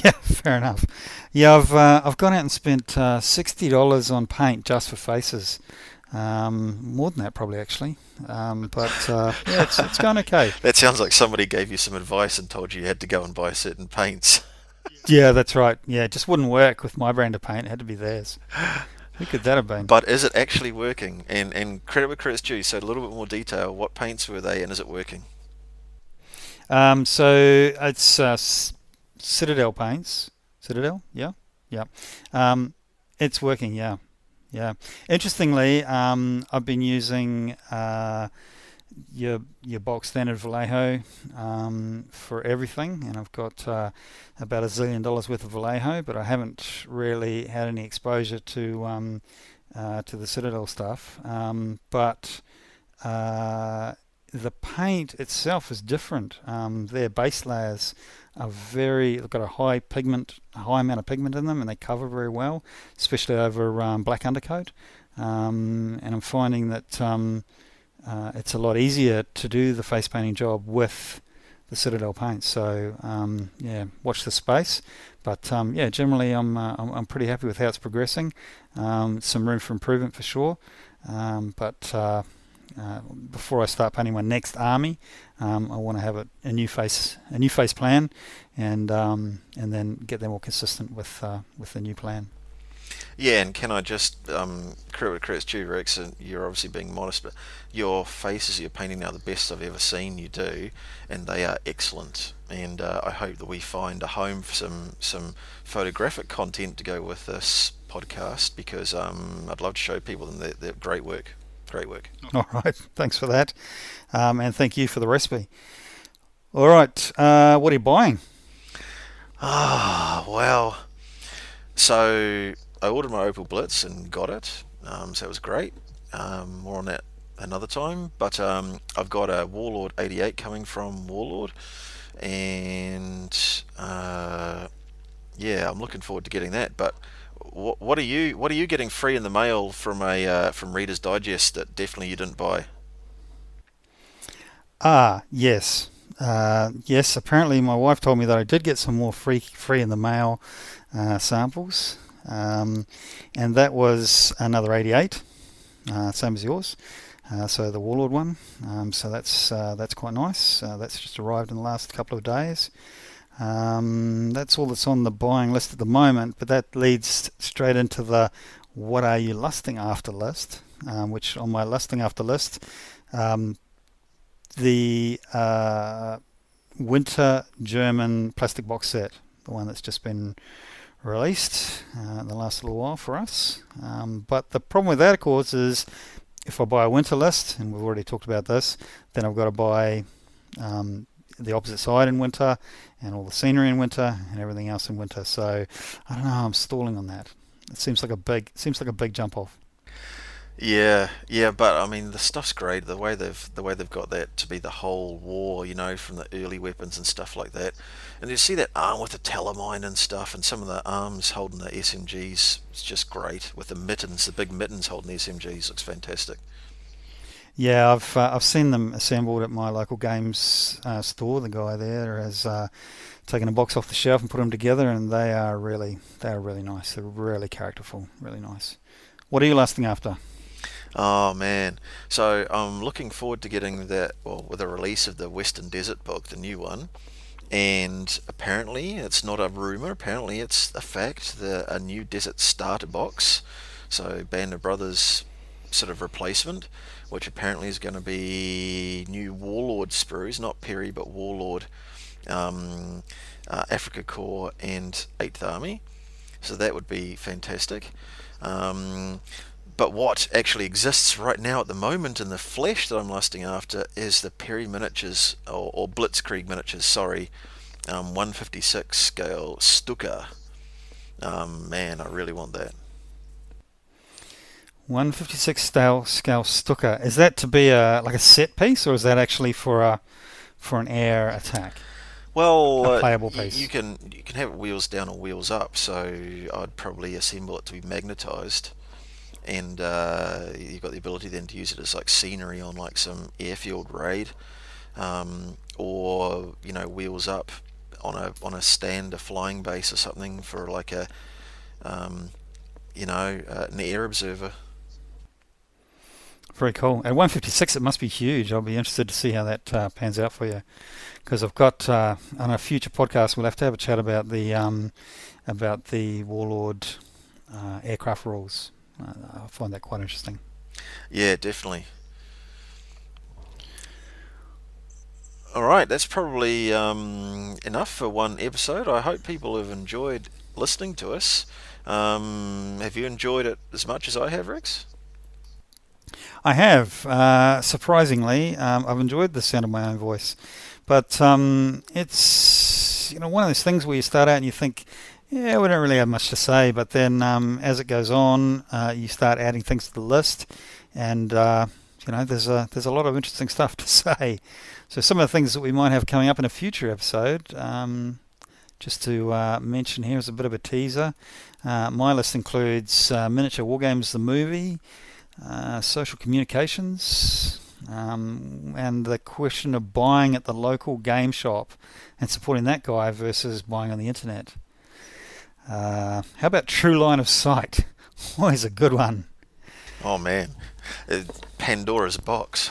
yeah, fair enough. Yeah, I've gone out and spent $60 on paint just for faces. More than that probably actually. But yeah, it's going okay. That sounds like somebody gave you some advice and told you had to go and buy certain paints. Yeah, that's right. Yeah, it just wouldn't work with my brand of paint. It had to be theirs. Who could that have been? But is it actually working? And credit where credit's due. So a little bit more detail. What paints were they, and is it working? So it's Citadel paints. Citadel, yeah, yeah. Um, it's working, yeah, yeah. Interestingly, I've been using your box standard Vallejo for everything, and I've got about $1 zillion worth of Vallejo, but I haven't really had any exposure to the Citadel stuff. But the paint itself is different. Their base layers are they've got a high amount of pigment in them, and they cover very well, especially over black undercoat. And I'm finding that it's a lot easier to do the face painting job with the Citadel paint. So yeah, watch the space. But yeah, generally I'm pretty happy with how it's progressing. Some room for improvement for sure. But before I start painting my next army, I want to have a new face plan, and then get them all consistent with the new plan. Yeah, and can I just credit where credit's due, Rex? And you're obviously being modest, but your faces you're painting now are the best I've ever seen you do, and they are excellent. And I hope that we find a home for some photographic content to go with this podcast because I'd love to show people them. They're great work. Great work. All right, thanks for that, and thank you for the recipe. All right, what are you buying? Ah, well. So I ordered my Opal Blitz and got it. So it was great. More on that another time. But I've got a Warlord 88 coming from Warlord, and yeah, I'm looking forward to getting that. But what are you getting free in the mail from Reader's Digest that definitely you didn't buy? Yes. Yes, apparently my wife told me that I did get some more free in the mail samples, and that was another 88, same as yours. So the Warlord one. So that's quite nice. That's just arrived in the last couple of days. That's all that's on the buying list at the moment, but that leads straight into the what are you lusting after list, which on my lusting after list, the Winter German plastic box set, the one that's just been released in the last little while for us. But the problem with that, of course, is if I buy a winter list, and we've already talked about this, then I've got to buy the opposite side in winter, and all the scenery in winter, and everything else in winter. So I don't know. I'm stalling on that. It seems like a big jump off. Yeah, yeah, but I mean the stuff's great. The way they've got that to be the whole war, from the early weapons and stuff like that. And you see that arm with the Telemine and stuff, and some of the arms holding the SMGs. It's just great with the mittens, the big mittens holding the SMGs. Looks fantastic. Yeah, I've seen them assembled at my local games store. The guy there has taken a box off the shelf and put them together, and they are really nice. They're really characterful, really nice. What are you lusting after? Oh man! So I'm looking forward to getting that. Well, with the release of the Western Desert book, the new one. And apparently, it's not a rumor. Apparently, it's a fact. A new Desert Starter box. So Band of Brothers sort of replacement, which apparently is going to be new Warlord sprues, not Perry, but Warlord, Africa Corps and 8th Army. So that would be fantastic. Um, but what actually exists right now at the moment in the flesh that I'm lusting after is the Perry miniatures, or Blitzkrieg miniatures, sorry, 156 scale Stuka. Man, I really want that. 156 scale Stuka. Is that to be like a set piece, or is that actually for an air attack? Well, A playable piece. you can have it wheels down or wheels up. So I'd probably assemble it to be magnetized, and you've got the ability then to use it as like scenery on like some airfield raid, or wheels up on a stand, a flying base or something for like a an air observer. Very cool. At 156, it must be huge. I'll be interested to see how that pans out for you, because I've got on a future podcast we'll have to have a chat about the Warlord aircraft rules. I find that quite interesting. Yeah, definitely. All right, that's probably enough for one episode. I hope people have enjoyed listening to us. Have you enjoyed it as much as I have, Rex? I have, surprisingly, I've enjoyed the sound of my own voice, but it's one of those things where you start out and you think, yeah, we don't really have much to say, but then as it goes on, you start adding things to the list, and there's a lot of interesting stuff to say. So some of the things that we might have coming up in a future episode, just to mention here as a bit of a teaser, my list includes Miniature Wargames the movie, social communications, and the question of buying at the local game shop and supporting that guy versus buying on the internet. How about True Line of Sight? Always a good one. Oh man, Pandora's box.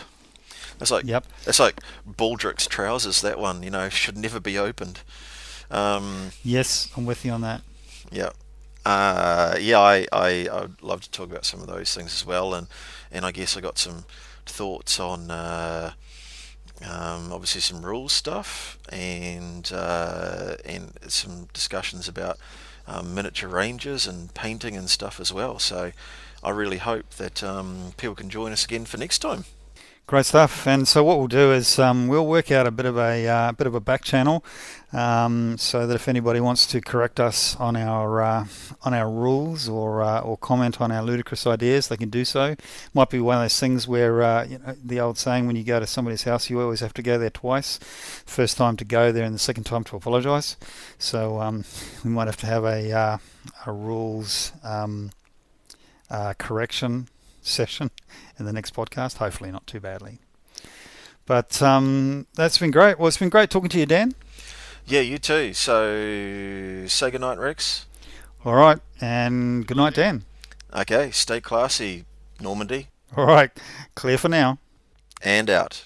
It's like Yep. it's like Baldrick's trousers. That one, should never be opened. Yes, I'm with you on that. Yeah. I'd love to talk about some of those things as well, and I guess I got some thoughts on obviously some rules stuff, and some discussions about miniature ranges and painting and stuff as well. So I really hope that people can join us again for next time. Great stuff. And so what we'll do is we'll work out a bit of a back channel, so that if anybody wants to correct us on our rules or comment on our ludicrous ideas, they can do so. Might be one of those things where the old saying, when you go to somebody's house, you always have to go there twice. First time to go there, and the second time to apologise. So we might have to have a rules correction session in the next podcast, hopefully not too badly. But that's been great. Well, it's been great talking to you, Dan. Yeah, you too. So say goodnight, Rex. All right, and good night, Dan. Okay, stay classy, Normandy. All right, clear for now. And out.